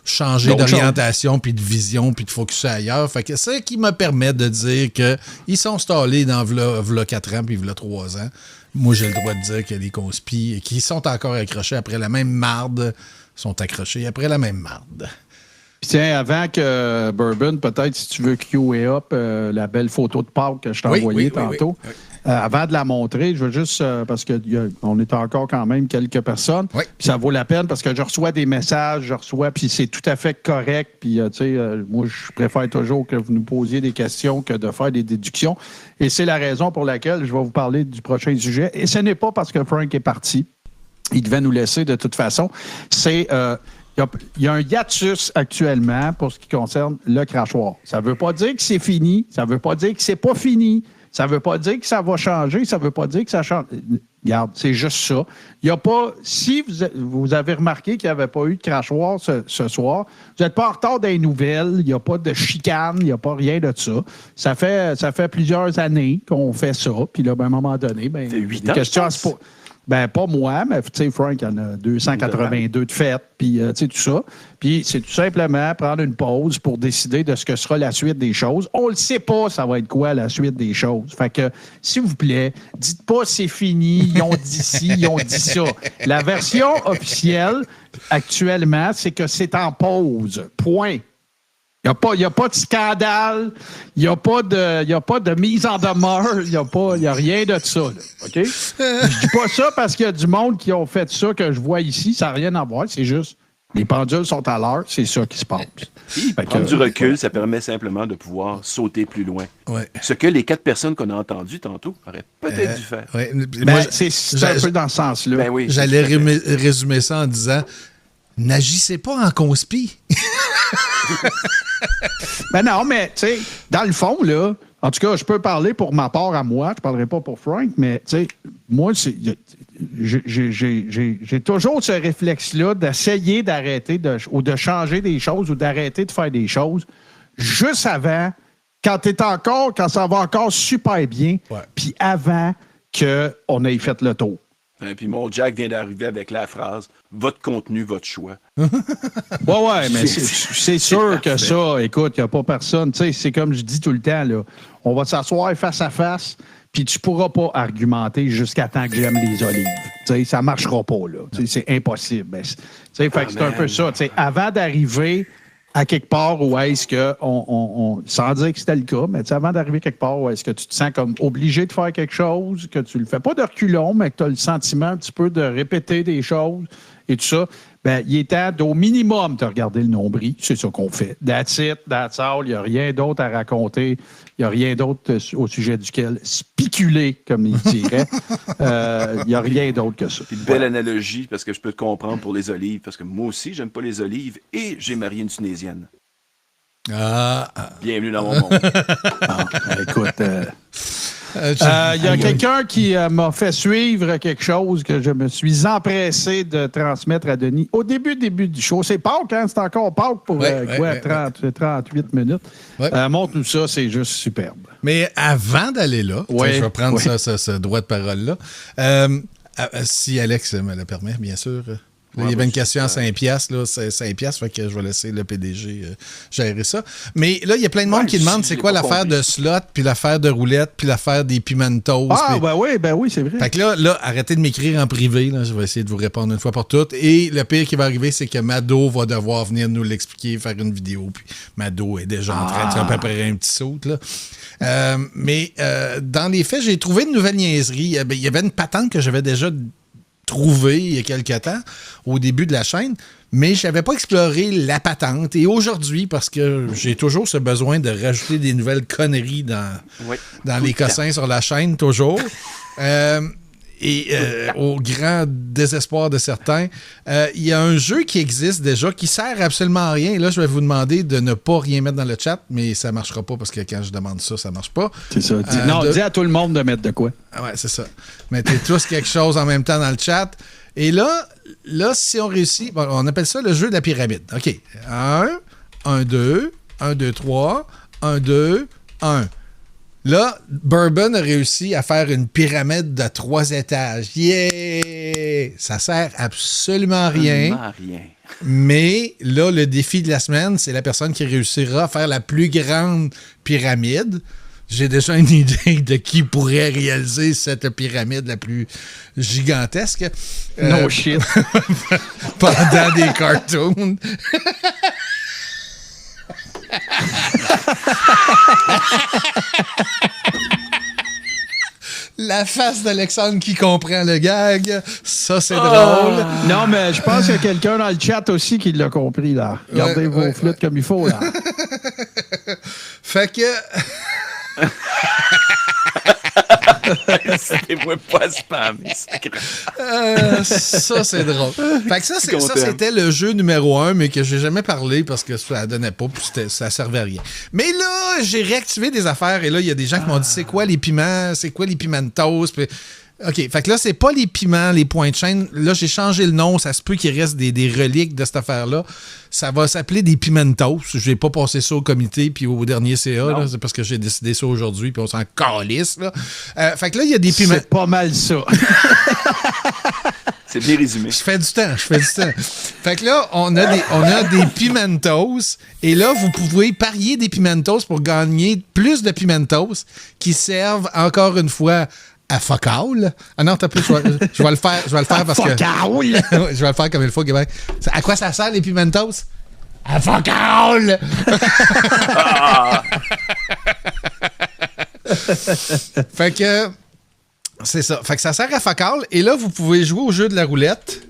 changé d'orientation, puis de vision, puis de focus ailleurs. Fait que c'est ça qui me permet de dire qu'ils sont stallés dans v'là 4 ans, puis v'là 3 ans. Moi, j'ai le droit de dire que les conspis qui sont encore accrochés après la même marde sont accrochés après la même marde. Puis tiens, avant que Bourbon, peut-être, si tu veux QA up la belle photo de Pâques que je t'ai envoyée tantôt. Oui. avant de la montrer, je veux juste, parce qu'on est encore quand même quelques personnes, puis ça vaut la peine parce que je reçois des messages, puis c'est tout à fait correct. Puis, moi, je préfère toujours que vous nous posiez des questions que de faire des déductions. Et c'est la raison pour laquelle je vais vous parler du prochain sujet. Et ce n'est pas parce que Frank est parti. Il devait nous laisser de toute façon. C'est... il y a un hiatus actuellement pour ce qui concerne le crachoir. Ça ne veut pas dire que c'est fini. Ça ne veut pas dire que c'est pas fini. Ça ne veut pas dire que ça va changer. Ça ne veut pas dire que ça change. Regarde, c'est juste ça. Il y a pas... Si vous avez remarqué qu'il n'y avait pas eu de crachoir ce soir, vous n'êtes pas en retard des nouvelles. Il n'y a pas de chicane. Il n'y a pas rien de ça. Ça fait plusieurs années qu'on fait ça. Puis là, à un moment donné, c'est 8 ans, questions à se poser. Ben, pas moi, mais tu sais, Frank, il y en a 282 de fêtes, puis tu sais, tout ça. Puis c'est tout simplement prendre une pause pour décider de ce que sera la suite des choses. On le sait pas, ça va être quoi la suite des choses. Fait que, s'il vous plaît, dites pas c'est fini, ils ont dit ci, ils ont dit ça. La version officielle, actuellement, c'est que c'est en pause. Point. Il n'y a pas de scandale, il n'y a pas de mise en demeure, il n'y a rien de ça. Là, OK? Je dis pas ça parce qu'il y a du monde qui ont fait ça que je vois ici, ça n'a rien à voir, c'est juste les pendules sont à l'heure, c'est ça qui se passe. Prendre du recul, ça permet simplement de pouvoir sauter plus loin. Ouais. Ce que les 4 personnes qu'on a entendues tantôt auraient peut-être dû faire. Ouais. Moi, c'est un peu dans ce sens-là. Ben oui, j'allais résumer ça en disant n'agissez pas en conspi. Ben non, mais tu sais, dans le fond, là, en tout cas, je peux parler pour ma part à moi, je ne parlerai pas pour Frank, mais tu sais, moi, j'ai toujours ce réflexe-là d'essayer d'arrêter ou de changer des choses ou d'arrêter de faire des choses juste avant, quand ça va encore super bien, puis avant qu'on ait fait le tour. Et puis mon Jack vient d'arriver avec la phrase « Votre contenu, votre choix ». Ouais, mais c'est sûr que ça, écoute, il n'y a pas personne. Tu sais, c'est comme je dis tout le temps, là, on va s'asseoir face à face, puis tu ne pourras pas argumenter jusqu'à temps que j'aime les olives. Tu sais, ça ne marchera pas, là. Tu sais, c'est impossible. Tu sais, fait que c'est un peu ça. Tu sais, avant d'arriver à quelque part où est-ce que, sans dire que c'était le cas, mais avant d'arriver quelque part où est-ce que tu te sens comme obligé de faire quelque chose, que tu le fais pas de reculons, mais que tu as le sentiment un petit peu de répéter des choses et tout ça, ben il est temps d'au minimum de regarder le nombril. C'est ça qu'on fait. That's it, that's all. Il n'y a rien d'autre à raconter. Il n'y a rien d'autre au sujet duquel spéculer, comme il dirait. Il n'y a rien d'autre que ça. Puis belle analogie, parce que je peux te comprendre pour les olives, parce que moi aussi, j'aime pas les olives et j'ai marié une Tunésienne. Bienvenue dans mon monde. Écoute... Il y a quelqu'un qui m'a fait suivre quelque chose que je me suis empressé de transmettre à Denis au début du show. C'est Pâques, hein? C'est encore Pâques pour 38 minutes. Montre-nous ça, c'est juste superbe. Mais avant d'aller là, je vais prendre ce droit de parole-là. Si Alex me le permet, bien sûr. Il y avait une question à 5 piastres, là, 5 piastres, fait que je vais laisser le PDG gérer ça. Mais là, il y a plein de monde qui demande c'est quoi l'affaire de slot, puis l'affaire de roulette, puis l'affaire des pimentos. Ben oui, c'est vrai. Fait que là, arrêtez de m'écrire en privé, là, je vais essayer de vous répondre une fois pour toutes. Et le pire qui va arriver, c'est que Mado va devoir venir nous l'expliquer, faire une vidéo, puis Mado est déjà en train de préparer un petit saut, là. Mais dans les faits, j'ai trouvé une nouvelle niaiserie. Il y avait une patente que j'avais déjà trouvé il y a quelque temps, au début de la chaîne, mais je n'avais pas exploré la patente. Et aujourd'hui, parce que j'ai toujours ce besoin de rajouter des nouvelles conneries dans les cossins sur la chaîne, toujours, au grand désespoir de certains, il y a un jeu qui existe déjà, qui sert absolument à rien. Et là, je vais vous demander de ne pas rien mettre dans le chat, mais ça ne marchera pas parce que quand je demande ça, ça ne marche pas. C'est ça. Dis à tout le monde de mettre de quoi. Ouais, c'est ça. Mettez tous quelque chose en même temps dans le chat. Et là, si on réussit, bon, on appelle ça le jeu de la pyramide. OK. 1, 2, 1, 2, 3, 1, 2, 1. Là, Bourbon a réussi à faire une pyramide de 3 étages. Yeah! Ça sert absolument à rien. Mais là, le défi de la semaine, c'est la personne qui réussira à faire la plus grande pyramide. J'ai déjà une idée de qui pourrait réaliser cette pyramide la plus gigantesque. No shit. Pendant des cartoons. La face d'Alexandre qui comprend le gag. Ça, c'est drôle. Non, mais je pense qu'il y a quelqu'un dans le chat aussi qui l'a compris, là. Gardez vos flûtes comme il faut, là. Fait que... C'était-moi pas spammer. Ça, c'est drôle. Fait que ça, c'était le jeu numéro 1, mais que j'ai jamais parlé parce que ça donnait pas, puis ça servait à rien. Mais là, j'ai réactivé des affaires, et là, il y a des gens qui m'ont dit, c'est quoi les piments? C'est quoi les pimentos? Puis, OK, fait que là, c'est pas les piments, les points de chaîne. Là, j'ai changé le nom. Ça se peut qu'il reste des reliques de cette affaire-là. Ça va s'appeler des pimentos. Je vais pas passer ça au comité puis au dernier CA. Là, c'est parce que j'ai décidé ça aujourd'hui puis on s'en calisse. Là. Fait que là, il y a des piments. C'est pas mal ça. C'est bien résumé. Je fais du temps. Fait que là, on a des pimentos. Et là, vous pouvez parier des pimentos pour gagner plus de pimentos qui servent, encore une fois, à fuck all. Ah non, t'as plus. Je vais le faire parce que. Fuck all! Je vais le faire comme il faut, Québec. À quoi ça sert, les pimentos? À fuck all! Fait que. C'est ça. Fait que ça sert à fuck all. Et là, vous pouvez jouer au jeu de la roulette.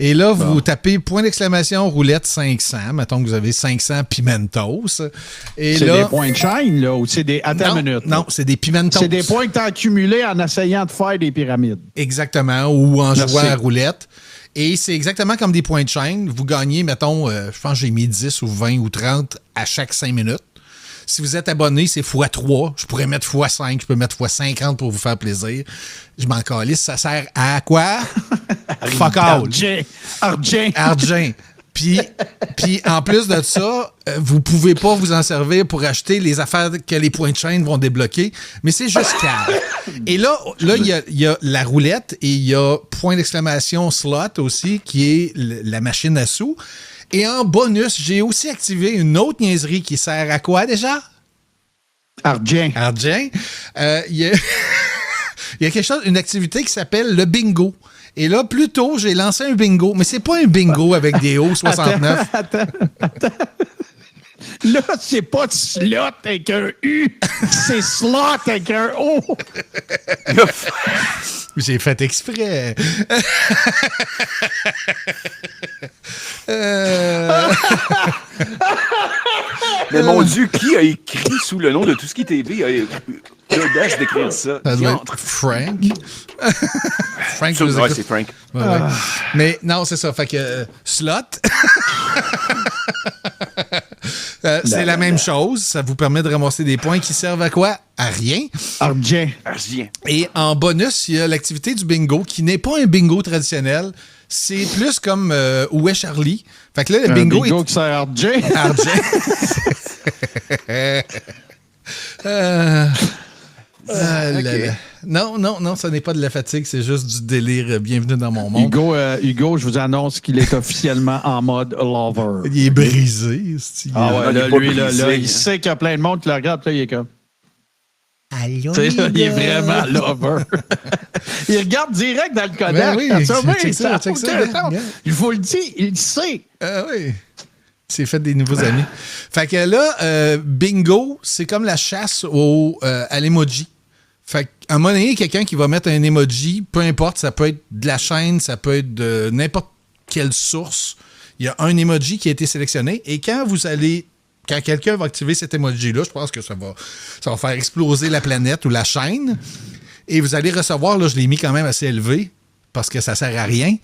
Et là, vous tapez point d'exclamation roulette 500. Mettons que vous avez 500 pimentos. Et c'est là, des points de chaîne, là, ou c'est des... Attends une minute. Non, c'est des pimentos. C'est des points que tu as accumulés en essayant de faire des pyramides. Exactement, ou en jouant à roulette. Et c'est exactement comme des points de chaîne. Vous gagnez, mettons, je pense que j'ai mis 10 ou 20 ou 30 à chaque 5 minutes. Si vous êtes abonné, c'est x3. Je pourrais mettre x5, je peux mettre x50 pour vous faire plaisir. Je m'en calisse. Ça sert à quoi? Fuck all. Argent. Puis en plus de ça, vous pouvez pas vous en servir pour acheter les affaires que les points de chaîne vont débloquer, mais c'est juste calme. Et là, il y a la roulette et il y a point d'exclamation slot aussi, qui est la machine à sous. Et en bonus, j'ai aussi activé une autre niaiserie qui sert à quoi déjà? Argent. Il y a quelque chose, une activité qui s'appelle le bingo. Et là, plus tôt, j'ai lancé un bingo, mais c'est pas un bingo avec des hauts 69. Attends. Là, c'est pas slot avec un U, c'est slot avec un O. J'ai fait exprès. Mais mon Dieu, qui a écrit sous le nom de Tout ce qui TV l'audace d'écrire ça? Ça doit être Frank. Frank, c'est Frank. Ouais. Mais non, c'est ça. Fait que slot. C'est la même chose. Ça vous permet de ramasser des points qui servent à quoi? À rien. Argent. Et en bonus, il y a l'activité du bingo qui n'est pas un bingo traditionnel. C'est plus comme Où est Charlie? Fait que là, le bingo est... qui sert à argent. Okay. Non, ça n'est pas de la fatigue, c'est juste du délire. Bienvenue dans mon monde. Hugo, je vous annonce qu'il est officiellement en mode lover. Il est brisé. Il sait qu'il y a plein de monde qui le regarde, là, il est comme... Allô, il est vraiment lover. Il regarde direct dans le Kodak. Il faut le dire, il sait. Oui. C'est fait des nouveaux amis. Fait que là, bingo, c'est comme la chasse à l'emoji. Fait qu'à un moment donné, quelqu'un qui va mettre un emoji, peu importe, ça peut être de la chaîne, ça peut être de n'importe quelle source. Il y a un emoji qui a été sélectionné et quand quelqu'un va activer cet emoji-là, je pense que ça va faire exploser la planète ou la chaîne. Et vous allez recevoir, là, je l'ai mis quand même assez élevé, parce que ça sert à rien.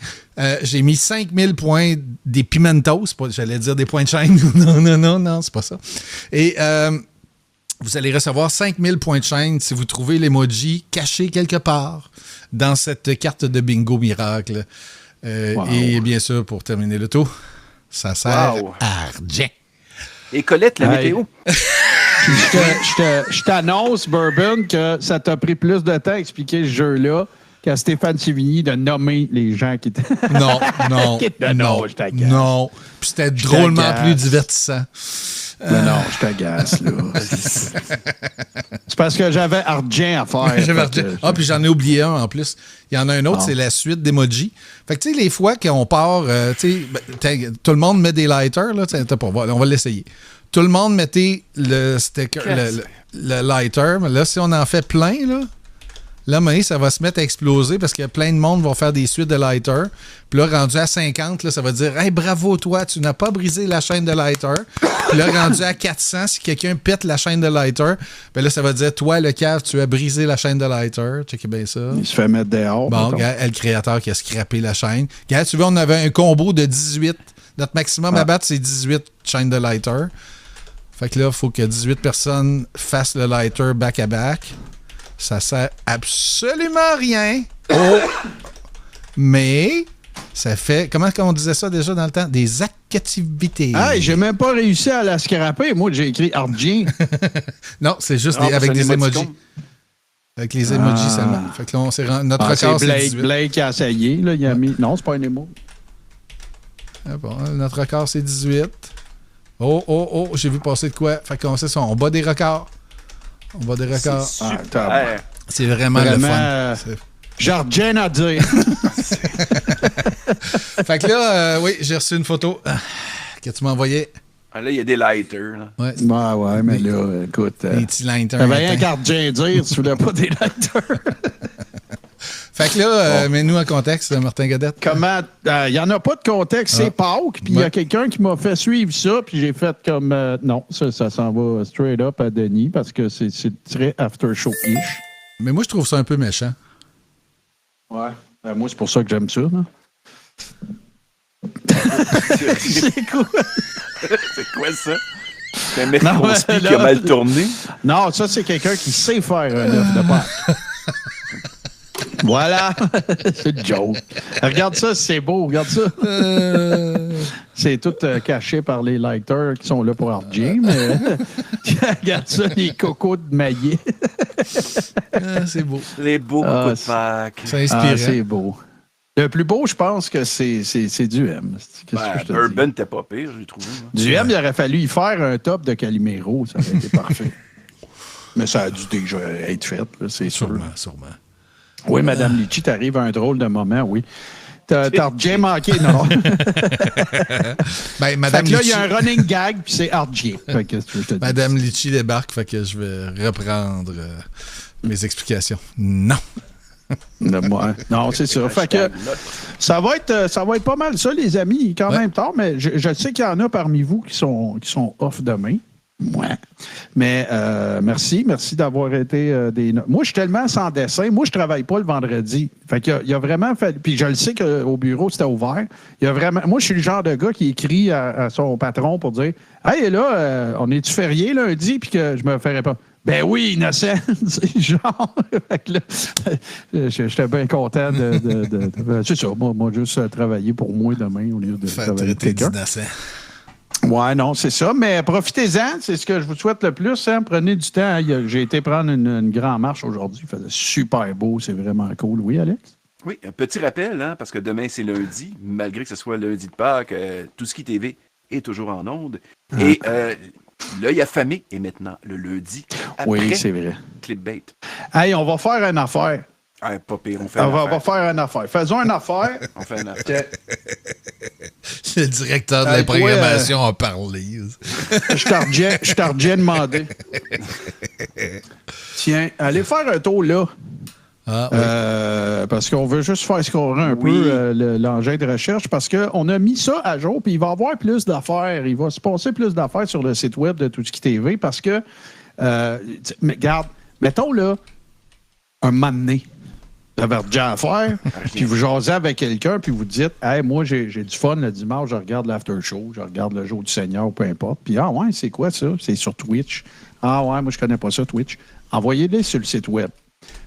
J'ai mis 5000 points des pimentos. J'allais dire des points de chaîne. Non, c'est pas ça. Et vous allez recevoir 5000 points de chaîne si vous trouvez l'emoji caché quelque part dans cette carte de bingo miracle. Et bien sûr, pour terminer le tour, ça sert à argent. Et Colette, la météo? Je t'annonce, Bourbon, que ça t'a pris plus de temps à expliquer ce jeu-là qu'à Stéphane Sévigny de nommer les gens qui étaient... Non. je t'agace. Non. Puis c'était drôlement plus divertissant. Non, je t'agace, là. C'est parce que j'avais argent à faire. Puis j'en ai oublié un en plus. Il y en a un autre, c'est la suite d'emoji. Fait que tu sais, les fois qu'on part, tout le monde met des lighters, là, on va l'essayer. Tout le monde mettait le sticker, le lighter, mais là, si on en fait plein, là, Là, mais ça va se mettre à exploser parce que plein de monde vont faire des suites de lighter. Puis là, rendu à 50, là, ça va dire « Hey, bravo toi, tu n'as pas brisé la chaîne de lighter. » Puis là, rendu à 400, si quelqu'un pète la chaîne de lighter, ben là, ça va dire « Toi, le cave, tu as brisé la chaîne de lighter. » Checkez bien ça. Il se fait mettre dehors. Bon, regarde, le créateur qui a scrappé la chaîne. Regarde, tu vois, on avait un combo de 18. Notre maximum à battre, c'est 18 chaînes de lighter. Fait que là, il faut que 18 personnes fassent le lighter back-à-back. Ça sert absolument à rien. Oh! Mais ça fait... Comment on disait ça déjà dans le temps? Des activités. Ah, j'ai même pas réussi à la scraper. Moi, j'ai écrit Argien. Non, c'est juste avec des emojis. Avec les emojis seulement. Fait que là, on s'est notre record, c'est 18. Blake a essayé. Là, il a mis... Non, c'est pas un émo. Ah bon, notre record, c'est 18. Oh, j'ai vu passer de quoi? Fait qu'on sait ça, on bat des records. On bat des records. C'est vraiment le fun. J'ai rien à dire. Fait que là, oui, j'ai reçu une photo que tu m'as envoyée. Ah, là, il y a des lighters. Là. Ouais, ouais, mais là, écoute. Des petits lighters. T'avais rien qu'à rien dire, tu voulais pas des lighters. Fait que là, mets-nous en contexte, Martin Godette. Comment? Il n'y en a pas de contexte, c'est Pâques, puis il y a quelqu'un qui m'a fait suivre ça, puis j'ai fait comme, non, ça s'en va straight up à Denis, parce que c'est très after-show-ish. Mais moi, je trouve ça un peu méchant. Ouais. Moi, c'est pour ça que j'aime ça. Là. C'est quoi? C'est quoi ça? C'est un mec qui a mal tourné? Non, ça, c'est quelqu'un qui sait faire un œuf de Pâques. Voilà, c'est une joke. Regarde ça, c'est beau, regarde ça. C'est tout caché par les lighters qui sont là pour RG, mais regarde ça, les cocos de maillet. C'est beau. Les beaux cocos de Pâques. C'est inspirant. C'est beau. Le plus beau, je pense que c'est du M. Bourbon n'était pas pire, j'ai trouvé. Du M, il aurait fallu y faire un top de Calimero, ça aurait été parfait. Mais ça a dû déjà être fait, là, c'est sûr. Sûrement. Oui, Mme Litchi, t'arrives à un drôle de moment, oui. T'as bien manqué, non? Ben, Madame fait que là, il Litchi... y a un running gag, puis c'est Ardier. Madame Litchi débarque, fait que je vais reprendre mes explications. Non. Non, c'est ça. Fait que ça va être pas mal ça, les amis, quand même tard, mais je sais qu'il y en a parmi vous qui sont off demain. Ouais. Mais merci d'avoir été des... Moi, je suis tellement sans dessin. Moi, je travaille pas le vendredi. Fait qu'il y a vraiment fallu... Puis je le sais qu'au bureau, c'était ouvert. Il y a vraiment... Moi, je suis le genre de gars qui écrit à son patron pour dire « Hey, là, on est-tu férié lundi? » Puis que je me ferais pas. Ben oui, innocent. C'est genre. Fait que là, j'étais bien content de c'est ça. Moi, juste travailler pour moi demain au lieu de travailler pour quelqu'un. Ouais, non, c'est ça. Mais profitez-en. C'est ce que je vous souhaite le plus. Hein. Prenez du temps. J'ai été prendre une grande marche aujourd'hui. Il faisait super beau. C'est vraiment cool. Oui, Alex? Oui, un petit rappel, hein, parce que demain, c'est lundi. Malgré que ce soit lundi de Pâques, Tout-Ski TV est toujours en onde. Et l'œil affamé est maintenant le lundi. Après oui, c'est vrai. Clipbait. Hey, on va faire une affaire. Ah, pas pire, on va faire une affaire. Faisons une affaire. On fait une affaire. Le directeur de la programmation a parlé. Je t'ai demandé. Tiens, allez faire un tour là. Ah, oui. Parce qu'on veut juste faire scorer un peu l'engin de recherche parce qu'on a mis ça à jour puis il va y avoir plus d'affaires. Il va se passer plus d'affaires sur le site web de Tout-Ski TV parce que, regarde, mettons là, un moment donné, vous avez déjà à faire, puis vous jasez avec quelqu'un, puis vous dites « Hey, moi, j'ai du fun le dimanche, je regarde l'after show, je regarde le jour du Seigneur, peu importe. » Puis « Ah ouais, c'est quoi ça? C'est sur Twitch. »« Ah ouais, moi, je connais pas ça, Twitch. » Envoyez-les sur le site web.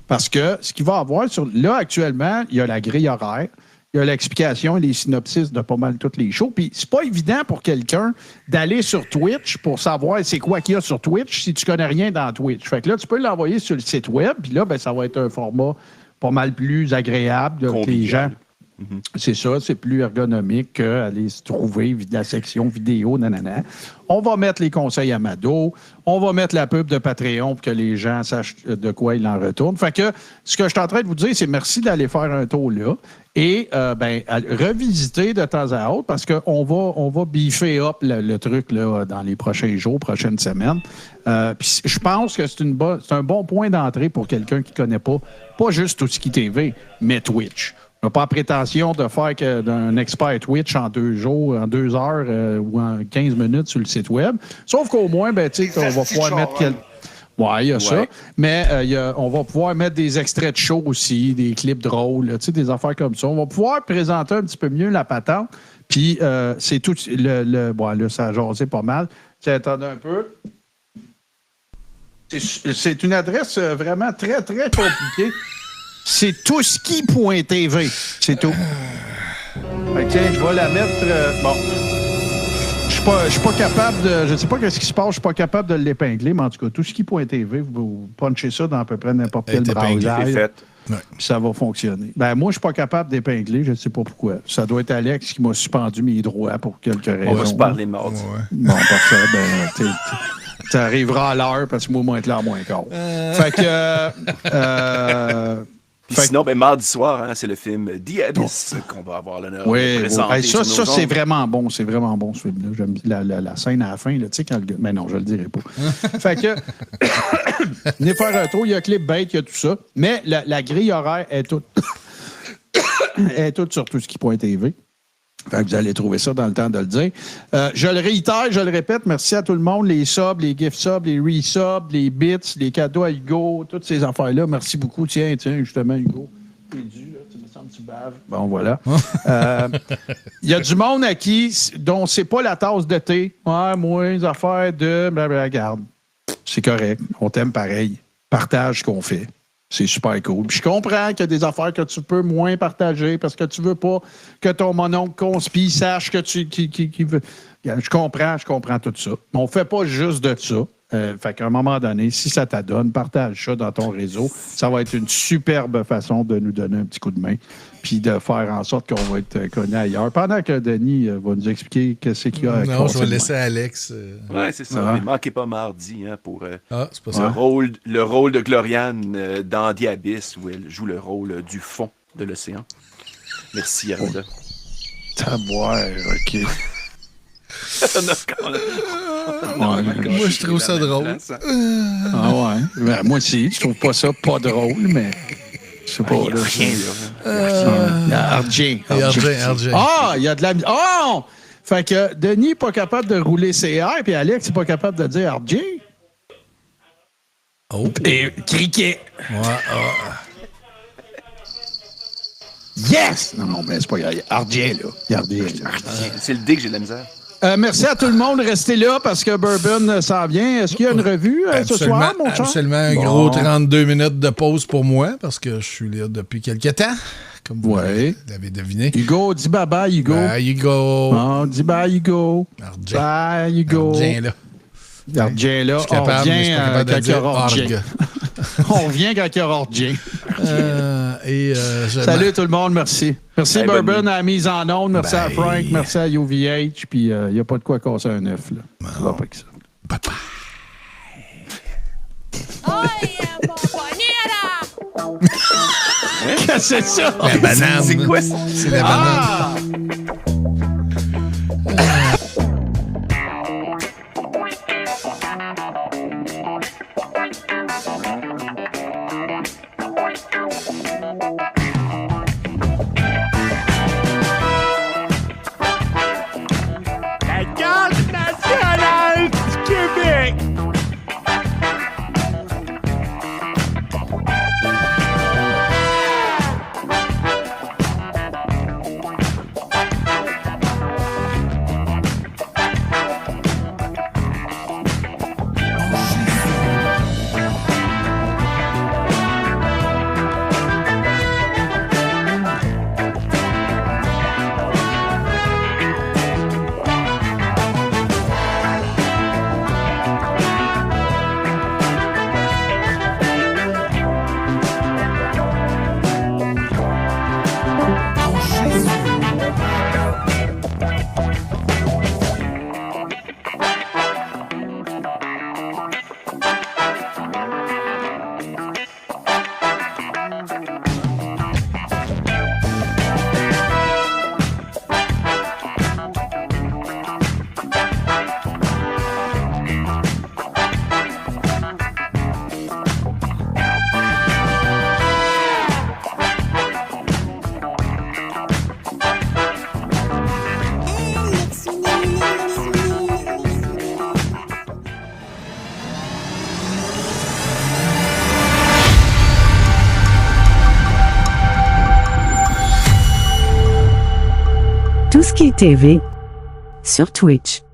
Parce que ce qu'il va y avoir, là, actuellement, il y a la grille horaire, il y a l'explication et les synopsis de pas mal toutes les shows. Puis c'est pas évident pour quelqu'un d'aller sur Twitch pour savoir c'est quoi qu'il y a sur Twitch si tu connais rien dans Twitch. Fait que là, tu peux l'envoyer sur le site web, puis là, ben, ça va être un format pas mal plus agréable que les gens. C'est ça, c'est plus ergonomique qu'aller se trouver la section vidéo, nanana. On va mettre les conseils à Mado, on va mettre la pub de Patreon pour que les gens sachent de quoi ils en retournent. Fait que ce que je suis en train de vous dire, c'est merci d'aller faire un tour là et revisiter de temps à autre parce qu'on va biffer up le truc là, dans les prochains jours, prochaines semaines. Puis je pense que c'est un bon point d'entrée pour quelqu'un qui ne connaît pas juste Touski TV, mais Twitch. On n'a pas la prétention de faire d'un expert Twitch en 2 jours, en 2 heures ou en 15 minutes sur le site web. Sauf qu'au moins, on va pouvoir mettre Oui, il y a ça. Mais on va pouvoir mettre des extraits de show aussi, des clips drôles, des affaires comme ça. On va pouvoir présenter un petit peu mieux la patente. Puis c'est tout. Là, ça a jasé pas mal. Attendez un peu. C'est une adresse vraiment très, très compliquée. C'est touski.tv. C'est tout. Tiens, je vais la mettre. Bon. Je suis pas capable de. Je ne sais pas ce qui se passe, je suis pas capable de l'épingler, mais en tout cas, touski.tv, vous punchez ça dans à peu près n'importe quel browser. Puis ça va fonctionner. Ben, moi, je suis pas capable d'épingler, je ne sais pas pourquoi. Ça doit être Alex qui m'a suspendu mes droits pour quelques raisons. On va se parler mardi. Bon, parfait. Ben, tu arriveras à l'heure parce que moi, moi, être là à moins quart. Fait que. Sinon, mardi soir, c'est le film The Abyss qu'on va avoir l'honneur de présenter. Ça, c'est vraiment bon. C'est vraiment bon, ce film-là. J'aime la scène à la fin, tu sais, quand le gars... Mais non, je le dirai pas. Fait que... venez faire un tour. Il y a Clip Bait, il y a tout ça. Mais la grille horaire est toute... est toute sur touski.tv. Fait que vous allez trouver ça dans le temps de le dire. Je le réitère, je le répète, merci à tout le monde, les subs, les gift subs, les resubs, les bits, les cadeaux à Hugo, toutes ces affaires-là. Merci beaucoup. Tiens, justement, Hugo. Tu me sens que tu baves. Bon, voilà. Il y a du monde à dont c'est pas la tasse de thé. Ouais, moi, les affaires de... Regarde, c'est correct. On t'aime pareil. Partage ce qu'on fait. C'est super cool. Puis je comprends qu'il y a des affaires que tu peux moins partager parce que tu veux pas que ton mononcle conspi sache que qui veut. Je comprends tout ça. Mais on fait pas juste de ça. Fait qu'à un moment donné, si ça t'adonne, partage ça dans ton réseau. Ça va être une superbe façon de nous donner un petit coup de main puis de faire en sorte qu'on va être connu ailleurs. Pendant que Denis va nous expliquer qu'est-ce qu'il y a. Non, je vais laisser Alex. Oui, c'est ça. Ne manquez pas mardi pour c'est pas ça. le rôle de Gloriane dans The Abyss où elle joue le rôle du fond de l'océan. Merci, Arda. Taboire, OK. Moi, je trouve ça drôle. Ah ouais. Ben, moi aussi, je trouve pas ça pas drôle, mais je sais pas. RJ. Ah, il y a de la... Oh! Fait que Denis n'est pas capable de rouler CR, puis Alex n'est pas capable de dire RJ. Oh. Et criquet. Yes! Non, mais c'est pas RJ, là. C'est le D que j'ai de la misère. Merci à tout le monde. Restez là parce que Bourbon s'en vient. Est-ce qu'il y a une revue ce soir, mon cher? Absolument. Un gros 32 minutes de pause pour moi parce que je suis là depuis quelques temps. Comme vous l'avez deviné. Hugo, dis bye-bye, Hugo. Bye, Hugo. Oh, dis bye, Hugo. Bye, Hugo. Viens là. Viens là. On revient quand il y aura Orgien. On revient quand il y aura Orgien. Salut tout le monde, merci. Merci Bourbon à la mise en onde, merci à Frank, merci à UVH, puis il n'y a pas de quoi casser un œuf. Ça va pas que ça. Bye bye. Qu'est-ce que c'est ça? La banane. C'est quoi ça? C'est la banane. La Garde nationale du Québec! Hockey TV sur Twitch.